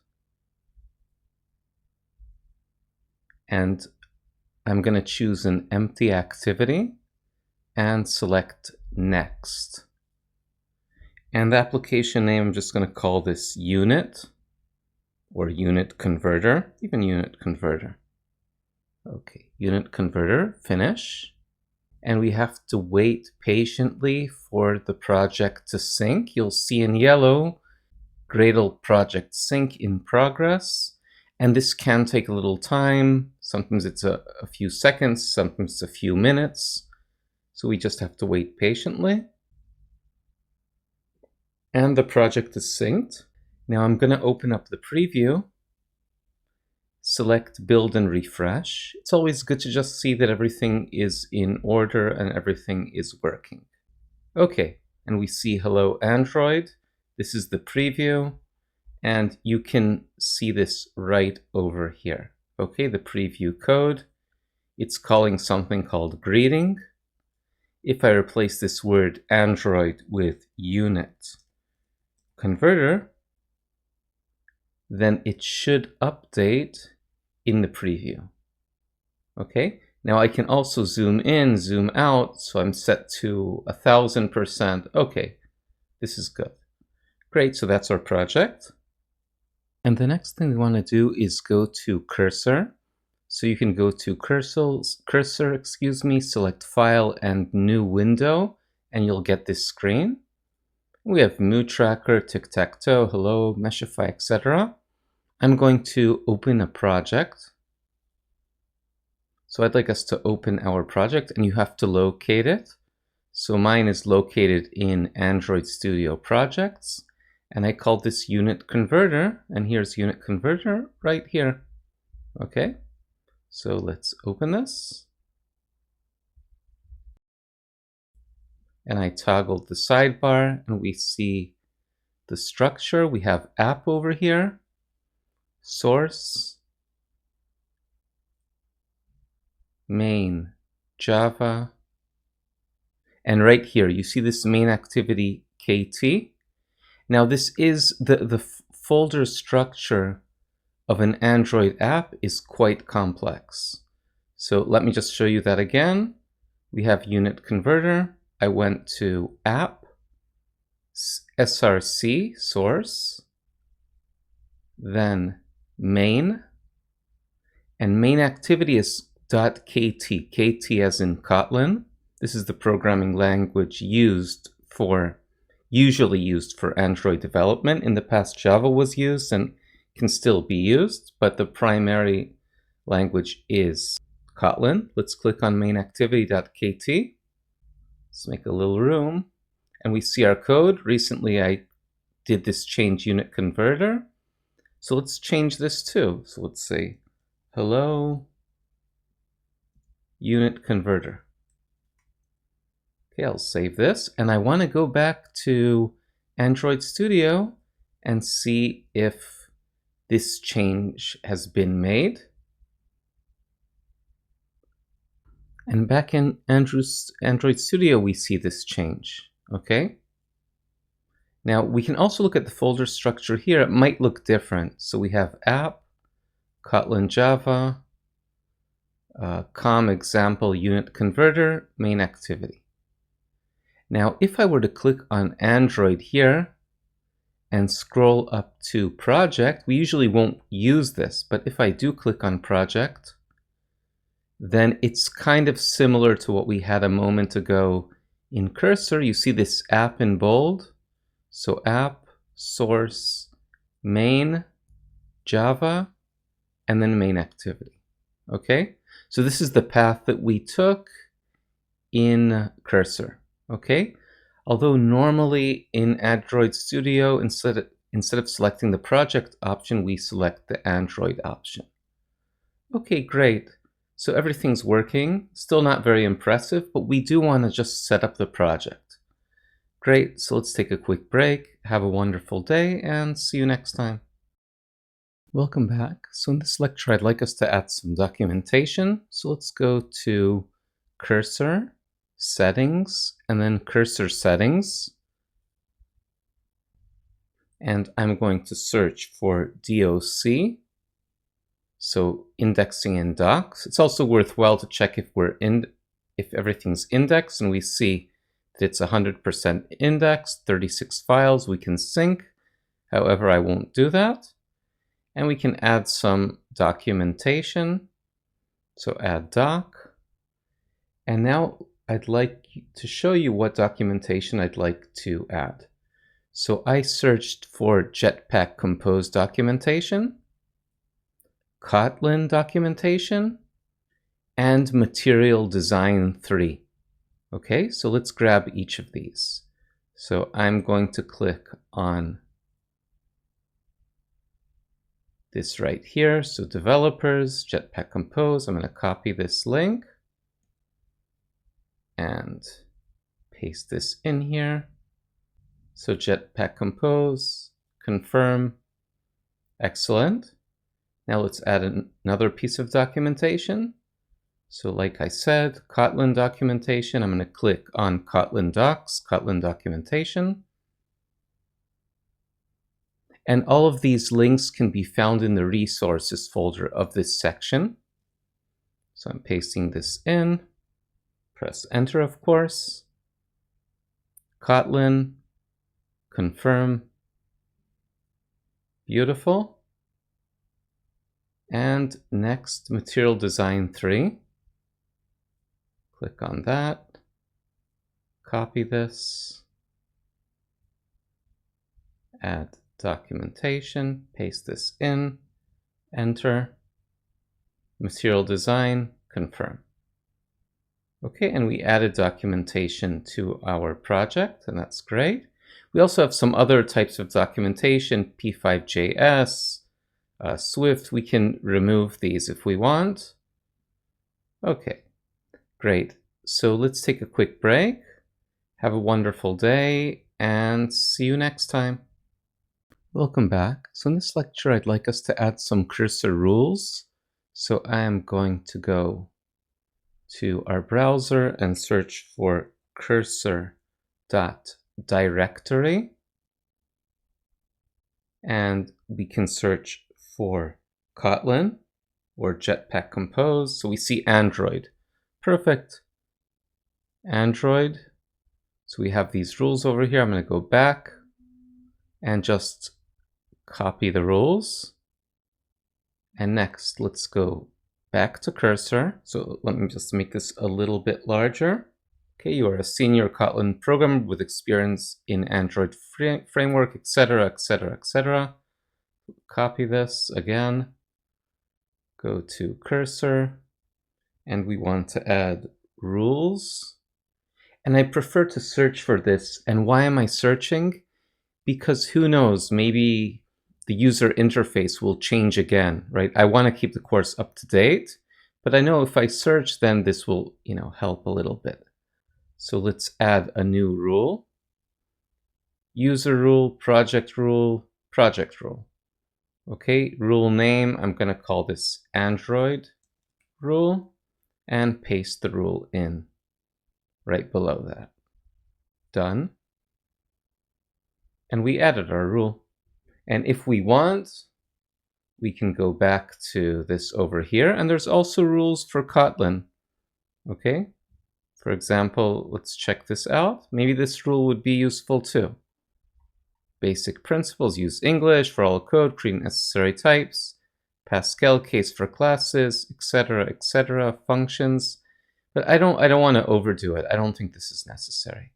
And I'm going to choose an empty activity and select Next. And the application name, I'm just going to call this Unit or Unit Converter, even Unit Converter. Okay, Unit Converter, finish. And we have to wait patiently for the project to sync. You'll see in yellow, Gradle project sync in progress. And this can take a little time. Sometimes it's a few seconds, sometimes it's a few minutes. So we just have to wait patiently. And the project is synced. Now I'm going to open up the preview. Select build and refresh. It's always good to just see that everything is in order and everything is working. Okay, and we see hello Android. This is the preview, and you can see this right over here. Okay, the preview code. It's calling something called greeting. If I replace this word Android with unit converter, then it should update in the preview. Okay, now I can also zoom in, zoom out, so I'm set to 1000%. Okay, this is good. Great, so that's our project. And the next thing we want to do is go to cursor. So you can go to cursor, select file and new window, and you'll get this screen. We have mood tracker, tic-tac-toe, hello, Meshify, etc. I'm going to open a project. So I'd like us to open our project, and you have to locate it. So mine is located in Android Studio projects, and I called this unit converter, and here's unit converter right here. Okay, so let's open this. And I toggled the sidebar, and we see the structure. We have app over here, source, main, Java, and right here you see this main activity KT. Now this is the folder structure of an Android app is quite complex. So let me just show you that again. We have unit converter. I went to app, src, source, then main, and main activity is .kt, kt as in Kotlin. This is the programming language usually used for Android development. In the past, Java was used and can still be used, but the primary language is Kotlin. Let's click on main activity.kt. Let's make a little room, and we see our code. Recently, I did this change unit converter. So let's change this too. So let's say hello unit converter. Okay, I'll save this, and I want to go back to Android Studio and see if this change has been made. And back in Android Studio, we see this change, okay? Now, we can also look at the folder structure here. It might look different. So we have app, Kotlin Java, com example unit converter, main activity. Now, if I were to click on Android here and scroll up to project, we usually won't use this, but if I do click on project, then it's kind of similar to what we had a moment ago in cursor. You see this app in bold. So app, source, main, Java, and then main activity. Okay, so this is the path that we took in cursor. Okay, although normally in Android Studio, instead of selecting the project option, we select the Android option. Okay, great. So everything's working. Still not very impressive, but we do want to just set up the project. Great, so let's take a quick break. Have a wonderful day, and see you next time. Welcome back. So in this lecture, I'd like us to add some documentation. So let's go to Cursor, Settings, and then Cursor Settings. And I'm going to search for DOC. So indexing in docs. It's also worthwhile to check if everything's indexed, and we see that it's 100% indexed, 36 files we can sync. However, I won't do that. And we can add some documentation. So add doc. And now I'd like to show you what documentation I'd like to add. So I searched for Jetpack Compose documentation, Kotlin documentation, and Material Design 3. Okay, so let's grab each of these. So I'm going to click on this right here. So developers, Jetpack Compose. I'm going to copy this link and paste this in here. So Jetpack Compose, confirm. Excellent. Now let's add another piece of documentation. So like I said, Kotlin documentation. I'm going to click on Kotlin docs, Kotlin documentation. And all of these links can be found in the resources folder of this section. So I'm pasting this in. Press enter, of course. Kotlin, confirm. Beautiful. And next, Material Design 3. Click on that. Copy this. Add documentation. Paste this in. Enter. Material Design, confirm. Okay, and we added documentation to our project, and that's great. We also have some other types of documentation, P5.js, Swift. We can remove these if we want. Okay, great. So let's take a quick break. Have a wonderful day, and see you next time. Welcome back. So in this lecture, I'd like us to add some cursor rules. So I am going to go to our browser and search for cursor.directory. And we can search for Kotlin or Jetpack Compose. So we see Android. Perfect. Android. So we have these rules over here. I'm going to go back and just copy the rules. And next, let's go back to cursor. So let me just make this a little bit larger. Okay, you are a senior Kotlin programmer with experience in Android framework, etc., etc., etc. Copy this again. Go to cursor, and we want to add rules. And I prefer to search for this. And why am I searching? Because who knows, maybe the user interface will change again, right? I want to keep the course up to date, but I know if I search, then this will, help a little bit. So let's add a new rule. User rule, project rule, project rule. Okay, rule name, I'm going to call this Android rule, and paste the rule in right below that. Done. And we added our rule. And if we want, we can go back to this over here. And there's also rules for Kotlin. Okay. For example, let's check this out. Maybe this rule would be useful too. Basic principles: use English for all code, create necessary types, Pascal case for classes, etc., etc., functions. But I don't want to overdo it. I don't think this is necessary.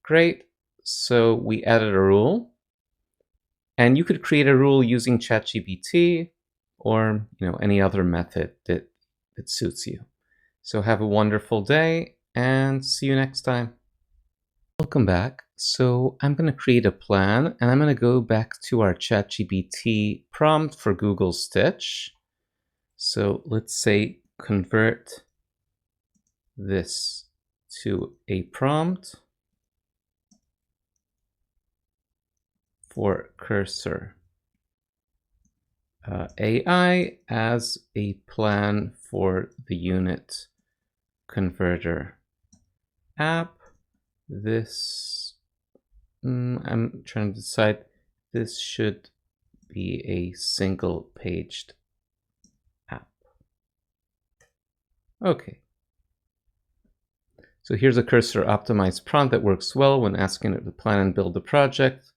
Great. So we added a rule. And you could create a rule using ChatGPT or any other method that suits you. So have a wonderful day and see you next time. Welcome back. So I'm going to create a plan, and I'm going to go back to our ChatGPT prompt for Google Stitch. So let's say convert this to a prompt for cursor AI as a plan for the unit converter app. This, I'm trying to decide, this should be a single paged app. Okay. So here's a cursor optimized prompt that works well when asking it to plan and build a project.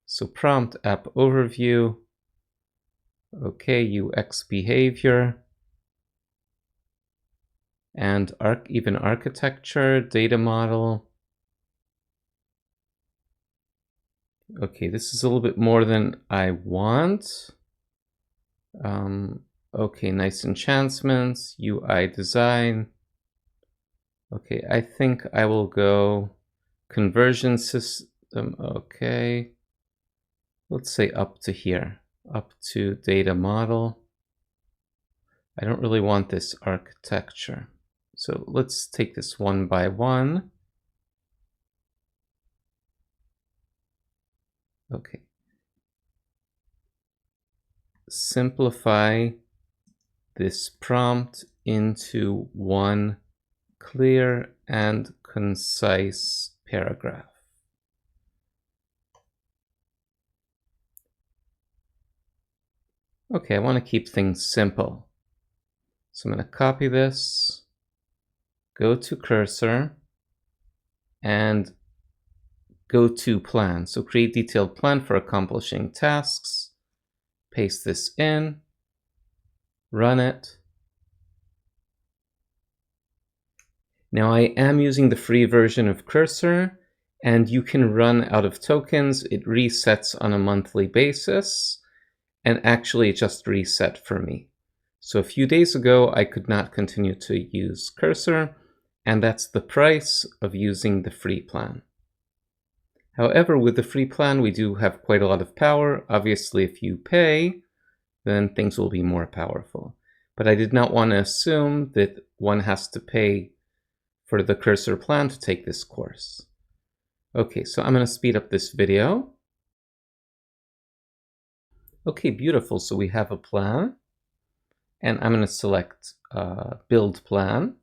So prompt app overview. Okay, UX behavior. And even architecture, data model. Okay, this is a little bit more than I want. Okay, nice enhancements, UI design. Okay, I think I will go conversion system. Okay, let's say up to here, up to data model. I don't really want this architecture. So let's take this one by one. Okay. Simplify this prompt into one clear and concise paragraph. Okay, I want to keep things simple. So I'm going to copy this, go to cursor, and go to plan. So create detailed plan for accomplishing tasks. Paste this in, run it. Now I am using the free version of Cursor, and you can run out of tokens. It resets on a monthly basis, and actually it just reset for me. So a few days ago, I could not continue to use Cursor, and that's the price of using the free plan. However, with the free plan, we do have quite a lot of power. Obviously, if you pay, then things will be more powerful. But I did not want to assume that one has to pay for the cursor plan to take this course. Okay, so I'm going to speed up this video. Okay, beautiful. So we have a plan, and I'm going to select build plan.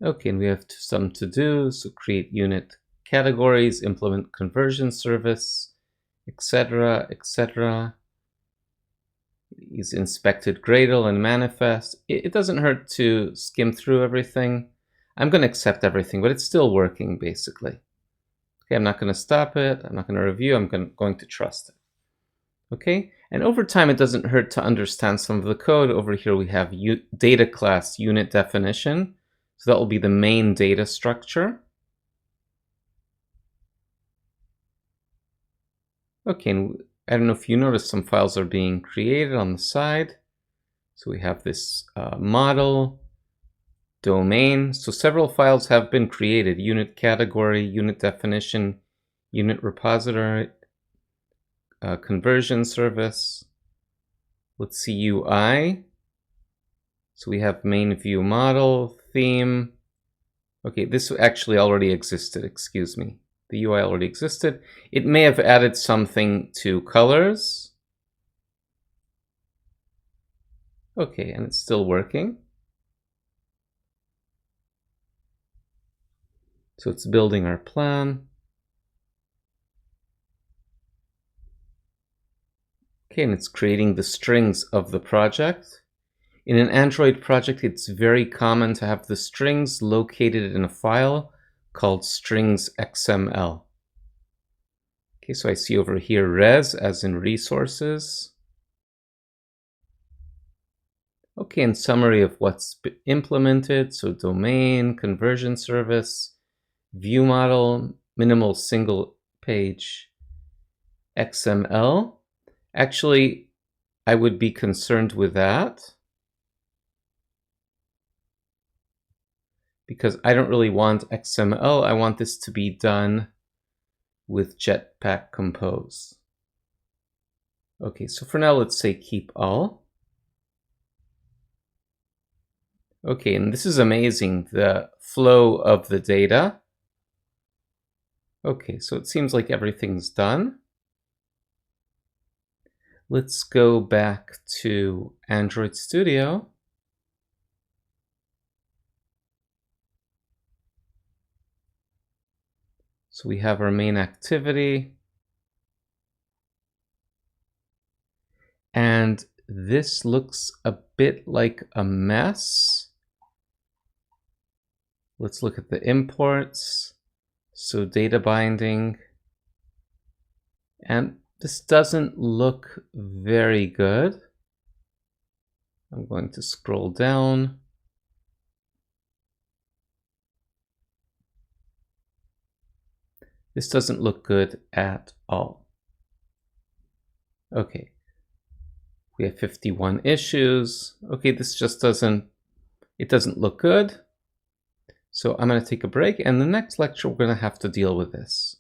Okay, and we have some to do. So create unit categories, implement conversion service, etc., etc. Use inspected Gradle and manifest. It doesn't hurt to skim through everything. I'm going to accept everything, but it's still working basically. Okay, I'm not going to stop it. I'm not going to review. I'm going to trust it. Okay, and over time, it doesn't hurt to understand some of the code. Over here, we have data class unit definition. So that will be the main data structure. Okay, and I don't know if you noticed some files are being created on the side. So we have this model, domain. So several files have been created: unit category, unit definition, unit repository, conversion service. Let's see UI. So we have main view model, theme. Okay, this actually already existed, excuse me. The UI already existed. It may have added something to colors. Okay, and it's still working. So it's building our plan. Okay, and it's creating the strings of the project. In an Android project, it's very common to have the strings located in a file called strings XML. Okay, so I see over here res as in resources. Okay, and summary of what's implemented. So domain, conversion service, view model, minimal single page XML. Actually, I would be concerned with that, because I don't really want XML. I want this to be done with Jetpack Compose. Okay, so for now, let's say keep all. Okay, and this is amazing, the flow of the data. Okay, so it seems like everything's done. Let's go back to Android Studio. So we have our main activity. And this looks a bit like a mess. Let's look at the imports. So data binding. And this doesn't look very good. I'm going to scroll down. This doesn't look good at all. Okay. We have 51 issues. Okay, this just doesn't look good. So I'm going to take a break, and the next lecture we're going to have to deal with this.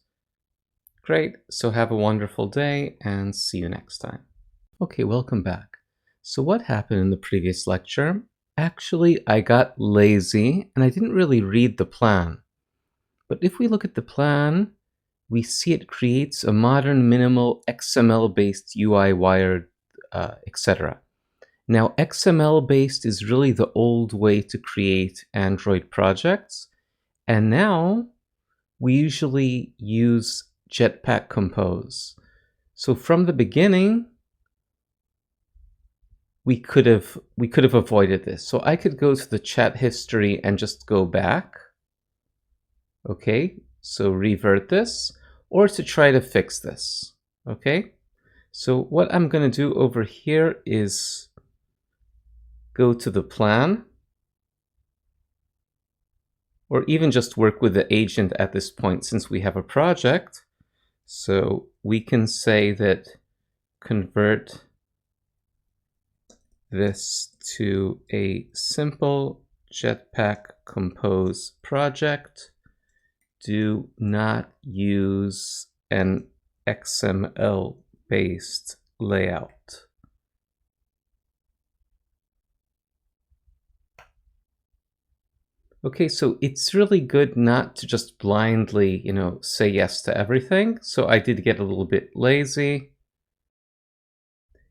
Great, so have a wonderful day and see you next time. Okay, welcome back. So what happened in the previous lecture? Actually, I got lazy and I didn't really read the plan. But if we look at the plan, we see it creates a modern minimal XML-based UI wired, etc. Now, XML-based is really the old way to create Android projects. And now we usually use Jetpack Compose. So from the beginning, we could have avoided this. So I could go to the chat history and just go back. Okay, so revert this, or to try to fix this. Okay, so what I'm going to do over here is go to the plan, or even just work with the agent at this point since we have a project. So we can say that convert this to a simple Jetpack Compose project. Do not use an XML-based layout. Okay, so it's really good not to just blindly, say yes to everything. So I did get a little bit lazy.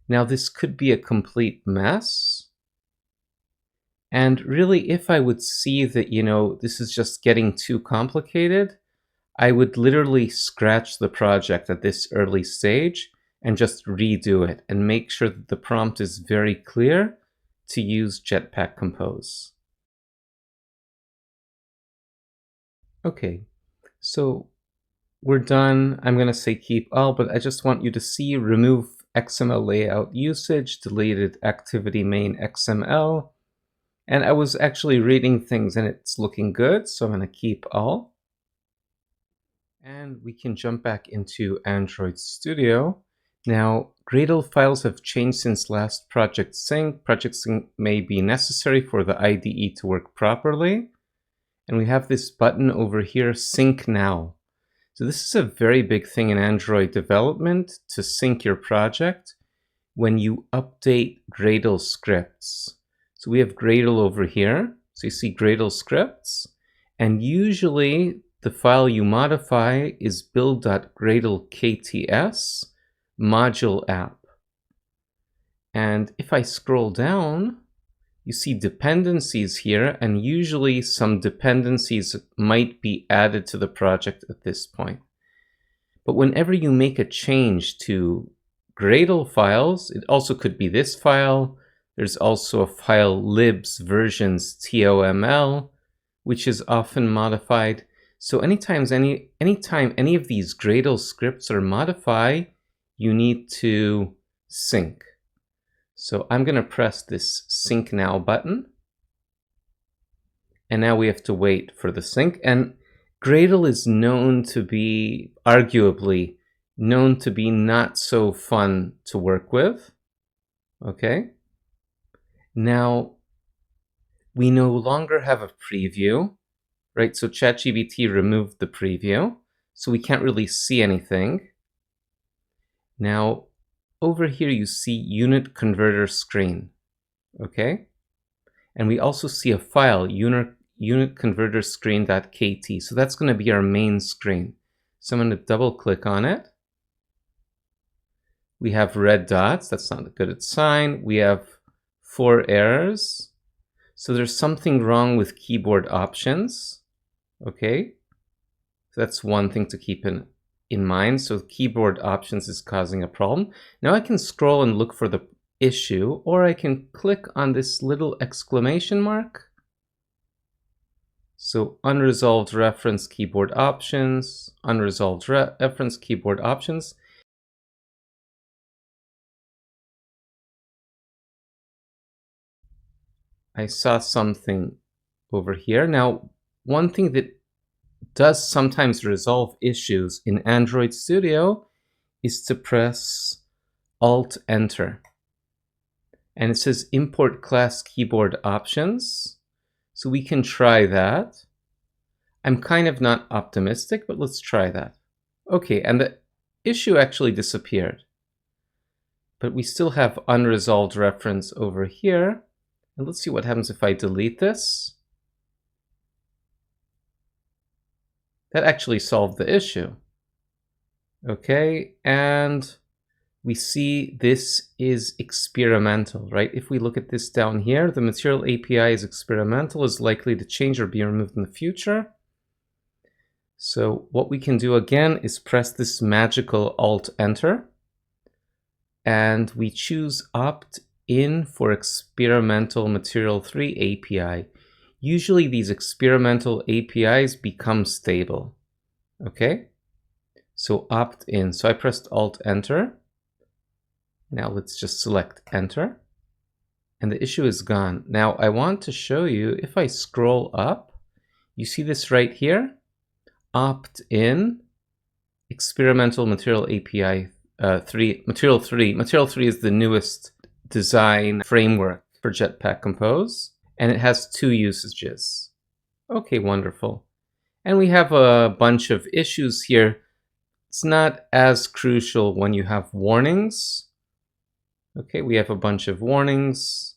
Now this could be a complete mess. And really, if I would see that, this is just getting too complicated, I would literally scratch the project at this early stage and just redo it and make sure that the prompt is very clear to use Jetpack Compose. Okay, so we're done. I'm going to say keep all, but I just want you to see remove XML layout usage, deleted activity main XML. And I was actually reading things and it's looking good, so I'm going to keep all. And we can jump back into Android Studio. Now, Gradle files have changed since last project sync. Project sync may be necessary for the IDE to work properly. And we have this button over here, Sync Now. So this is a very big thing in Android development, to sync your project when you update Gradle scripts. So we have Gradle over here. So you see Gradle scripts. And usually the file you modify is build.gradle.kts module app. And if I scroll down, you see dependencies here, and usually some dependencies might be added to the project at this point. But whenever you make a change to Gradle files, it also could be this file. There's also a file libs versions toml, which is often modified. So anytime any of these Gradle scripts are modified, you need to sync. So I'm going to press this Sync Now button. And now we have to wait for the sync. And Gradle is arguably known to be not so fun to work with. Okay. Now, we no longer have a preview, right? So ChatGPT removed the preview, so we can't really see anything. Now, over here, you see unit converter screen, okay? And we also see a file, unit converter screen.kt. So that's going to be our main screen. So I'm going to double click on it. We have red dots. That's not a good sign. We have 4 errors. So there's something wrong with keyboard options. Okay. So that's one thing to keep in mind. So keyboard options is causing a problem. Now I can scroll and look for the issue, or I can click on this little exclamation mark. So unresolved reference keyboard options, unresolved reference keyboard options. I saw something over here. Now, one thing that does sometimes resolve issues in Android Studio is to press Alt-Enter. And it says import class keyboard options. So we can try that. I'm kind of not optimistic, but let's try that. Okay, and the issue actually disappeared. But we still have unresolved reference over here. And let's see what happens if I delete this. That actually solved the issue. Okay, and we see this is experimental, right? If we look at this down here, the material API is experimental, is likely to change or be removed in the future. So what we can do again is press this magical Alt-Enter, and we choose opt-in for experimental Material 3 API. Usually these experimental APIs become stable, okay? So opt-in, so I pressed Alt-Enter. Now let's just select Enter, and the issue is gone. Now I want to show you, if I scroll up, you see this right here? Opt-in, experimental Material API 3, Material 3. Material 3 is the newest design framework for Jetpack Compose, and it has 2 usages. Okay, wonderful. And we have a bunch of issues here. It's not as crucial when you have warnings. Okay, we have a bunch of warnings.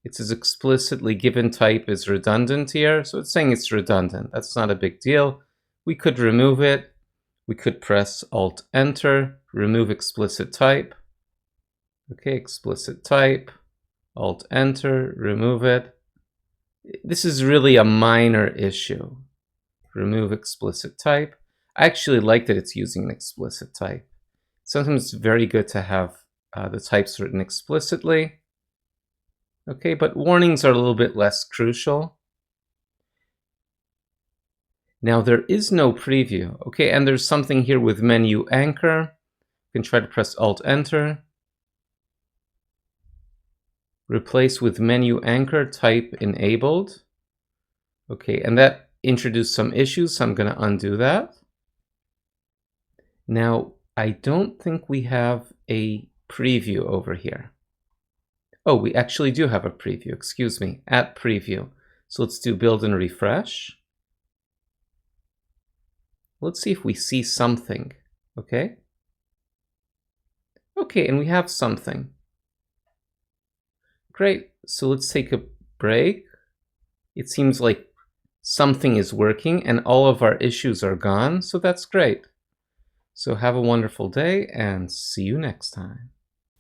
It says explicitly given type is redundant here, so it's saying it's redundant. That's not a big deal. We could remove it. We could press Alt-Enter, remove explicit type. Okay, explicit type, Alt-Enter, remove it. This is really a minor issue. Remove explicit type. I actually like that it's using an explicit type. Sometimes it's very good to have the types written explicitly. Okay, but warnings are a little bit less crucial. Now there is no preview. Okay, and there's something here with menu anchor. You can try to press Alt-Enter. Replace with menu anchor type enabled. Okay, and that introduced some issues, so I'm going to undo that. Now, I don't think we have a preview over here. Oh, we actually do have a preview, excuse me, at preview. So let's do build and refresh. Let's see if we see something, okay? Okay, and we have something. Great, so let's take a break. It seems like something is working and all of our issues are gone, so that's great. So have a wonderful day and see you next time.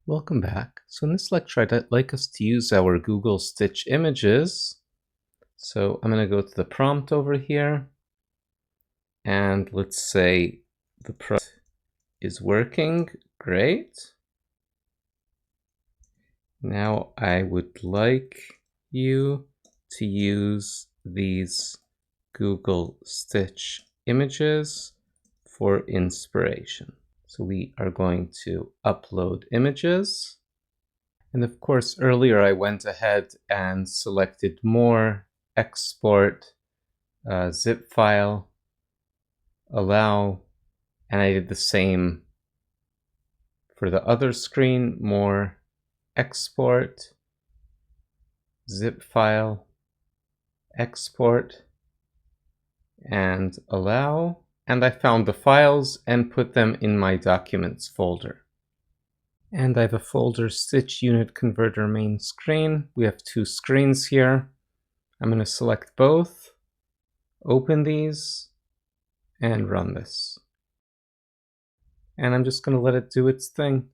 Welcome back. So in this lecture, I'd like us to use our Google Stitch images. So I'm going to go to the prompt over here. And let's say the prompt is working. Great. Now I would like you to use these Google Stitch images for inspiration. So we are going to upload images. And of course, earlier I went ahead and selected more, export, zip file, allow, and I did the same for the other screen, more, export, zip file, export, and allow. And I found the files and put them in my documents folder. And I have a folder Stitch Unit Converter main screen. We have 2 screens here. I'm going to select both, open these, and run this. And I'm just going to let it do its thing.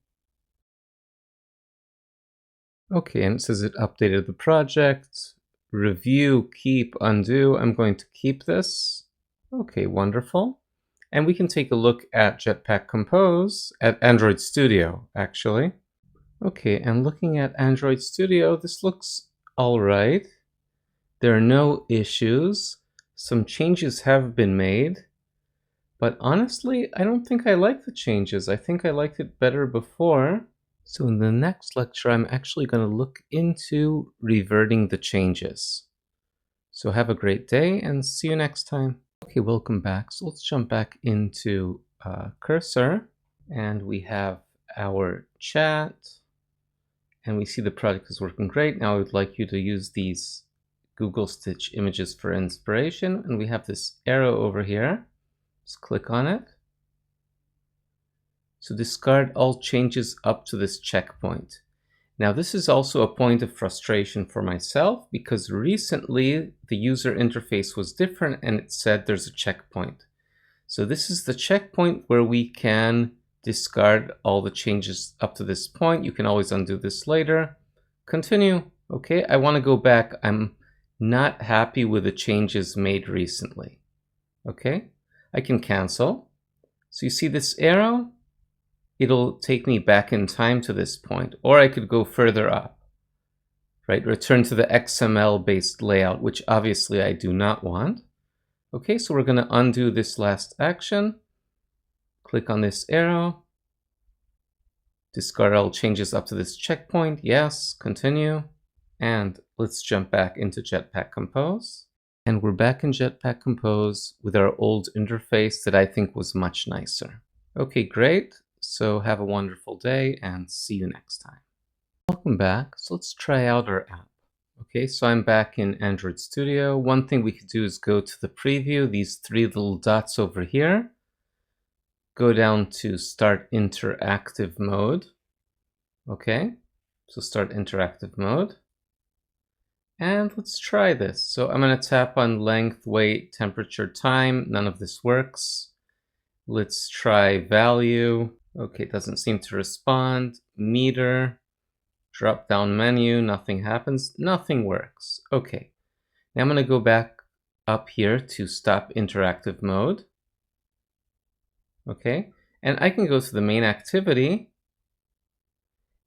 Okay, and it says it updated the project. Review, keep, undo. I'm going to keep this. Okay, wonderful. And we can take a look at Jetpack Compose, at Android Studio, actually. Okay, and looking at Android Studio, this looks all right. There are no issues. Some changes have been made. But honestly, I don't think I like the changes. I think I liked it better before. So in the next lecture, I'm actually going to look into reverting the changes. So have a great day and see you next time. Okay, welcome back. So let's jump back into Cursor, and we have our chat, and we see the product is working great. Now I would like you to use these Google Stitch images for inspiration, and we have this arrow over here. Just click on it. So discard all changes up to this checkpoint. Now this is also a point of frustration for myself because recently the user interface was different and it said there's a checkpoint. So this is the checkpoint where we can discard all the changes up to this point. You can always undo this later. Continue. Okay, I want to go back. I'm not happy with the changes made recently. Okay, I can cancel. So you see this arrow? It'll take me back in time to this point, or I could go further up, right? Return to the XML-based layout, which obviously I do not want. Okay, so we're going to undo this last action. Click on this arrow. Discard all changes up to this checkpoint. Yes, continue. And let's jump back into Jetpack Compose. And we're back in Jetpack Compose with our old interface that I think was much nicer. Okay, great. So have a wonderful day and see you next time. Welcome back. So let's try out our app. Okay, so I'm back in Android Studio. One thing we could do is go to the preview, these three little dots over here. Go down to Start Interactive Mode. Okay, so start interactive mode. And let's try this. So I'm going to tap on length, weight, temperature, time. None of this works. Let's try value. Okay, it doesn't seem to respond. Meter. Drop down menu, nothing happens, nothing works. Okay, now I'm going to go back up here to stop interactive mode. Okay, and I can go to the main activity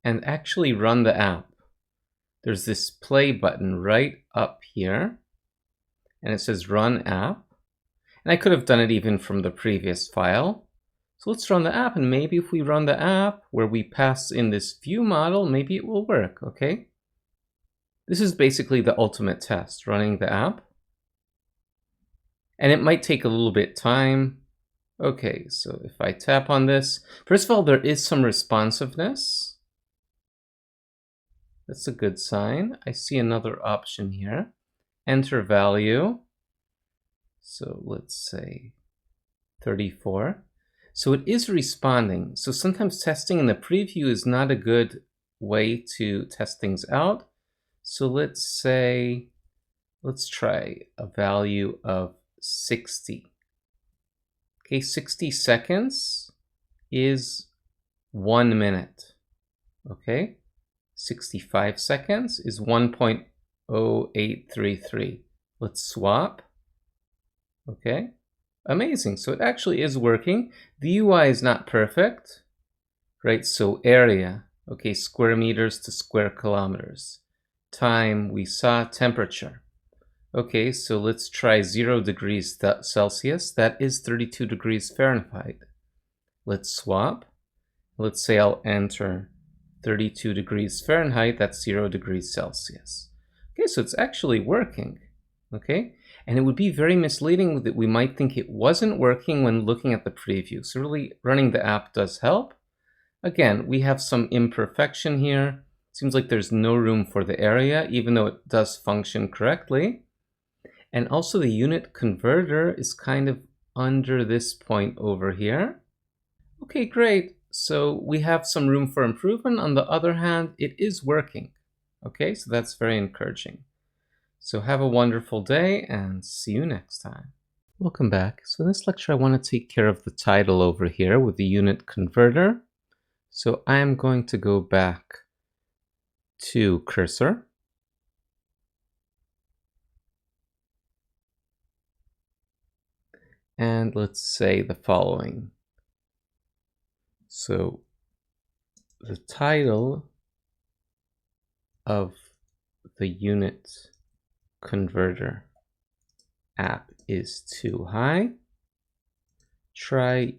and actually run the app. There's this play button right up here, and it says run app. And I could have done it even from the previous file. So let's run the app, and maybe if we run the app where we pass in this view model, maybe it will work, okay? This is basically the ultimate test, running the app. And it might take a little bit time. Okay, so if I tap on this, first of all, there is some responsiveness. That's a good sign. I see another option here. Enter value. So let's say 34. So it is responding. So sometimes testing in the preview is not a good way to test things out. So let's say, let's try a value of 60. Okay, 60 seconds is 1 minute. Okay, 65 seconds is 1.0833. Let's swap. Okay. Amazing. So it actually is working. The UI is not perfect, right? So area, okay, square meters to square kilometers. Time, we saw temperature. Okay, so let's try 0 degrees Celsius. That is 32 degrees Fahrenheit. Let's swap. Let's say I'll enter 32 degrees Fahrenheit. That's 0 degrees Celsius. Okay, so it's actually working. Okay, and it would be very misleading that we might think it wasn't working when looking at the preview. So really running the app does help. Again, we have some imperfection here. Seems like there's no room for the area, even though it does function correctly. And also the unit converter is kind of under this point over here. Okay, great. So we have some room for improvement. On the other hand, it is working. Okay, so that's very encouraging. So have a wonderful day and see you next time. Welcome back. So in this lecture, I want to take care of the title over here with the unit converter. So I'm going to go back to cursor. And let's say the following. So the title of the unit converter app is too high. Try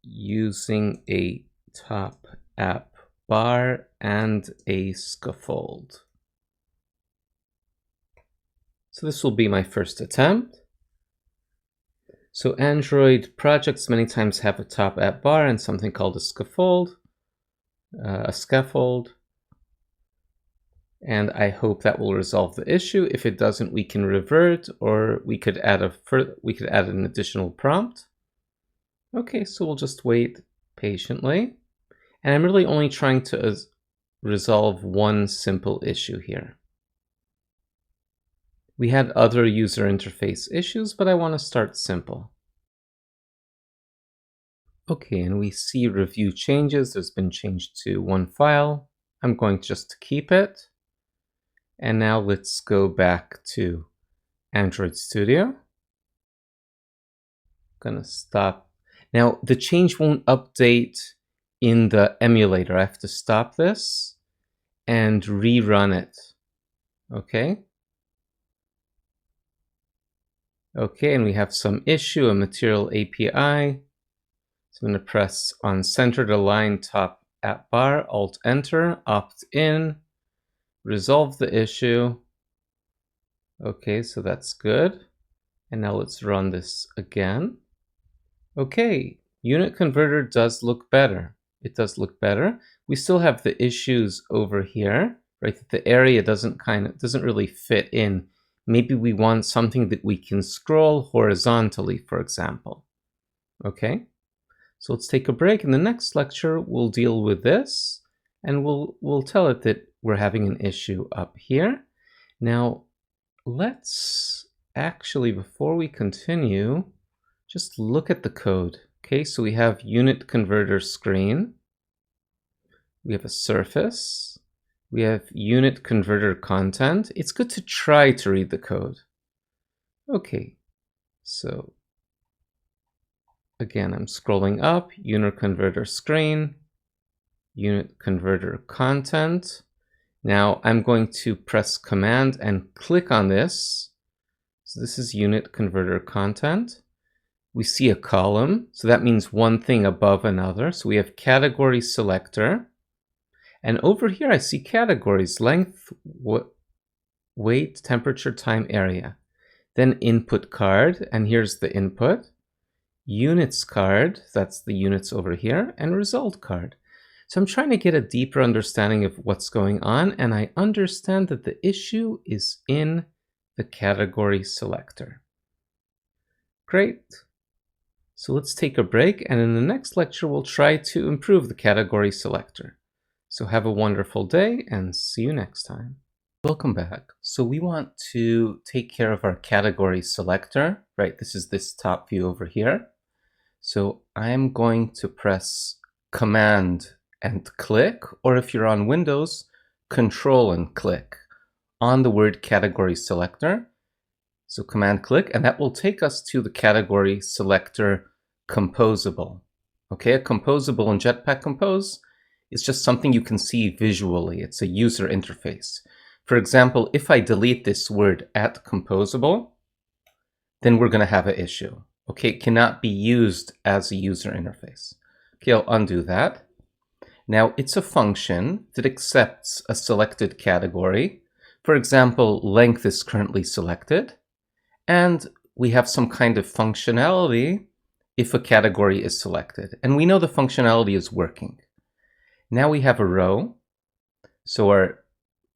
using a top app bar and a scaffold. So this will be my first attempt. So Android projects many times have a top app bar and something called a scaffold. And I hope that will resolve the issue. If it doesn't, we can revert, or we could add an additional prompt. Okay, so we'll just wait patiently. And I'm really only trying to resolve one simple issue here. We had other user interface issues, but I want to start simple. Okay, and we see review changes. There's been changed to one file. I'm going just to keep it. And now let's go back to Android Studio. I'm gonna stop. Now the change won't update in the emulator. I have to stop this and rerun it. Okay. Okay, and we have some issue, a material API. So I'm going to press on center to line top app bar, Alt Enter, opt in, resolve the issue. Okay, so that's good. And now let's run this again. Okay, unit converter does look better. It does look better. We still have the issues over here. right? That the area doesn't really fit in. Maybe we want something that we can scroll horizontally, for example. Okay, so let's take a break. In the next lecture, we'll deal with this, and we'll tell it that we're having an issue up here. Now, let's actually, before we continue, just look at the code. Okay, so we have unit converter screen. We have a surface. We have unit converter content. It's good to try to read the code. Okay, so again, I'm scrolling up, unit converter screen, unit converter content. Now I'm going to press Command and click on this. So this is unit converter content. We see a column, so that means one thing above another. So we have category selector. And over here I see categories: length, weight, temperature, time, area. Then input card, and here's the input. Units card, that's the units over here, and result card. So I'm trying to get a deeper understanding of what's going on, and I understand that the issue is in the category selector. Great. So let's take a break, and in the next lecture we'll try to improve the category selector. So have a wonderful day, and see you next time. Welcome back. So we want to take care of our category selector, right? This is this top view over here. So I'm going to press Command and click, or if you're on Windows, Control and click on the word category selector. So Command click, and that will take us to the category selector composable. Okay, a composable in Jetpack Compose is just something you can see visually. It's a user interface. For example, if I delete this word at composable, then we're going to have an issue. Okay, it cannot be used as a user interface. Okay, I'll undo that. Now, it's a function that accepts a selected category. For example, length is currently selected, and we have some kind of functionality if a category is selected. And we know the functionality is working. Now we have a row. So our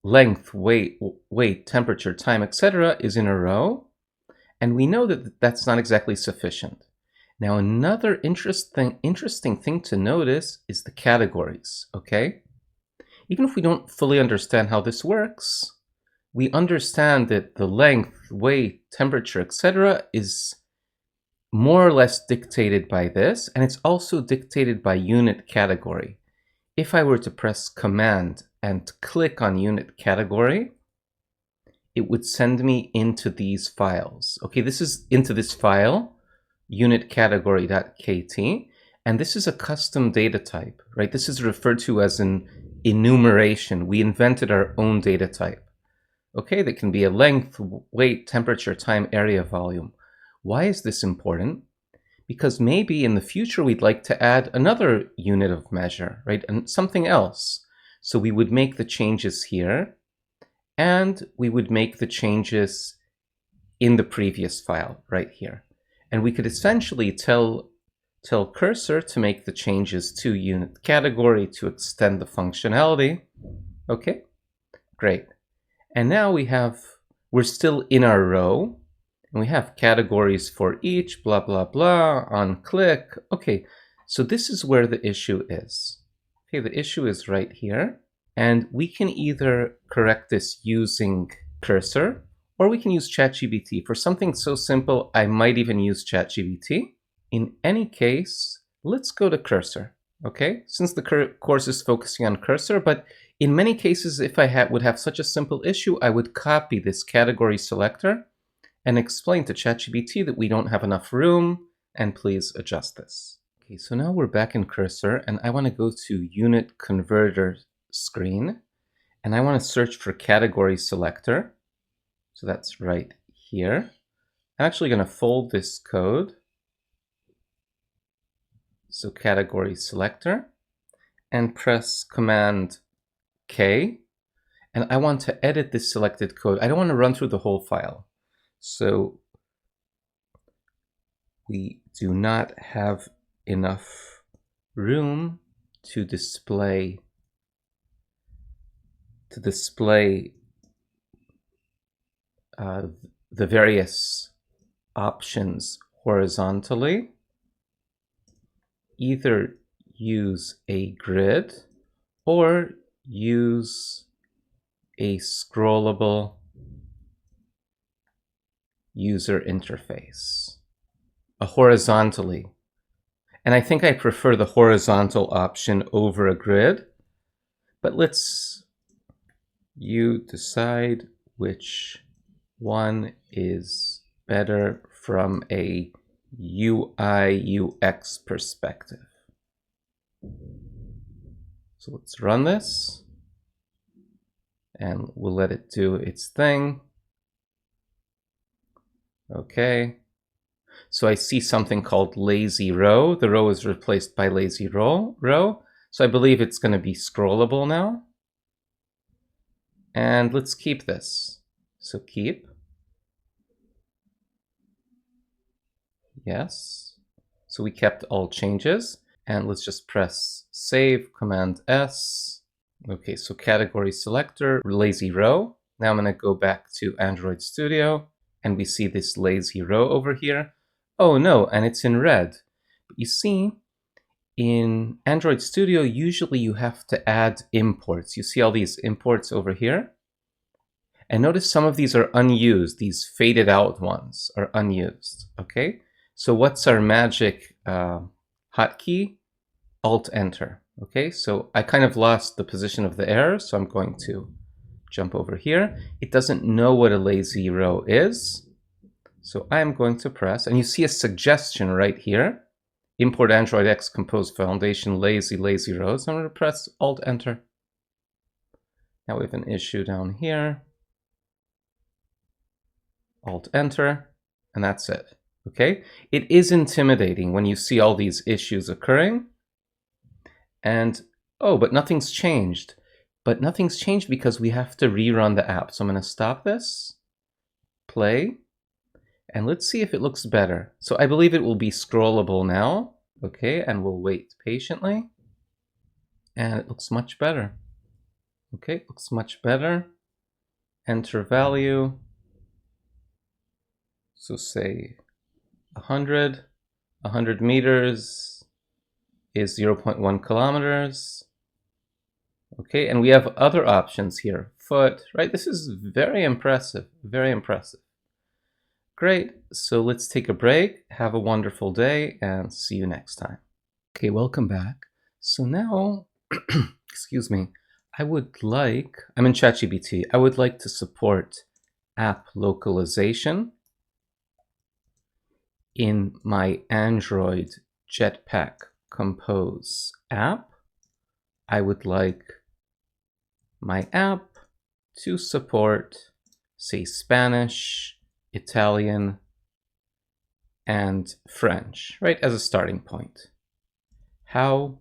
length, weight, temperature, time, etc. is in a row. And we know that that's not exactly sufficient. Now, another interesting thing to notice is the categories, okay? Even if we don't fully understand how this works, we understand that the length, weight, temperature, etc. is more or less dictated by this, and it's also dictated by unit category. If I were to press Command and click on unit category, it would send me into these files. Okay, this is into this file, unitcategory.kt, and this is a custom data type, right? This is referred to as an enumeration. We invented our own data type. Okay, that can be a length, weight, temperature, time, area, volume. Why is this important? Because maybe in the future we'd like to add another unit of measure, right? And something else. So we would make the changes here, and we would make the changes in the previous file right here. And we could essentially tell Cursor to make the changes to unit category to extend the functionality. Okay, great. And now we're still in our row, and we have categories for each, blah, blah, blah, on click. Okay, so this is where the issue is. Okay, the issue is right here. And we can either correct this using Cursor, or we can use ChatGPT. For something so simple, I might even use ChatGPT. In any case, let's go to Cursor, okay? Since the course is focusing on Cursor, but in many cases, if I would have such a simple issue, I would copy this category selector and explain to ChatGPT that we don't have enough room, and please adjust this. Okay, so now we're back in Cursor, and I want to go to Unit Converter screen, and I want to search for category selector. So that's right here. I'm actually going to fold this code. So category selector, and press Command K. And I want to edit this selected code. I don't want to run through the whole file. So we do not have enough room to display to display the various options horizontally, either use a grid or use a scrollable user interface, horizontally. And I think I prefer the horizontal option over a grid, but you decide which one is better from a UI UX perspective. So let's run this and we'll let it do its thing. Okay. So I see something called lazy row. The row is replaced by lazy row. So I believe it's going to be scrollable now. And let's keep this. So keep. Yes. So we kept all changes. And let's just press save, Command S. Okay, so category selector, lazy row. Now I'm going to go back to Android Studio. And we see this lazy row over here. Oh no, and it's in red. But you see, in Android Studio, usually you have to add imports. You see all these imports over here? And notice some of these are unused. These faded out ones are unused, okay? So what's our magic hotkey? Alt-Enter, okay? So I kind of lost the position of the error, so I'm going to jump over here. It doesn't know what a lazy row is. So I'm going to press, and you see a suggestion right here. Import Android X Compose Foundation lazy rows. I'm going to press Alt-Enter. Now we have an issue down here. Alt-Enter, and that's it. Okay? It is intimidating when you see all these issues occurring. And, oh, but nothing's changed. But nothing's changed because we have to rerun the app. So I'm going to stop this, play, and let's see if it looks better. So I believe it will be scrollable now. Okay, and we'll wait patiently. And it looks much better. Okay, it looks much better. Enter value. So say 100 meters is 0.1 kilometers. Okay, and we have other options here. Foot, right? This is very impressive, very impressive. Great, so let's take a break. Have a wonderful day and see you next time. Okay, welcome back. So now, excuse me, I'm in ChatGPT. I would like to support app localization in my Android Jetpack Compose app. I would like my app to support, say, Spanish, Italian, and French, right, as a starting point. How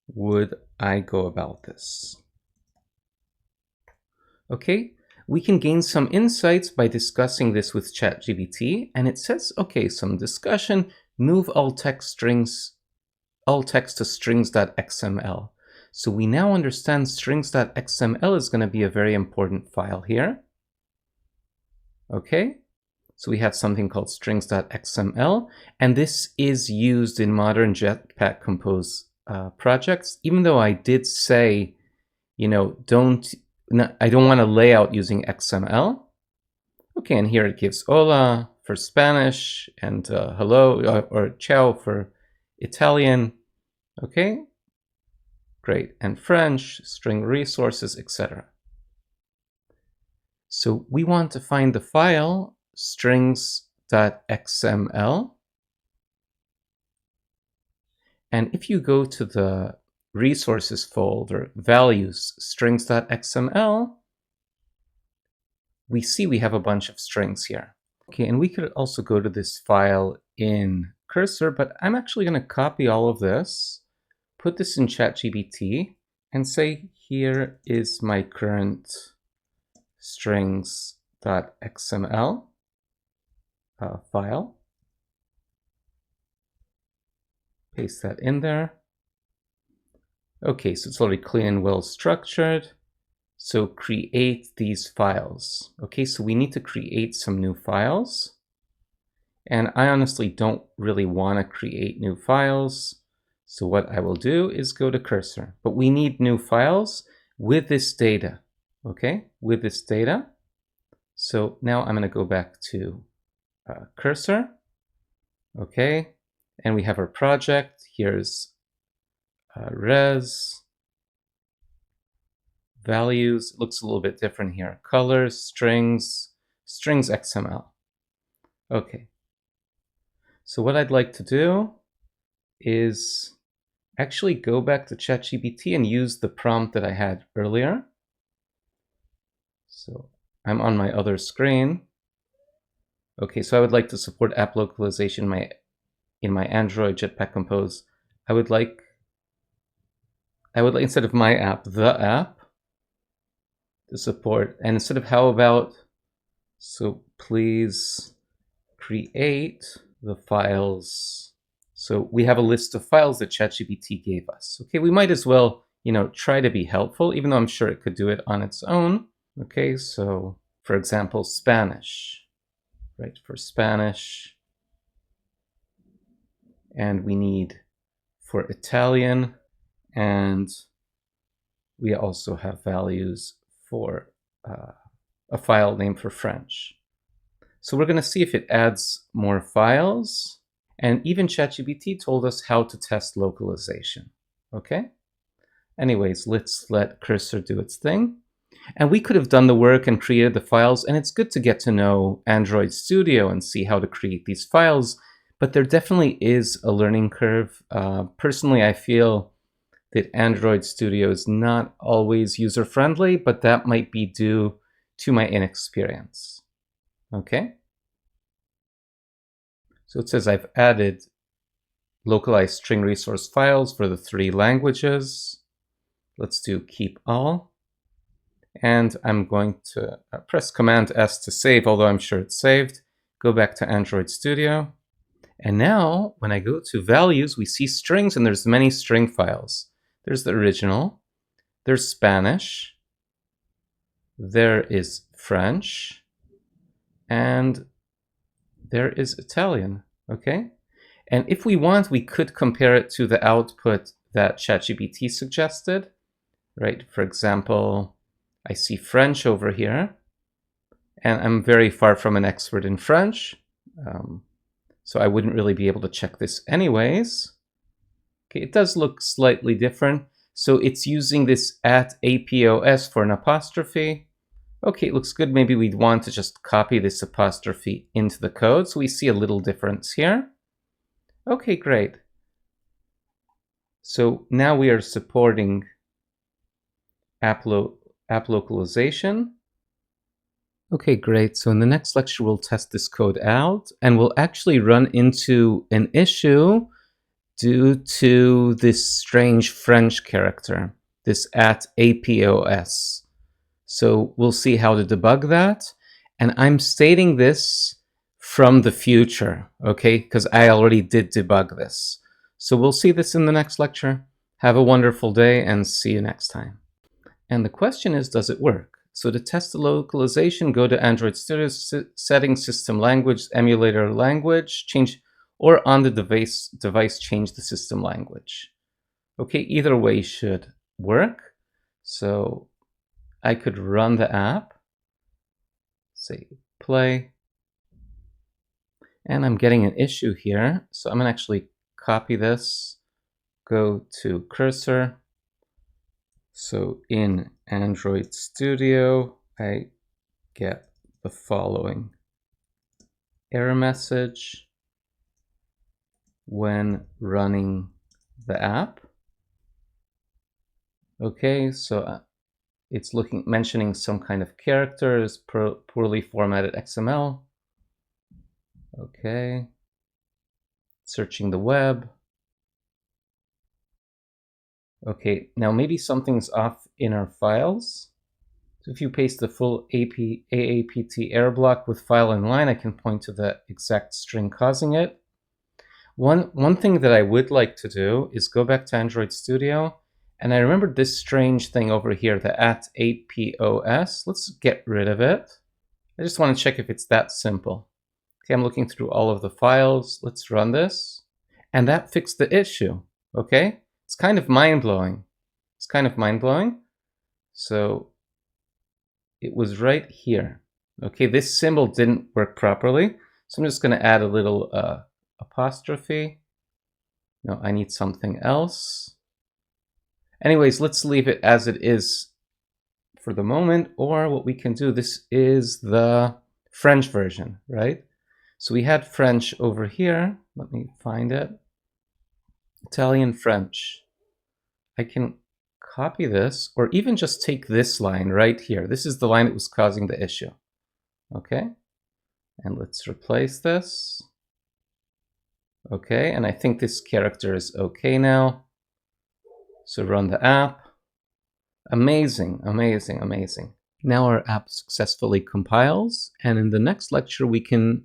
would I go about this? Okay, we can gain some insights by discussing this with ChatGPT, and it says, okay, some discussion, move all text to strings.xml. So we now understand strings.xml is going to be a very important file here. Okay, so we have something called strings.xml, and this is used in modern Jetpack Compose projects, even though I did say, you know, I don't want a layout using XML. Okay, and here it gives hola for Spanish and hello or ciao for Italian. Okay, great. And French, string resources, etc. So we want to find the file strings.xml. And if you go to the resources folder, values, strings.xml, we see we have a bunch of strings here. Okay, and we could also go to this file in Cursor, but I'm actually going to copy all of this, put this in ChatGPT, and say, here is my current strings.xml file. Paste that in there. Okay, so it's already clean and well structured. So create these files. Okay, so we need to create some new files. And I honestly don't really want to create new files. So what I will do is go to cursor. But we need new files with this data. Okay, with this data. So now I'm going to go back to cursor. Okay, and we have our project. Here's res, values. It looks a little bit different here. Colors, strings XML. Okay, so what I'd like to do is actually go back to ChatGPT and use the prompt that I had earlier. So I'm on my other screen. Okay, so I would like to support app localization in my Android Jetpack Compose. I would like instead of my app, the app to support. And instead of how about, so please create the files. So we have a list of files that ChatGPT gave us. Okay, we might as well, try to be helpful, even though I'm sure it could do it on its own. Okay, so for example, Spanish, right? For Spanish. And we need for Italian, and we also have values for a file name for French. So we're going to see if it adds more files. And even ChatGPT told us how to test localization. Okay? Anyways, let's let cursor do its thing. And we could have done the work and created the files, and it's good to get to know Android Studio and see how to create these files, but there definitely is a learning curve. Personally, I feel that Android Studio is not always user-friendly, but that might be due to my inexperience. Okay? So it says I've added localized string resource files for the 3 languages. Let's do keep all. And I'm going to press Command S to save, although I'm sure it's saved. Go back to Android Studio. And now when I go to values, we see strings, and there's many string files. There's the original, there's Spanish, there is French, and there is Italian, okay? And if we want, we could compare it to the output that ChatGPT suggested, right? For example, I see French over here, and I'm very far from an expert in French, so I wouldn't really be able to check this anyways. Okay, it does look slightly different. So it's using this @apos for an apostrophe. Okay, it looks good. Maybe we'd want to just copy this apostrophe into the code. So we see a little difference here. Okay, great. So now we are supporting app localization. Okay, great. So in the next lecture, we'll test this code out, and we'll actually run into an issue due to this strange French character, this @apos. So we'll see how to debug that. And I'm stating this from the future, okay? Because I already did debug this. So we'll see this in the next lecture. Have a wonderful day and see you next time. And the question is, does it work? So to test the localization, go to Android Studio settings, system language, emulator language, change, or on the device change the system language. Okay, either way should work. So I could run the app, say play, and I'm getting an issue here. So I'm gonna actually copy this, go to cursor. So in Android Studio, I get the following error message when running the app. Okay, so it's mentioning some kind of characters, poorly formatted XML. Okay, searching the web. Okay, now maybe something's off in our files. So if you paste the full AAPT error block with file in line, I can point to the exact string causing it. One thing that I would like to do is go back to Android Studio And I remembered this strange thing over here, the @8pos. Let's get rid of it. I just want to check if it's that simple. Okay, I'm looking through all of the files. Let's run this. And that fixed the issue, okay? It's kind of mind-blowing. It's kind of mind-blowing. So it was right here. Okay, this symbol didn't work properly. So I'm just going to add a little apostrophe. No, I need something else. Anyways, let's leave it as it is for the moment, or what we can do, this is the French version, right? So we had French over here. Let me find it. Italian, French. I can copy this, or even just take this line right here. This is the line that was causing the issue. Okay, and let's replace this. Okay, and I think this character is okay now. So run the app. Amazing, amazing, amazing. Now our app successfully compiles, and in the next lecture we can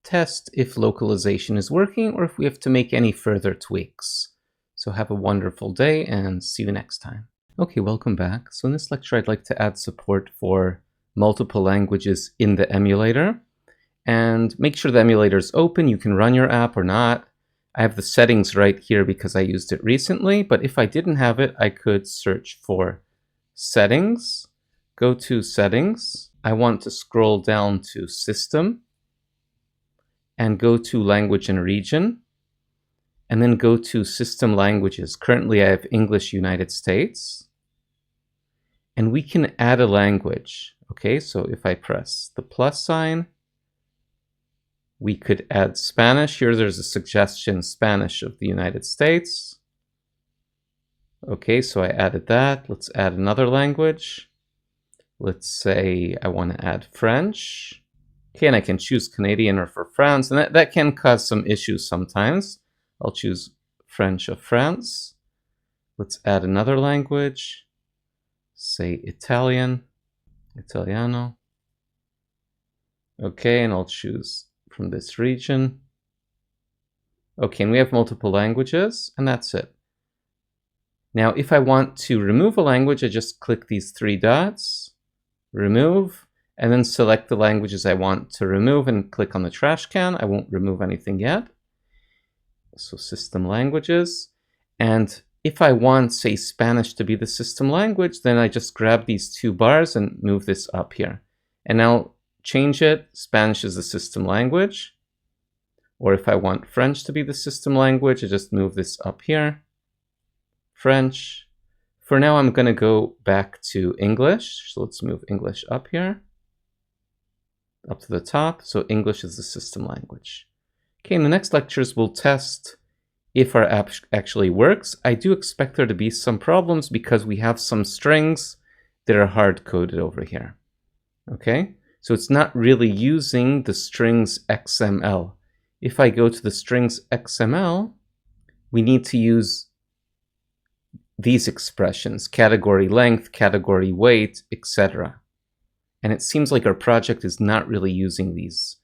test if localization is working or if we have to make any further tweaks. So have a wonderful day and see you next time. Okay, welcome back. So in this lecture I'd like to add support for multiple languages in the emulator, and make sure the emulator is open. You can run your app or not. I have the settings right here because I used it recently, but if I didn't have it, I could search for settings, go to settings. I want to scroll down to system and go to language and region, and then go to system languages. Currently I have English United States, and we can add a language. Okay, so if I press the plus sign, we could add Spanish. Here there's a suggestion, Spanish of the United States. Okay, so I added that. Let's add another language. Let's say I want to add French. Okay, and I can choose Canadian or for France, and that can cause some issues sometimes. I'll choose French of France. Let's add another language. Say Italian, Italiano. Okay, and I'll choose from this region. Okay, and we have multiple languages, and that's it. Now, if I want to remove a language, I just click these three dots, remove, and then select the languages I want to remove and click on the trash can. I won't remove anything yet. So system languages. And if I want, say, Spanish to be the system language, then I just grab these two bars and move this up here. And now change it, Spanish is the system language. Or if I want French to be the system language, I just move this up here. French. For now, I'm going to go back to English. So let's move English up here, up to the top. So English is the system language. Okay, in the next lectures, we'll test if our app actually works. I do expect there to be some problems because we have some strings that are hard-coded over here. Okay, so it's not really using the strings XML. If I go to the strings XML, we need to use these expressions, category length, category weight, etc. And it seems like our project is not really using these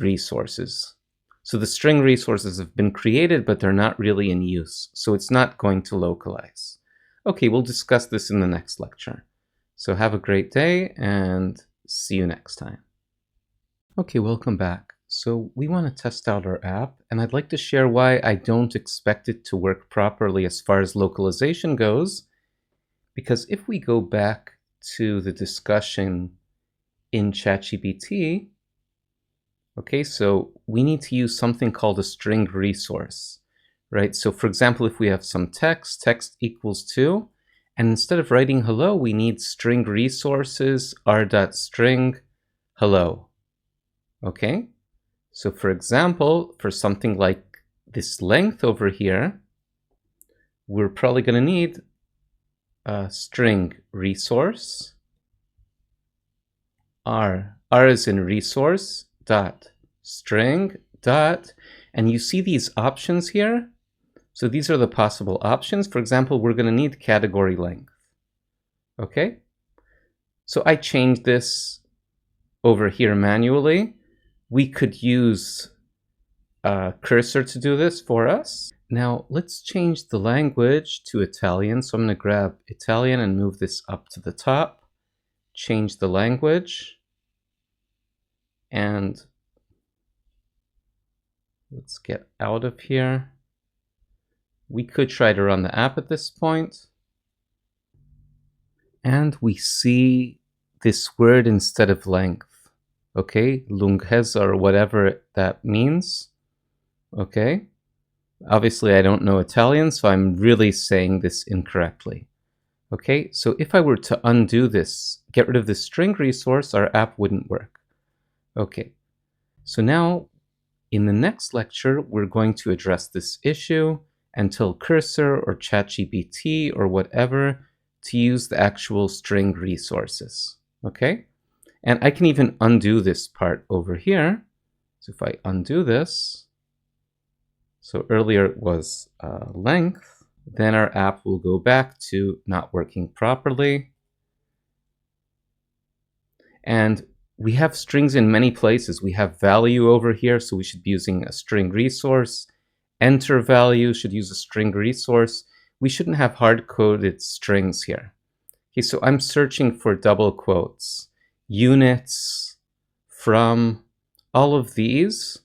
resources. So the string resources have been created, but they're not really in use. So it's not going to localize. Okay, we'll discuss this in the next lecture. So have a great day and see you next time. Okay, welcome back. So we want to test out our app, and I'd like to share why I don't expect it to work properly as far as localization goes. Because if we go back to the discussion in ChatGPT, okay, so we need to use something called a string resource, right? So for example, if we have some text equals 2, and instead of writing hello, we need string resources r.string hello, okay? So for example, for something like this length over here, we're probably going to need a string resource, r is in resource, dot string dot, and you see these options here. So these are the possible options. For example, we're going to need category length. Okay, so I changed this over here manually. We could use a cursor to do this for us. Now let's change the language to Italian. So I'm going to grab Italian and move this up to the top, change the language, and let's get out of here. We could try to run the app at this point. And we see this word instead of length. Okay, lunghezza or whatever that means. Okay, obviously I don't know Italian, so I'm really saying this incorrectly. Okay, so if I were to undo this, get rid of this string resource, our app wouldn't work. Okay, so now in the next lecture, we're going to address this issue and tell Cursor or ChatGPT or whatever to use the actual string resources. Okay, and I can even undo this part over here. So if I undo this, so earlier it was length, then our app will go back to not working properly. And we have strings in many places. We have value over here, so we should be using a string resource. Enter value should use a string resource. We shouldn't have hard-coded strings here. Okay, so I'm searching for double quotes. Units, from, all of these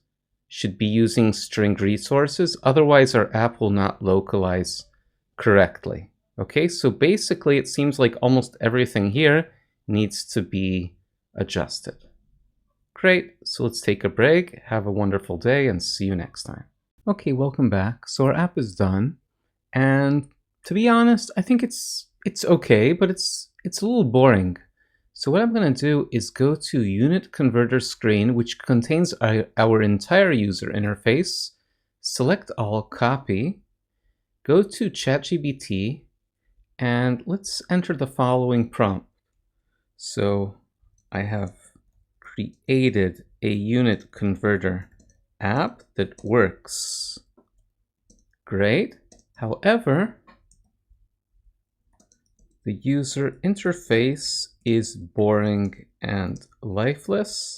should be using string resources. Otherwise, our app will not localize correctly. Okay, so basically it seems like almost everything here needs to be adjusted. Great, so let's take a break, have a wonderful day, and see you next time. Okay, welcome back. So our app is done, and to be honest, I think it's okay, but it's a little boring. So what I'm going to do is go to Unit Converter screen, which contains our entire user interface, select all, copy, go to ChatGPT, and let's enter the following prompt. So I have created a unit converter app that works great. However, the user interface is boring and lifeless.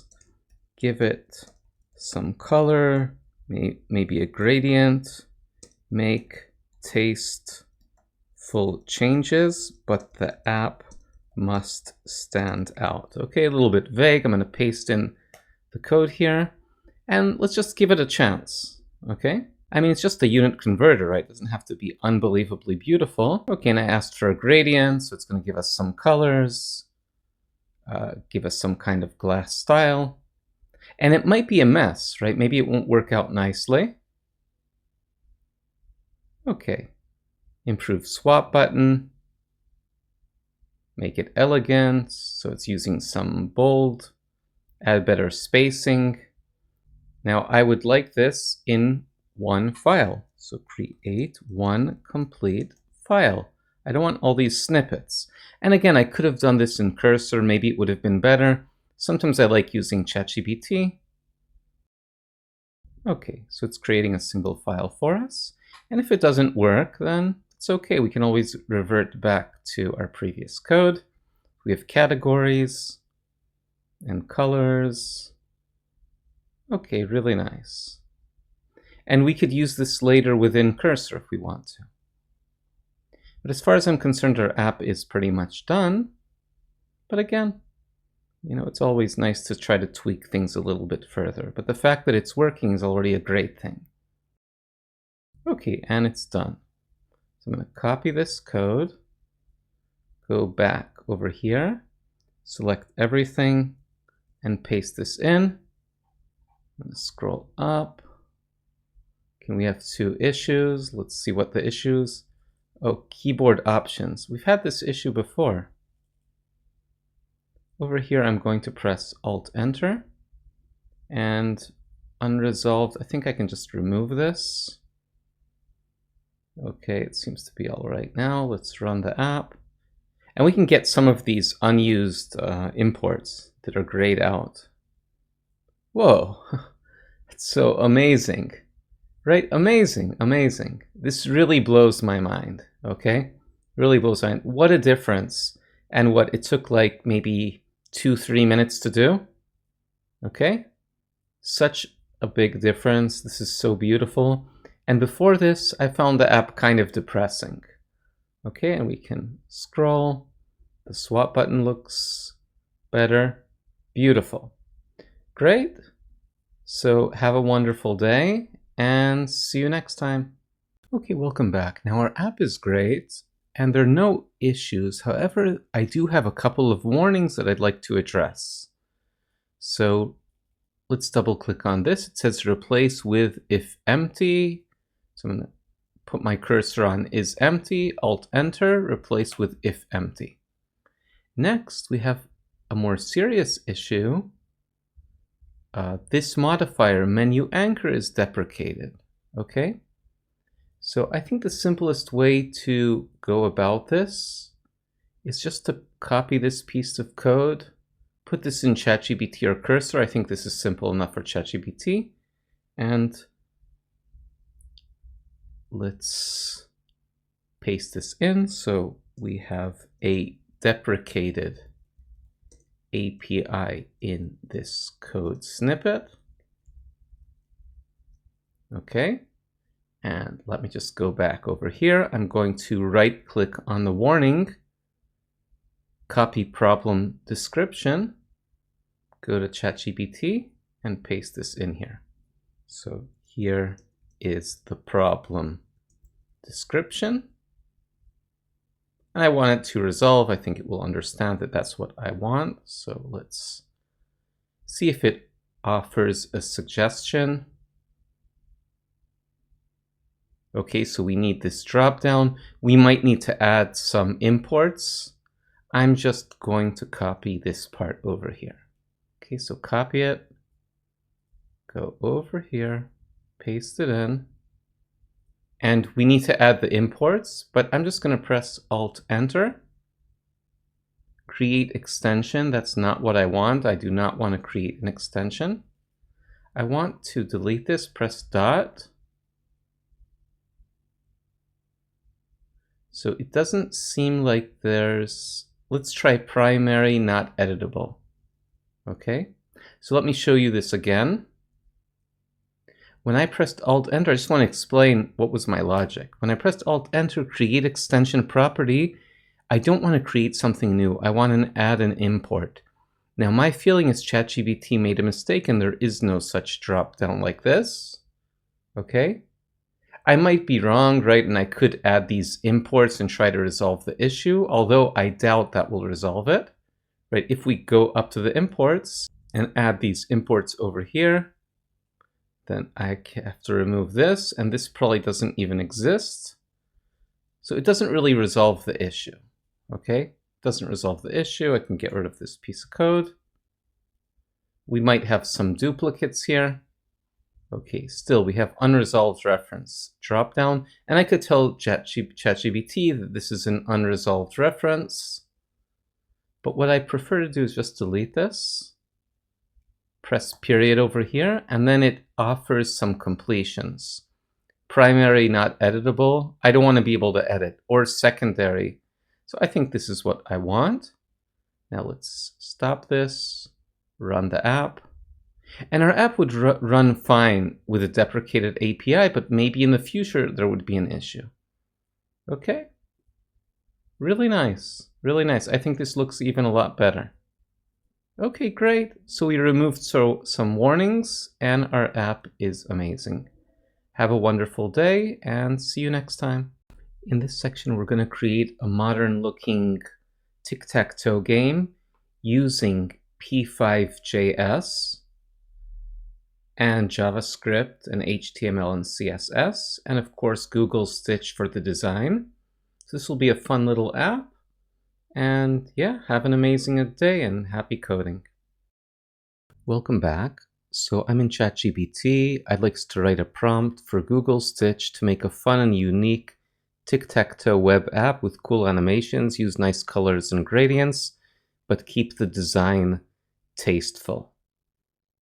Give it some color, maybe a gradient, make tasteful changes, but the app must stand out. Okay, a little bit vague. I'm going to paste in the code here, and let's just give it a chance. Okay, I mean, it's just a unit converter, right? It doesn't have to be unbelievably beautiful. Okay, and I asked for a gradient, so it's going to give us some colors, give us some kind of glass style, and it might be a mess, right? Maybe it won't work out nicely. Okay, improve swap button. Make it elegant, so it's using some bold, add better spacing. Now I would like this in one file. So create one complete file. I don't want all these snippets. And again, I could have done this in Cursor, maybe it would have been better. Sometimes I like using ChatGPT. Okay, so it's creating a single file for us. And if it doesn't work, then it's okay. We can always revert back to our previous code. We have categories and colors. Okay, really nice. And we could use this later within Cursor if we want to. But as far as I'm concerned, our app is pretty much done. But again, you know, it's always nice to try to tweak things a little bit further. But the fact that it's working is already a great thing. Okay, and it's done. So I'm going to copy this code, go back over here, select everything, and paste this in. I'm going to scroll up. Okay, we have two issues. Let's see what the issues. Oh, keyboard options. We've had this issue before. Over here, I'm going to press Alt-Enter. And unresolved, I think I can just remove this. Okay, it seems to be all right now. Let's run the app. And we can get some of these unused imports that are grayed out. Whoa, that's so amazing, right? Amazing, amazing. This really blows my mind, okay? Really blows my mind. What a difference. And what it took like maybe 2-3 minutes to do, okay? Such a big difference. This is so beautiful. And before this, I found the app kind of depressing. Okay, and we can scroll. The swap button looks better. Beautiful. Great. So have a wonderful day and see you next time. Okay, welcome back. Now our app is great and there are no issues. However, I do have a couple of warnings that I'd like to address. So let's double click on this. It says replace with if empty. So I'm going to put my cursor on is empty, Alt Enter, replace with if empty. Next, we have a more serious issue. This modifier menu anchor is deprecated. Okay, so I think the simplest way to go about this is just to copy this piece of code, put this in ChatGPT or Cursor. I think this is simple enough for ChatGPT. And let's paste this in. So we have a deprecated API in this code snippet. Okay, and let me just go back over here. I'm going to right click on the warning, copy problem description, go to ChatGPT and paste this in here. So here is the problem description. And I want it to resolve. I think it will understand that that's what I want. So let's see if it offers a suggestion. Okay, so we need this dropdown. We might need to add some imports. I'm just going to copy this part over here. Okay, so copy it, go over here, paste it in. And we need to add the imports, but I'm just going to press Alt Enter. Create extension. That's not what I want. I do not want to create an extension. I want to delete this. Press dot. So it doesn't seem like there's, let's try primary not editable. Okay, so let me show you this again. When I pressed Alt Enter, I just want to explain what was my logic. When I pressed Alt Enter, create extension property, I don't want to create something new. I want to add an import. Now my feeling is ChatGPT made a mistake and there is no such dropdown like this. Okay, I might be wrong, right? And I could add these imports and try to resolve the issue, although I doubt that will resolve it, right? If we go up to the imports and add these imports over here, then I have to remove this, and this probably doesn't even exist. So it doesn't really resolve the issue, okay? It doesn't resolve the issue. I can get rid of this piece of code. We might have some duplicates here. Okay, still we have unresolved reference dropdown, and I could tell ChatGPT that this is an unresolved reference. But what I prefer to do is just delete this. Press period over here, and then it offers some completions. Primary not editable. I don't want to be able to edit, or secondary. So I think this is what I want. Now let's stop this, run the app. And our app would run fine with a deprecated API, but maybe in the future there would be an issue. Okay. Really nice. Really nice. I think this looks even a lot better. Okay, great. So we removed some warnings and our app is amazing. Have a wonderful day and see you next time. In this section, we're going to create a modern looking tic-tac-toe game using P5.js and JavaScript and HTML and CSS, and of course Google Stitch for the design. So this will be a fun little app. And yeah, have an amazing day and happy coding. Welcome back. So I'm in ChatGPT. I'd like to write a prompt for Google Stitch to make a fun and unique tic-tac-toe web app with cool animations, use nice colors and gradients, but keep the design tasteful.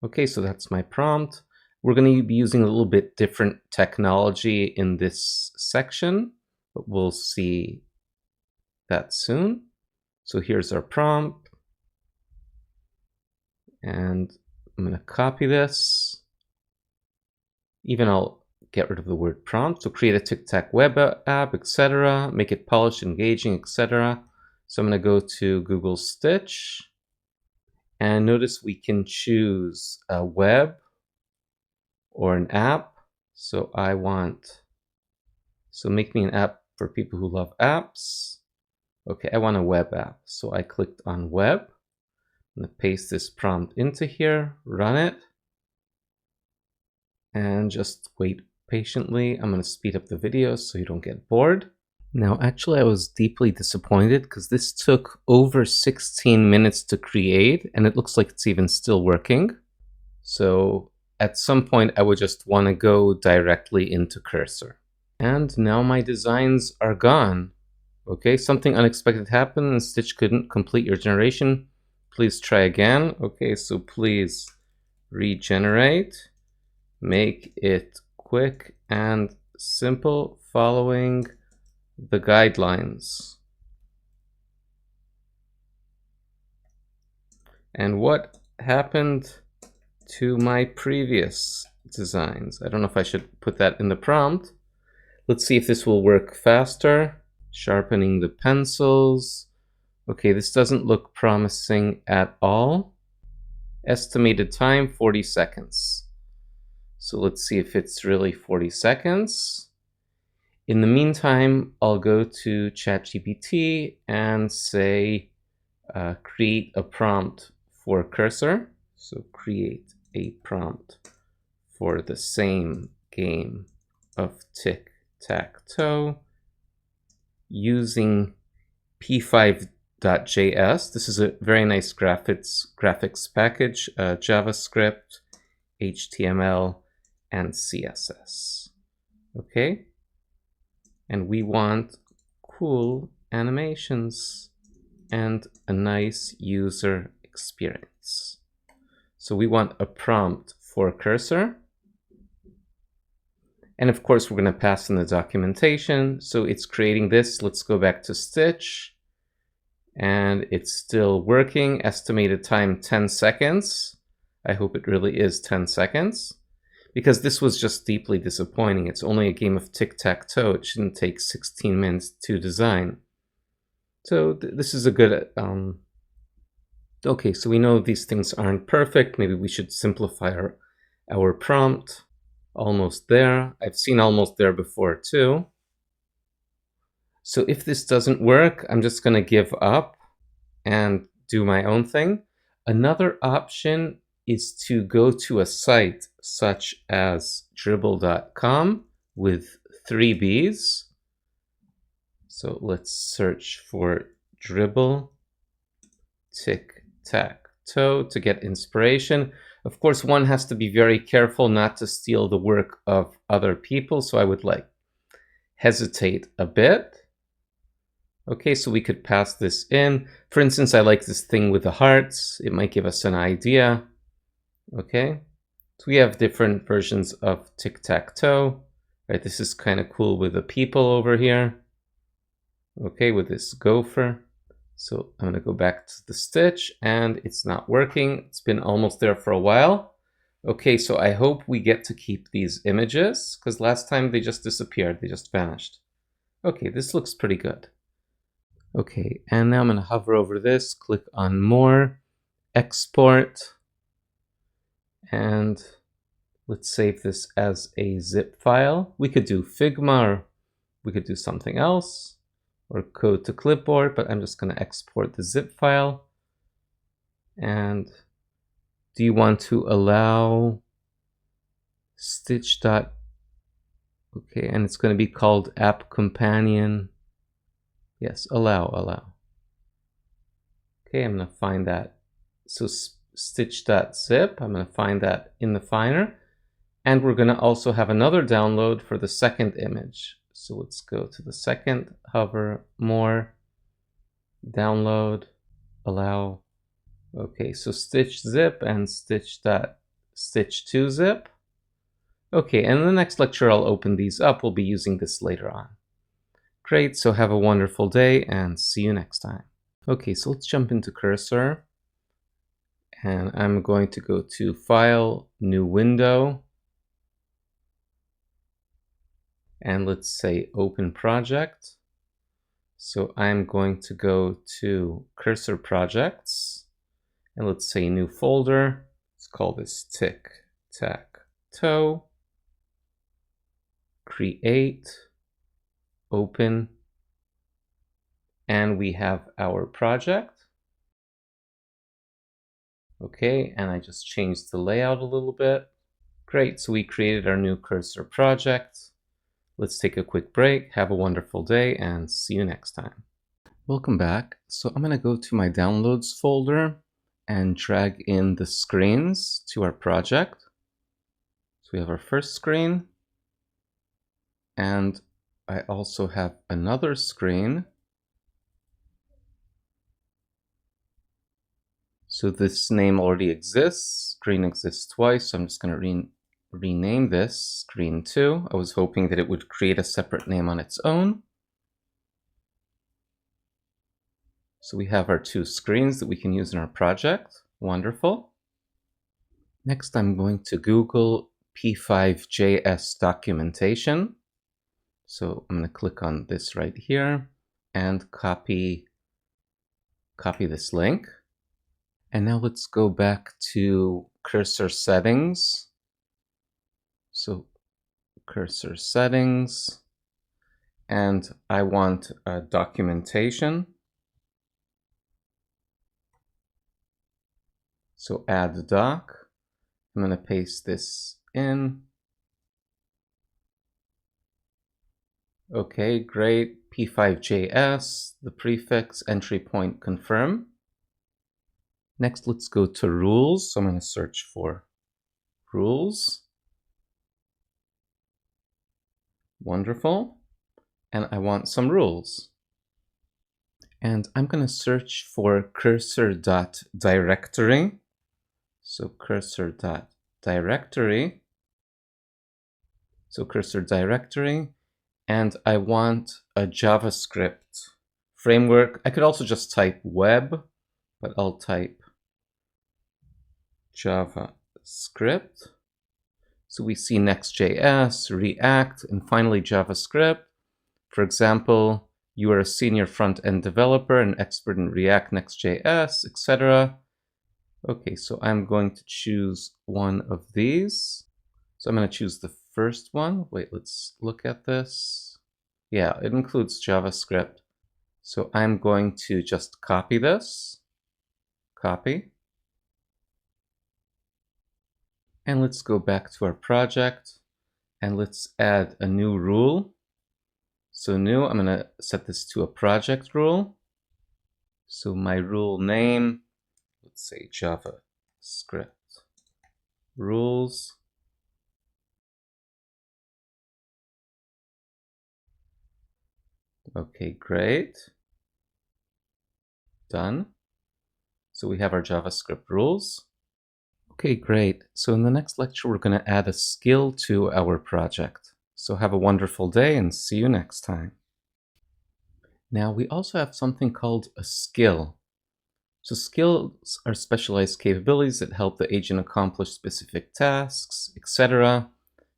Okay, so that's my prompt. We're going to be using a little bit different technology in this section, but we'll see that soon. So here's our prompt, and I'm going to copy this. Even I'll get rid of the word prompt. So create a tic-tac web app, etc. Make it polished, engaging, etc. So I'm going to go to Google Stitch. And notice we can choose a web or an app. So make me an app for people who love apps. Okay, I want a web app. So I clicked on web. I'm going to paste this prompt into here, run it, and just wait patiently. I'm going to speed up the video so you don't get bored. Now, actually, I was deeply disappointed because this took over 16 minutes to create, and it looks like it's even still working. So at some point, I would just want to go directly into Cursor. And now my designs are gone. Okay, something unexpected happened and Stitch couldn't complete your generation. Please try again. Okay, so please regenerate. Make it quick and simple following the guidelines. And what happened to my previous designs? I don't know if I should put that in the prompt. Let's see if this will work faster. Sharpening the pencils. Okay, this doesn't look promising at all. Estimated time, 40 seconds. So let's see if it's really 40 seconds. In the meantime, I'll go to ChatGPT and say, create a prompt for Cursor. So create a prompt for the same game of tic-tac-toe using p5.js. This is a very nice graphics package, JavaScript, HTML, and CSS. Okay? And we want cool animations and a nice user experience. So we want a prompt for Cursor. And of course, we're going to pass in the documentation. So it's creating this. Let's go back to Stitch. And it's still working. Estimated time 10 seconds. I hope it really is 10 seconds. Because this was just deeply disappointing. It's only a game of tic-tac-toe. It shouldn't take 16 minutes to design. So this is a good... Okay, so we know these things aren't perfect. Maybe we should simplify our prompt. Almost there. I've seen almost there before too. So if this doesn't work, I'm just going to give up and do my own thing. Another option is to go to a site such as dribble.com with 3 Bs. So let's search for dribble tic-tac-toe to get inspiration. Of course, one has to be very careful not to steal the work of other people. So I would hesitate a bit. Okay, so we could pass this in. For instance, I like this thing with the hearts. It might give us an idea. Okay, so we have different versions of tic-tac-toe. Right, this is kind of cool with the people over here. Okay, with this gopher. So I'm going to go back to the Stitch and it's not working. It's been almost there for a while. Okay, so I hope we get to keep these images because last time they just disappeared. They just vanished. Okay, this looks pretty good. Okay, and now I'm going to hover over this, click on More, Export, and let's save this as a zip file. We could do Figma or we could do something else. Or code to clipboard, but I'm just going to export the zip file. And do you want to allow Stitch dot? Okay, and it's going to be called App Companion. Yes, allow. Okay, I'm going to find that. So stitch.zip, I'm going to find that in the Finder. And we're going to also have another download for the second image. So let's go to the second, hover, more, download, allow. Okay, so stitch zip and stitch.stitch2zip. Okay, and in the next lecture, I'll open these up. We'll be using this later on. Great, so have a wonderful day and see you next time. Okay, so let's jump into Cursor. And I'm going to go to File, New Window. and let's say open project. So I'm going to go to cursor projects, and let's say new folder. Let's call this tic-tac-toe. Create, open, and we have our project. Okay, and I just changed the layout a little bit. Great, so we created our new cursor project. Let's take a quick break, have a wonderful day, and see you next time. Welcome back. So I'm going to go to my downloads folder and drag in the screens to our project. So we have our first screen, and I also have another screen. So this name already exists. Screen exists twice, so I'm just going to rename this screen 2. I was hoping that it would create a separate name on its own. So we have our 2 screens that we can use in our project. Wonderful. Next, I'm going to Google P5JS documentation. So I'm going to click on this right here and copy this link. And now let's go back to cursor settings. So cursor settings, and I want documentation. So add doc. I'm going to paste this in. Okay, great. P5JS, the prefix, entry point, confirm. Next, let's go to rules. So I'm going to search for rules. Wonderful. And I want some rules. And I'm going to search for cursor.directory. So cursor.directory. So cursor directory. And I want a JavaScript framework. I could also just type web, but I'll type JavaScript. So we see Next.js, React, and finally JavaScript. For example, you are a senior front-end developer, an expert in React, Next.js, etc. Okay, so I'm going to choose one of these. So I'm going to choose the first one. Wait, let's look at this. Yeah, it includes JavaScript. So I'm going to just copy this. Copy. And let's go back to our project and let's add a new rule. So new, I'm going to set this to a project rule. So my rule name, let's say JavaScript rules. Okay, great. Done. So we have our JavaScript rules. Okay, great. So in the next lecture, we're going to add a skill to our project. So have a wonderful day and see you next time. Now we also have something called a skill. So skills are specialized capabilities that help the agent accomplish specific tasks, etc.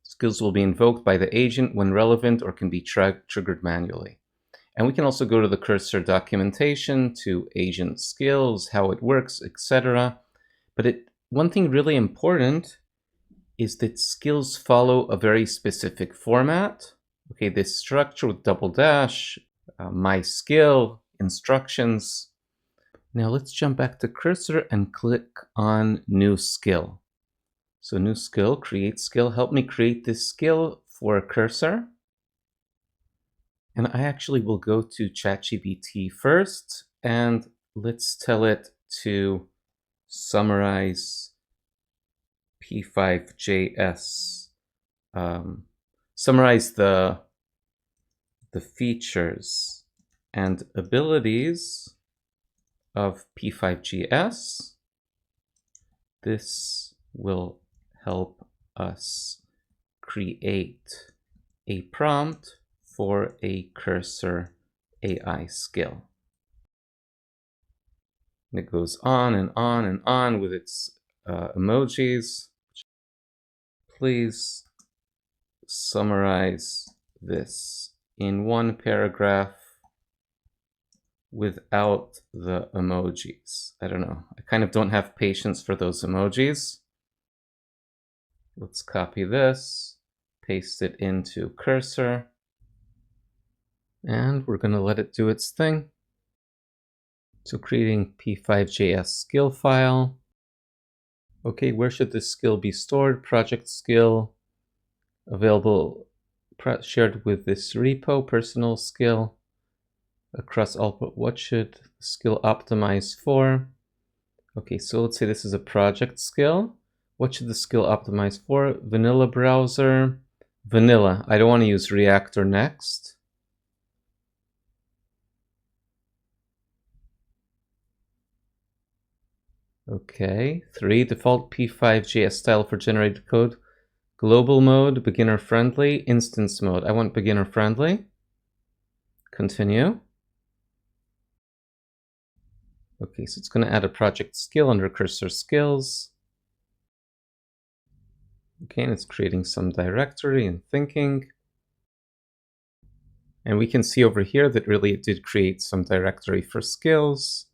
Skills will be invoked by the agent when relevant or can be triggered manually. And we can also go to the cursor documentation to agent skills, how it works, etc. But one thing really important is that skills follow a very specific format. Okay, this structure with double dash, my skill, instructions. Now let's jump back to cursor and click on new skill. So new skill, create skill. Help me create this skill for cursor. And I actually will go to ChatGPT first, and let's tell it to summarize P5JS. Summarize the features and abilities of P5JS. This will help us create a prompt for a cursor AI skill. And it goes on and on and on with its emojis. Please summarize this in one paragraph without the emojis. I don't know. I kind of don't have patience for those emojis. Let's copy this, paste it into cursor, and we're going to let it do its thing. So creating P5.js skill file. Okay, where should this skill be stored? Project skill, available, shared with this repo, personal skill, across all, what should the skill optimize for? Okay, so let's say this is a project skill. What should the skill optimize for? Vanilla browser, vanilla. I don't want to use React or Next. Okay, 3, default P5.js style for generated code. Global mode, beginner friendly, instance mode. I want beginner friendly. Continue. Okay, so it's going to add a project skill under cursor skills. Okay, and it's creating some directory and thinking. And we can see over here that really it did create some directory for skills.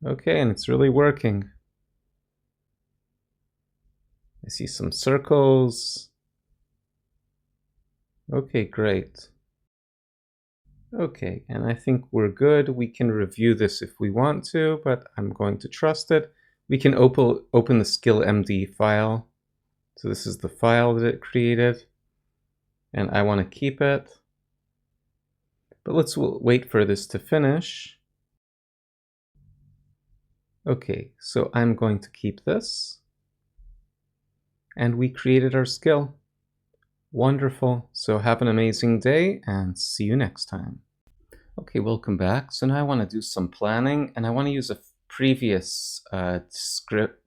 Okay, and it's really working. I see some circles. Okay, great. Okay, and I think we're good. We can review this if we want to, but I'm going to trust it. We can open the skill MD file. So this is the file that it created, and I want to keep it. But let's wait for this to finish. Okay, so I'm going to keep this. And we created our skill. Wonderful. So have an amazing day and see you next time. Okay, welcome back. So now I want to do some planning, and I want to use a previous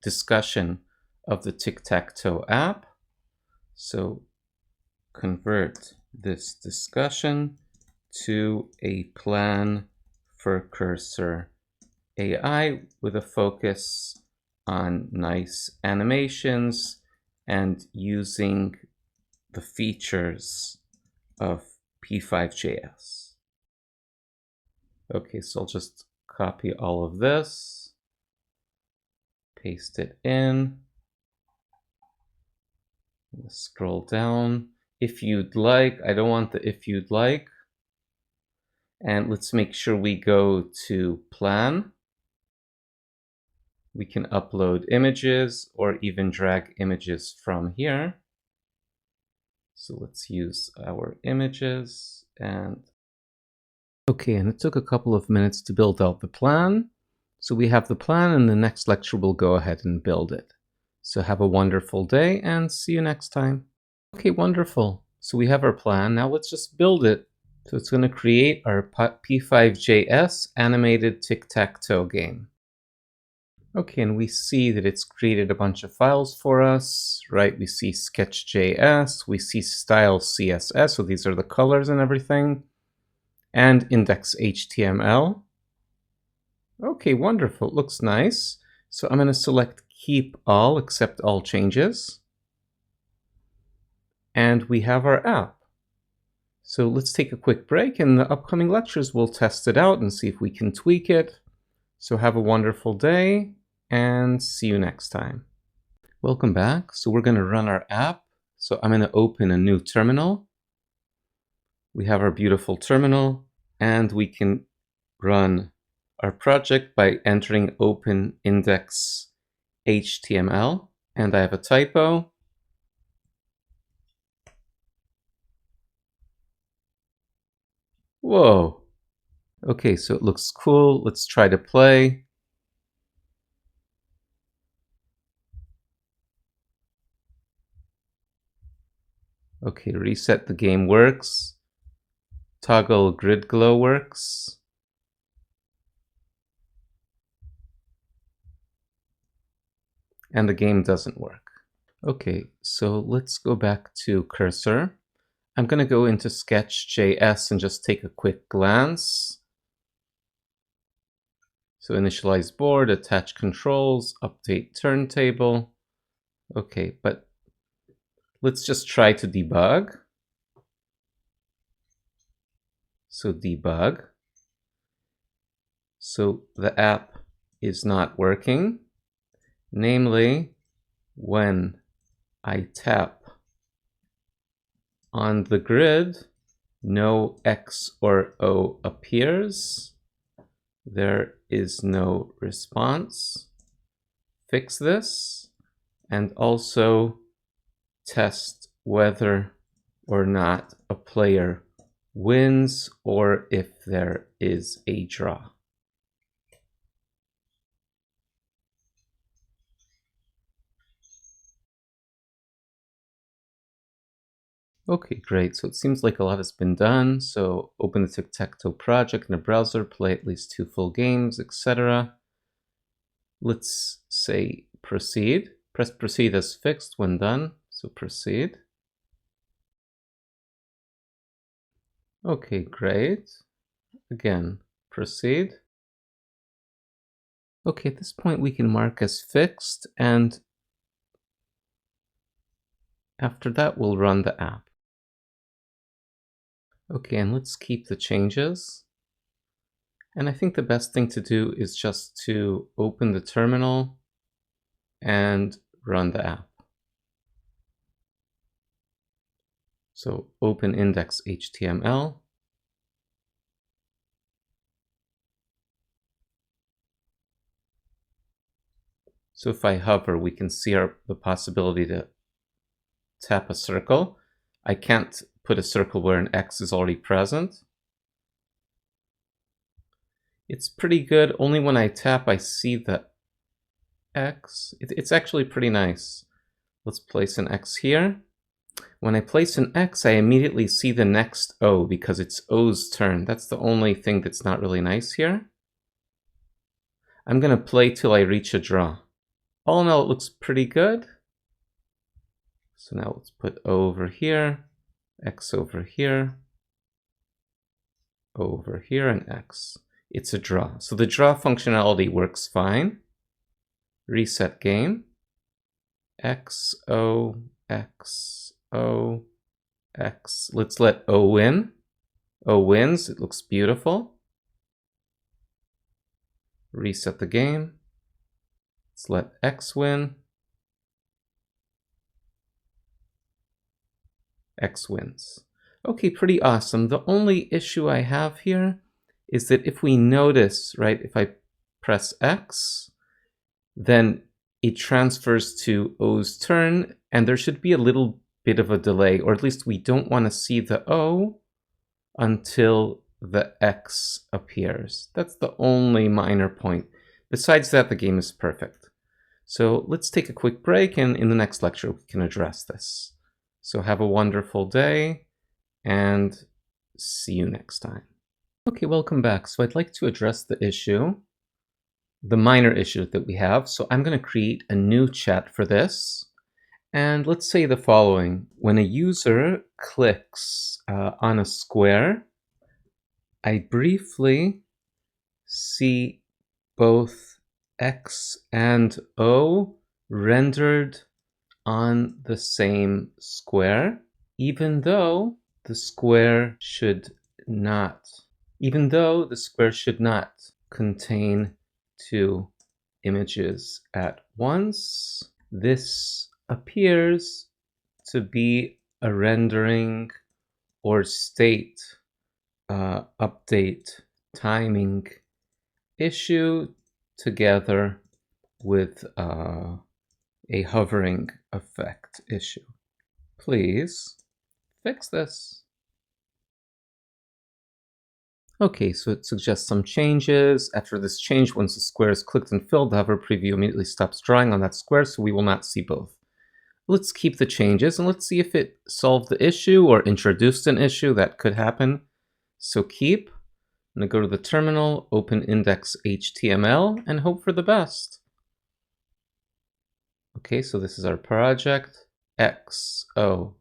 discussion of the tic-tac-toe app. So convert this discussion to a plan for Cursor AI with a focus on nice animations and using the features of P5.js. Okay, so I'll just copy all of this, paste it in, scroll down. If you'd like, I don't want the if you'd like. And let's make sure we go to plan. We can upload images or even drag images from here. So let's use our images and okay, and it took a couple of minutes to build out the plan. So we have the plan, and the next lecture we'll go ahead and build it. So have a wonderful day and see you next time. Okay, wonderful. So we have our plan. Now let's just build it. So it's going to create our P5.js animated tic-tac-toe game. Okay, and we see that it's created a bunch of files for us, right? We see sketch.js, we see style CSS, so these are the colors and everything, and index.html. Okay, wonderful, looks nice. So I'm going to select keep all, accept all changes. And we have our app. So let's take a quick break. In the upcoming lectures, we'll test it out and see if we can tweak it. So have a wonderful day and see you next time. Welcome back. So we're going to run our app. So I'm going to open a new terminal. We have our beautiful terminal, and we can run our project by entering open index.html. And I have a typo. Whoa. Okay, so it looks cool. Let's try to play. Okay, reset the game works. Toggle grid glow works. And the game doesn't work. Okay, so let's go back to cursor. I'm going to go into sketch.js and just take a quick glance. So initialize board, attach controls, update turntable. Okay, but let's just try to debug. So debug. So the app is not working. Namely, when I tap on the grid, no X or O appears. There is no response. Fix this, and also test whether or not a player wins or if there is a draw. Okay, great. So it seems like a lot has been done. So open the tic-tac-toe project in a browser, play at least 2 full games, etc. Let's say proceed. Press proceed as fixed when done. So proceed. Okay, great. Again, proceed. Okay, at this point we can mark as fixed, and after that we'll run the app. Okay, and let's keep the changes. And I think the best thing to do is just to open the terminal and run the app. So open index.html. So if I hover, we can see the possibility to tap a circle. I can't put a circle where an X is already present. It's pretty good. Only when I tap, I see the X. It's actually pretty nice. Let's place an X here. When I place an X, I immediately see the next O because it's O's turn. That's the only thing that's not really nice here. I'm going to play till I reach a draw. All in all, it looks pretty good. So now let's put O over here, X over here, O over here, and X. It's a draw. So the draw functionality works fine. Reset game. X, O, X, O, X. Let's let O win. O wins. It looks beautiful. Reset the game. Let's let X win. X wins. Okay, pretty awesome. The only issue I have here is that if we notice, right, if I press X, then it transfers to O's turn, and there should be a little bit of a delay, or at least we don't want to see the O until the X appears. That's the only minor point. Besides that, the game is perfect. So let's take a quick break, and in the next lecture, we can address this. So have a wonderful day, and see you next time. Okay, welcome back. So I'd like to address the issue, the minor issue that we have. So I'm going to create a new chat for this. And let's say the following. When a user clicks on a square, I briefly see both X and O rendered on the same square, even though the square should not contain 2 images at once. This appears to be a rendering or state update timing issue together with a hovering effect issue. Please fix this. Okay, so it suggests some changes. After this change, once the square is clicked and filled, the hover preview immediately stops drawing on that square, so we will not see both. Let's keep the changes, and let's see if it solved the issue or introduced an issue. That could happen. So keep. I'm going to go to the terminal, open index.html, and hope for the best. Okay, so this is our project, XOX.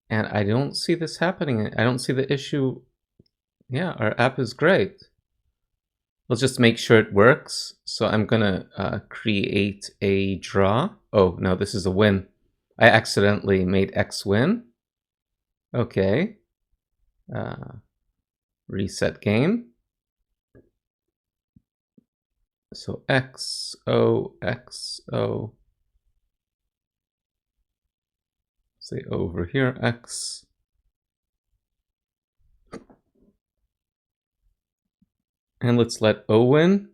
And I don't see this happening. I don't see the issue. Yeah, our app is great. Let's just make sure it works. So I'm gonna create a draw. Oh, no, this is a win. I accidentally made X win. Okay. reset game. So XO, XO, say over here, X. And let's let O win.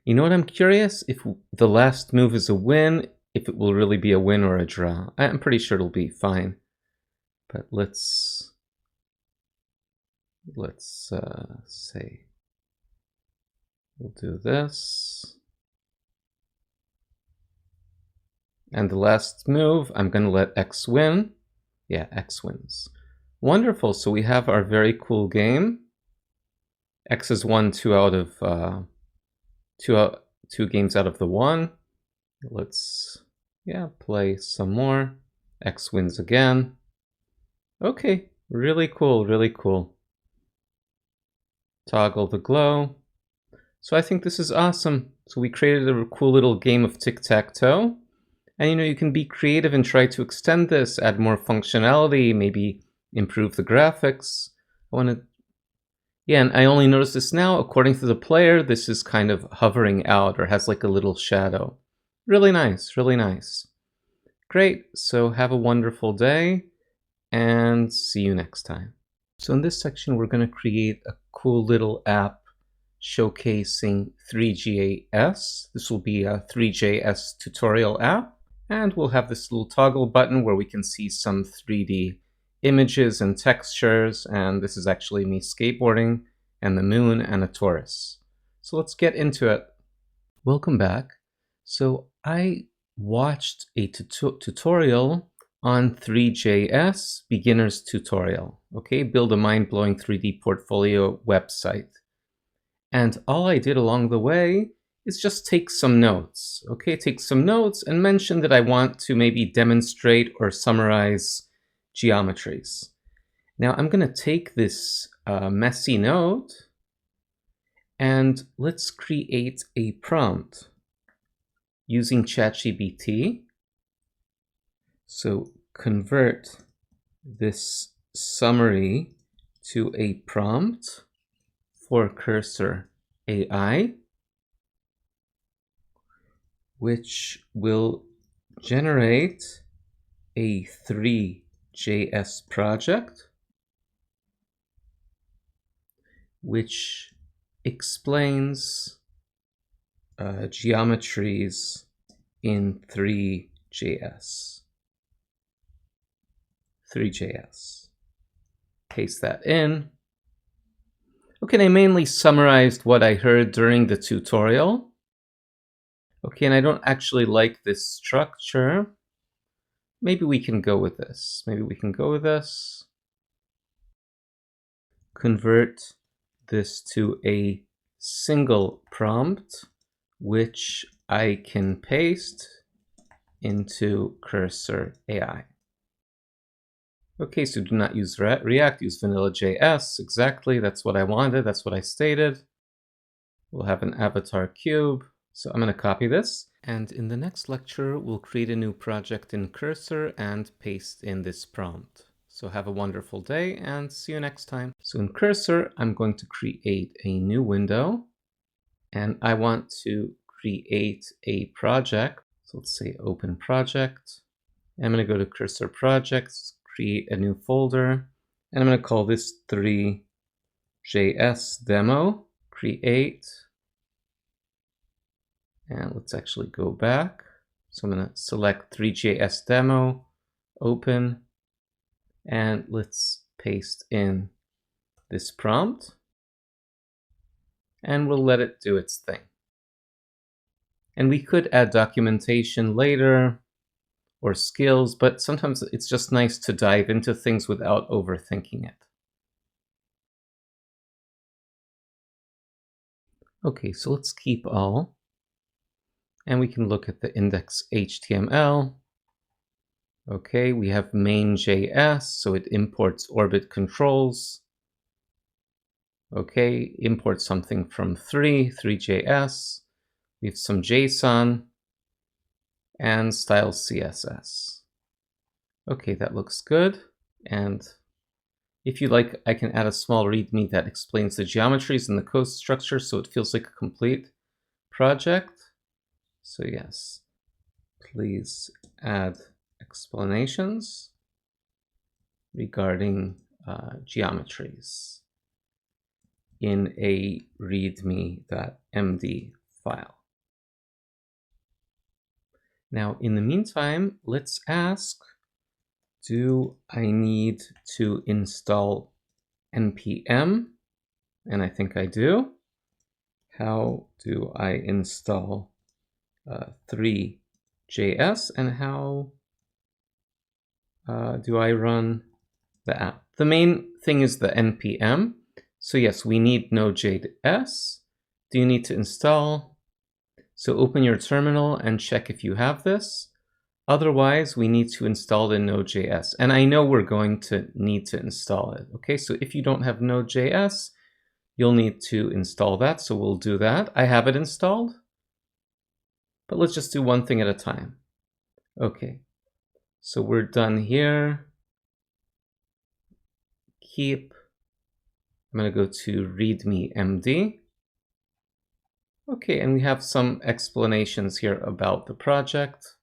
You know what, I'm curious if the last move is a win, if it will really be a win or a draw. I'm pretty sure it'll be fine. But let's say we'll do this. And the last move, I'm going to let X win. Yeah, X wins. Wonderful. So we have our very cool game. X has won two games out of the one. Let's play some more. X wins again. Okay, really cool, really cool. Toggle the glow. So I think this is awesome. So we created a cool little game of tic-tac-toe. And you can be creative and try to extend this, add more functionality, maybe improve the graphics. And I only noticed this now. According to the player, this is kind of hovering out or has like a little shadow. Really nice, really nice. Great, so have a wonderful day and see you next time. So in this section, we're going to create a cool little app showcasing Three.js. This will be a Three.js tutorial app. And we'll have this little toggle button where we can see some 3D images and textures. And this is actually me skateboarding and the moon and a Taurus. So let's get into it. Welcome back. So I watched a tutorial on Three.js, beginner's tutorial. Okay, build a mind-blowing 3D portfolio website. And all I did along the way is just take some notes. Okay, take some notes and mention that I want to maybe demonstrate or summarize geometries. Now I'm going to take this messy note and let's create a prompt using ChatGPT. So convert this summary to a prompt for Cursor AI, which will generate a Three.js project, which explains geometries in Three.js. Paste that in. Okay, and I mainly summarized what I heard during the tutorial. Okay, and I don't actually like this structure. Maybe we can go with this. Convert this to a single prompt, which I can paste into Cursor AI. Okay, so do not use React, use Vanilla.js. Exactly, that's what I wanted, that's what I stated. We'll have an avatar cube. So I'm going to copy this. And in the next lecture, we'll create a new project in Cursor and paste in this prompt. So have a wonderful day and see you next time. So in Cursor, I'm going to create a new window and I want to create a project. So let's say open project. I'm going to go to Cursor projects, create a new folder, and I'm going to call this Three.js demo, create. And let's actually go back. So I'm going to select Three.js demo, open, and let's paste in this prompt. And we'll let it do its thing. And we could add documentation later or skills, but sometimes it's just nice to dive into things without overthinking it. Okay, so let's keep all. And we can look at the index HTML. Okay, we have main.js, so it imports orbit controls. Okay, import something from Three.js. We have some JSON and style CSS. Okay, that looks good. And if you like, I can add a small README that explains the geometries and the code structure so it feels like a complete project. So yes, please add explanations regarding geometries in a readme.md file. Now, in the meantime, let's ask, do I need to install npm? And I think I do. How do I install 3.js, and how do I run the app? The main thing is the npm. So yes, we need Node.js. Do you need to install? So open your terminal and check if you have this. Otherwise, we need to install the Node.js. And I know we're going to need to install it. Okay, so if you don't have Node.js, you'll need to install that. So we'll do that. I have it installed, but let's just do one thing at a time. Okay, so we're done here. Keep. I'm going to go to README MD. Okay, and we have some explanations here about the project.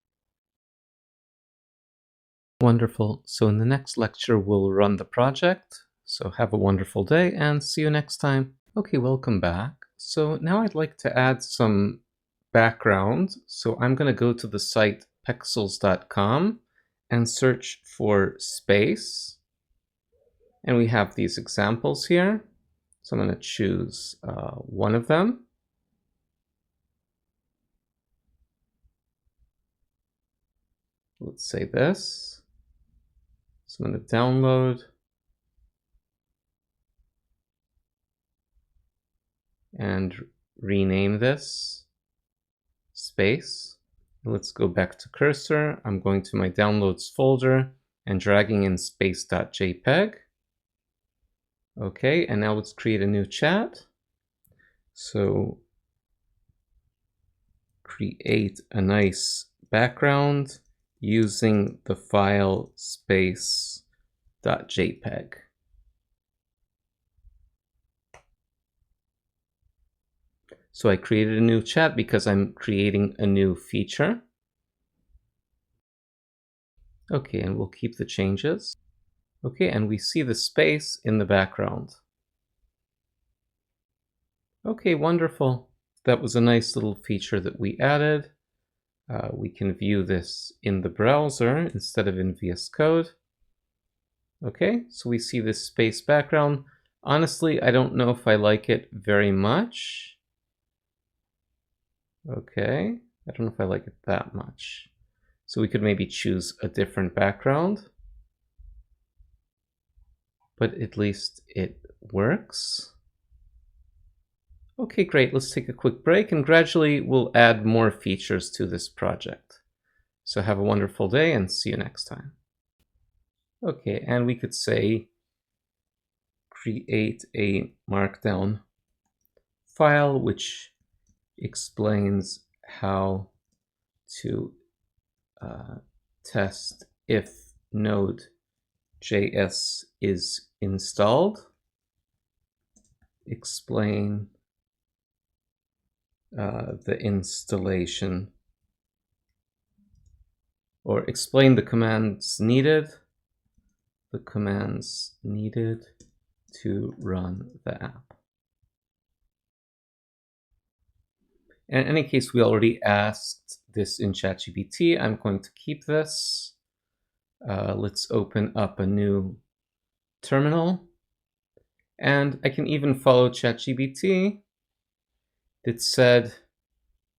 Wonderful. So in the next lecture, we'll run the project. So have a wonderful day and see you next time. Okay, welcome back. So now I'd like to add some background. So I'm going to go to the site pexels.com and search for space. And we have these examples here. So I'm going to choose one of them. Let's say this. So I'm going to download and rename this space. Let's go back to cursor. I'm going to my downloads folder and dragging in space.jpg. Okay, and now let's create a new chat. So create a nice background using the file space.jpg. So I created a new chat because I'm creating a new feature. Okay, and we'll keep the changes. Okay, and we see the space in the background. Okay, wonderful. That was a nice little feature that we added. We can view this in the browser instead of in VS Code. Okay, so we see this space background. Honestly, I don't know if I like it very much. Okay, I don't know if I like it that much. So we could maybe choose a different background. But at least it works. Okay, great. Let's take a quick break and gradually we'll add more features to this project. So have a wonderful day and see you next time. Okay, and we could say create a markdown file which explains how to test if Node.js is installed. Explain the installation, or explain the commands needed to run the app. And in any case, we already asked this in ChatGPT. I'm going to keep this. Let's open up a new terminal. And I can even follow ChatGPT that said,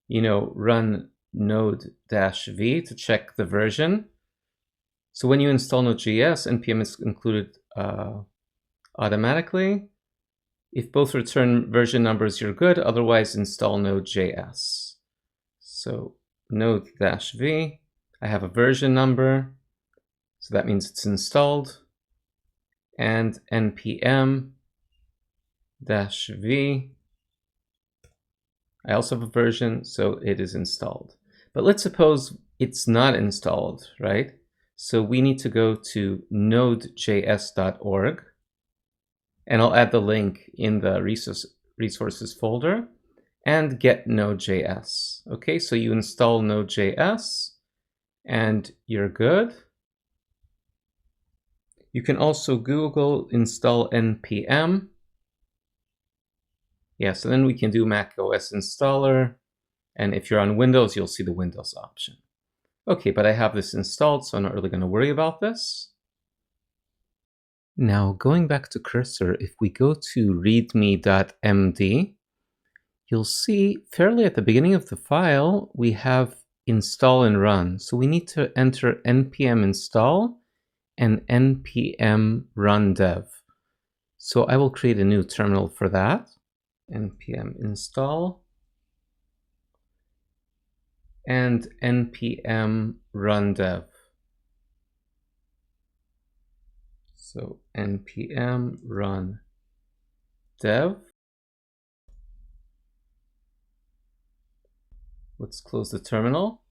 run node-v to check the version. So when you install Node.js, npm is included automatically. If both return version numbers, you're good. Otherwise, install Node.js. So node-v, I have a version number. So that means it's installed. And npm-v, I also have a version, so it is installed. But let's suppose it's not installed, right? So we need to go to nodejs.org, and I'll add the link in the resources folder, and get Node.js. Okay, so you install Node.js and you're good. You can also Google install npm. Yeah, so then we can do Mac OS installer. And if you're on Windows, you'll see the Windows option. Okay, but I have this installed, so I'm not really going to worry about this. Now, going back to Cursor, if we go to readme.md, you'll see fairly at the beginning of the file, we have install and run. So we need to enter npm install and npm run dev. So I will create a new terminal for that. Npm install and npm run dev. So npm run dev. Let's close the terminal.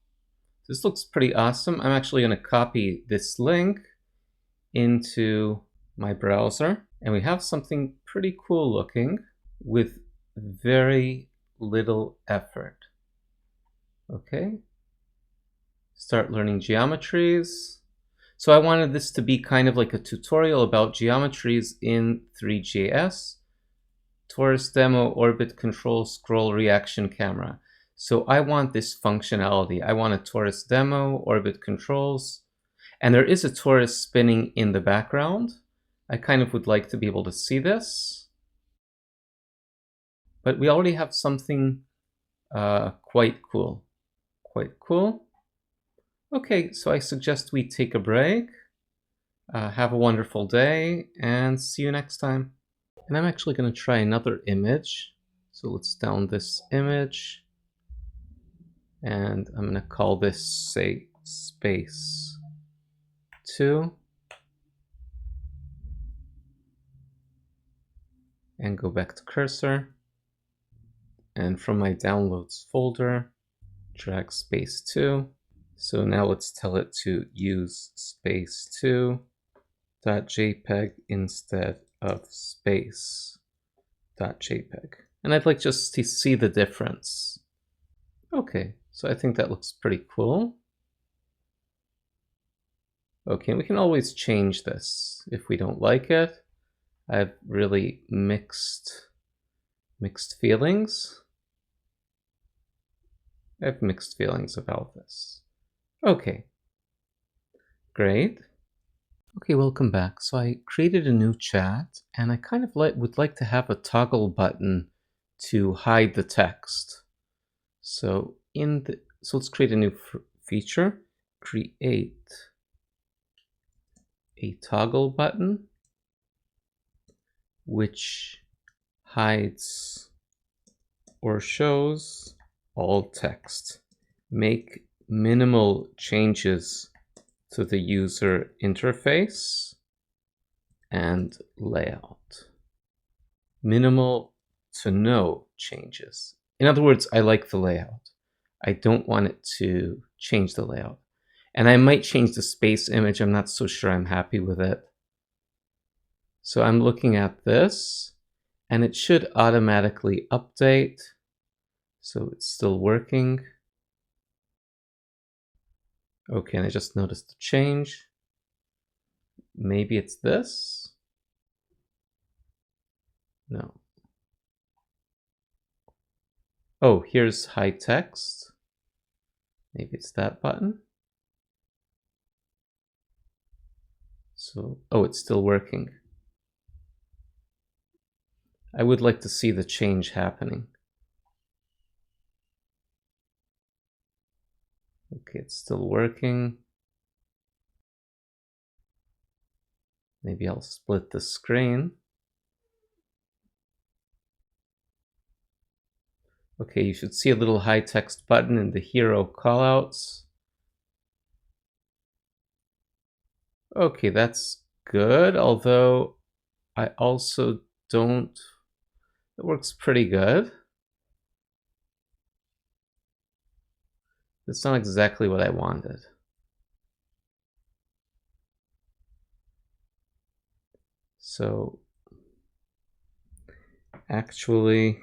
This looks pretty awesome. I'm actually going to copy this link into my browser, and we have something pretty cool looking with very little effort. Okay, start learning geometries. So I wanted this to be kind of like a tutorial about geometries in Three.js. Torus demo, orbit control, scroll reaction camera. So I want this functionality. I want a torus demo, orbit controls, and there is a torus spinning in the background. I kind of would like to be able to see this. But we already have something quite cool. Quite cool. Okay, so I suggest we take a break. Have a wonderful day, and see you next time. And I'm actually going to try another image. So let's down this image. And I'm going to call this, say, space 2. And go back to Cursor. And from my downloads folder, drag space 2. So now let's tell it to use space2.jpg instead of space.jpg. And I'd like just to see the difference. Okay, so I think that looks pretty cool. Okay, we can always change this if we don't like it. I have really mixed feelings. I have mixed feelings about this. Okay, great. Okay, welcome back. So I created a new chat, and I kind of would like to have a toggle button to hide the text. So let's create a new feature. Create a toggle button which hides or shows all text. Make minimal changes to the user interface and layout. Minimal to no changes. In other words, I like the layout. I don't want it to change the layout. And I might change the space image. I'm not so sure I'm happy with it. So I'm looking at this, and it should automatically update. So it's still working. Okay, and I just noticed the change. Maybe it's this? No. Oh, here's hide text. Maybe it's that button. So, oh, it's still working. I would like to see the change happening. Okay, it's still working. Maybe I'll split the screen. Okay, you should see a little hide text button in the hero callouts. Okay, that's good, although I also don't. It works pretty good. It's not exactly what I wanted. So actually,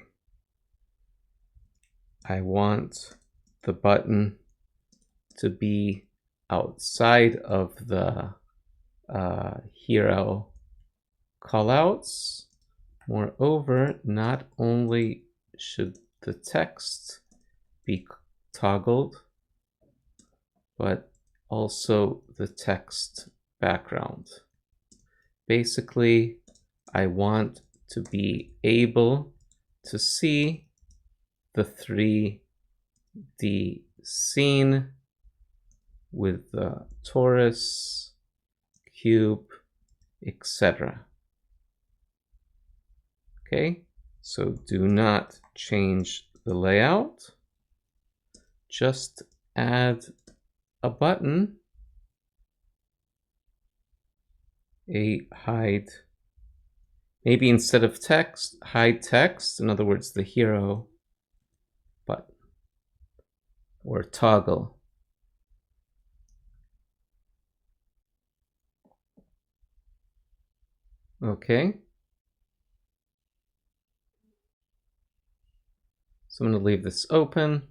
I want the button to be outside of the hero callouts. Moreover, not only should the text be toggled, but also the text background. Basically, I want to be able to see the 3D scene with the torus, cube, etc. Okay, so do not change the layout. Just add a button, a hide. Maybe instead of text, hide text. In other words, the hero button or toggle. Okay. So I'm going to leave this open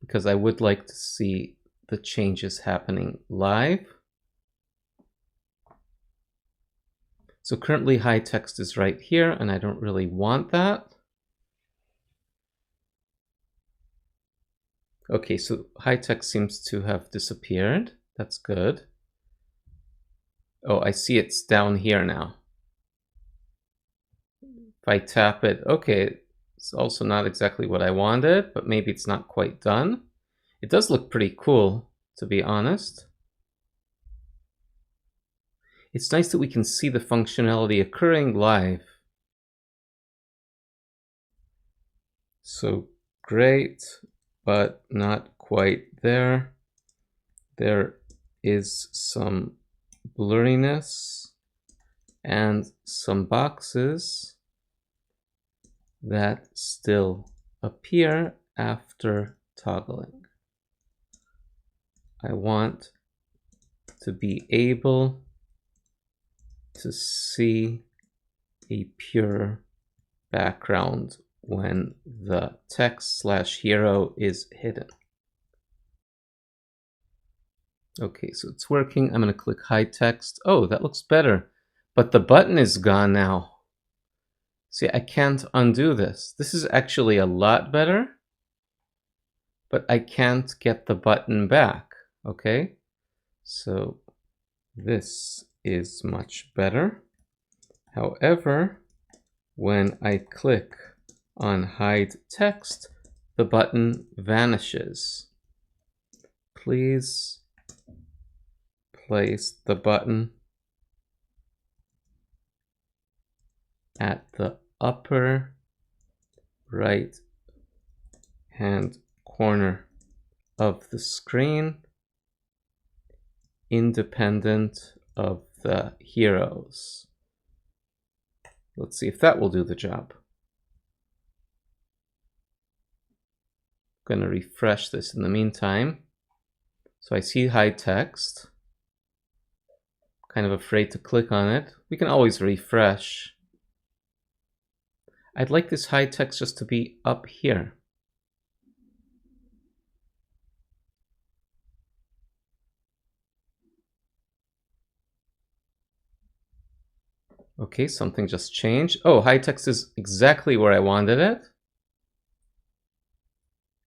because I would like to see the changes happening live. So currently hide text is right here, and I don't really want that. Okay, so hide text seems to have disappeared. That's good. Oh, I see it's down here now. If I tap it, okay, it's also not exactly what I wanted, but maybe it's not quite done. It does look pretty cool, to be honest. It's nice that we can see the functionality occurring live. So great, but not quite there. There is some blurriness and some boxes that still appear after toggling. I want to be able to see a pure background when the text/hero is hidden. Okay, so it's working. I'm going to click hide text. Oh, that looks better. But the button is gone now. See, I can't undo this. This is actually a lot better, but I can't get the button back. Okay, so this is much better. However, when I click on hide text, the button vanishes. Please place the button at the upper right hand corner of the screen, independent of the heroes. Let's see if that will do the job. I'm going to refresh this in the meantime. So I see hide text. Kind of afraid to click on it. We can always refresh. I'd like this hide text just to be up here. Okay, something just changed. Oh, hide text is exactly where I wanted it.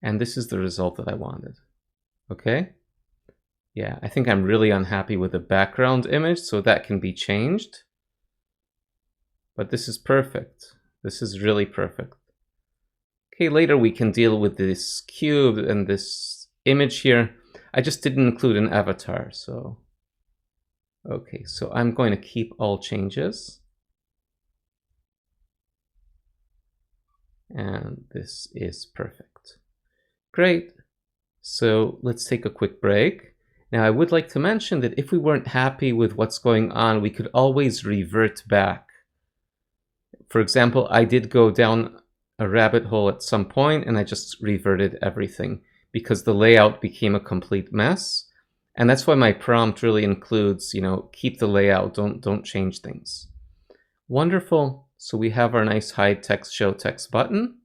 And this is the result that I wanted. Okay. Yeah, I think I'm really unhappy with the background image, so that can be changed. But this is perfect. This is really perfect. Okay, later we can deal with this cube and this image here. I just didn't include an avatar, so. Okay, so I'm going to keep all changes. And this is perfect. Great. So let's take a quick break. Now, I would like to mention that if we weren't happy with what's going on, we could always revert back. For example, I did go down a rabbit hole at some point and I just reverted everything because the layout became a complete mess. And that's why my prompt really includes, keep the layout, don't change things. Wonderful. So we have our nice hide text, show text button.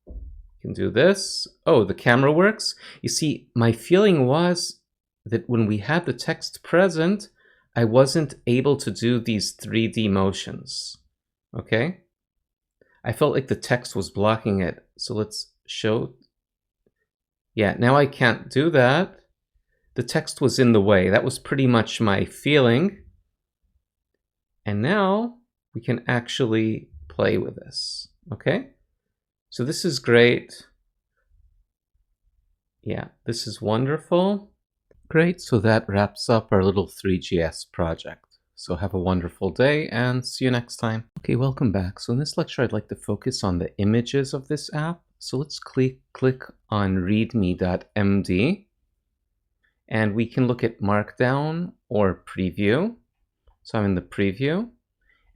You can do this. Oh, the camera works. You see, my feeling was that when we had the text present, I wasn't able to do these 3D motions. Okay? I felt like the text was blocking it. So let's show. Yeah, now I can't do that. The text was in the way. That was pretty much my feeling. And now we can actually play with this. Okay? So this is great. Yeah, this is wonderful. Great, so that wraps up our little Three.js project. So have a wonderful day and see you next time. Okay, welcome back. So in this lecture, I'd like to focus on the images of this app. So let's click on readme.md and we can look at Markdown or Preview. So I'm in the Preview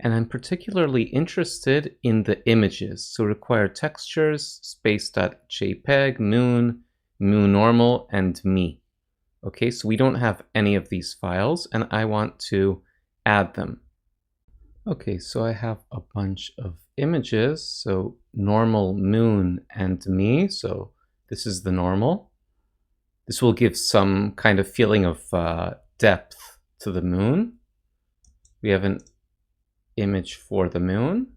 and I'm particularly interested in the images. So required textures, space.jpg, moon normal, and me. Okay, so we don't have any of these files and I want to add them. Okay, so I have a bunch of images. So normal, moon, and me. So this is the normal. This will give some kind of feeling of depth to the moon. We have an image for the moon.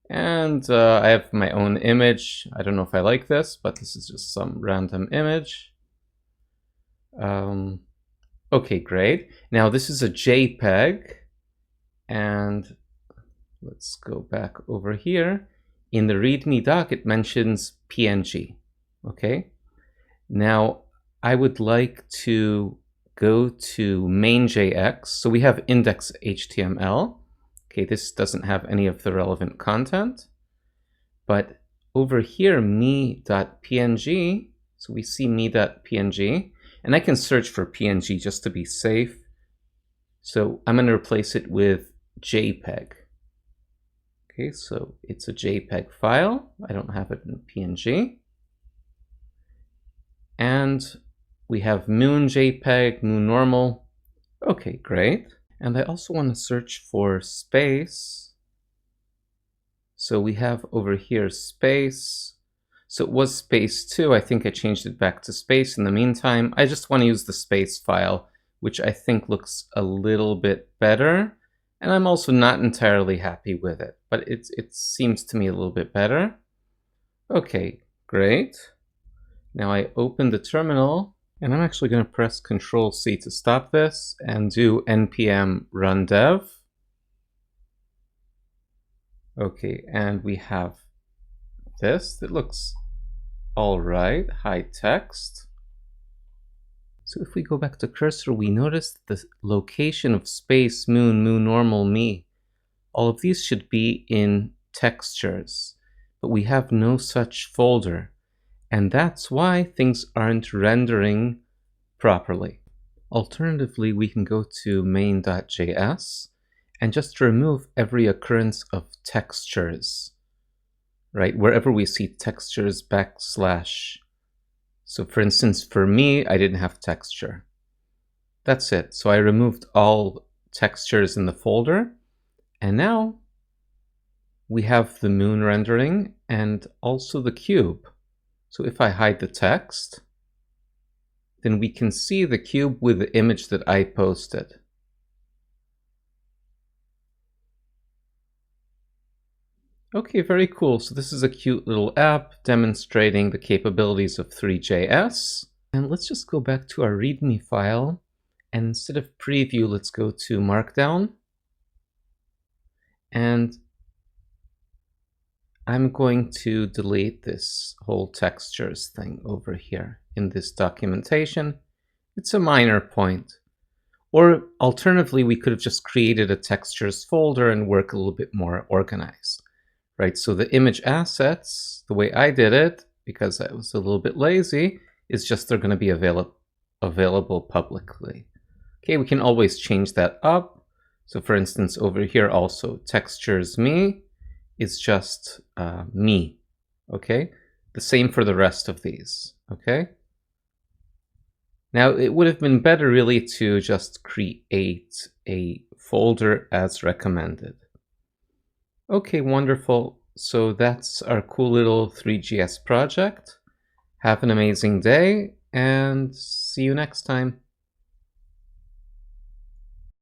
And I have my own image. I don't know if I like this, but this is just some random image. Okay, great. Now this is a JPEG, and let's go back over here. In the README doc, it mentions PNG. Okay. Now I would like to go to main.js. So we have index.html. Okay, this doesn't have any of the relevant content, but over here, me.png. So we see me.png. And I can search for PNG just to be safe. So I'm going to replace it with JPEG. Okay, so it's a JPEG file. I don't have it in PNG. And we have moon JPEG, moon normal. Okay, great. And I also want to search for space. So we have over here space. So it was space 2. I think I changed it back to space in the meantime. I just want to use the space file, which I think looks a little bit better. And I'm also not entirely happy with it, but it seems to me a little bit better. Okay, great. Now I open the terminal, and I'm actually going to press Control-C to stop this and do npm run dev. Okay, and we have this that looks all right, high text. So if we go back to cursor, we notice the location of space, moon normal, me. All of these should be in textures, but we have no such folder. And that's why things aren't rendering properly. Alternatively, we can go to main.js and just remove every occurrence of textures. Right, wherever we see textures /. So for instance, for me, I didn't have texture. That's it. So I removed all textures in the folder. And now we have the moon rendering and also the cube. So if I hide the text, then we can see the cube with the image that I posted. Okay, very cool. So this is a cute little app demonstrating the capabilities of Three.js. And let's just go back to our README file. And instead of preview, let's go to Markdown. And I'm going to delete this whole textures thing over here in this documentation. It's a minor point. Or alternatively, we could have just created a textures folder and work a little bit more organized. Right, so the image assets, the way I did it, because I was a little bit lazy, is just they're going to be available publicly. Okay, we can always change that up. So for instance, over here also, textures me is just me. Okay, the same for the rest of these. Okay. Now, it would have been better really to just create a folder as recommended. Okay, wonderful. So that's our cool little Three.js project. Have an amazing day and see you next time.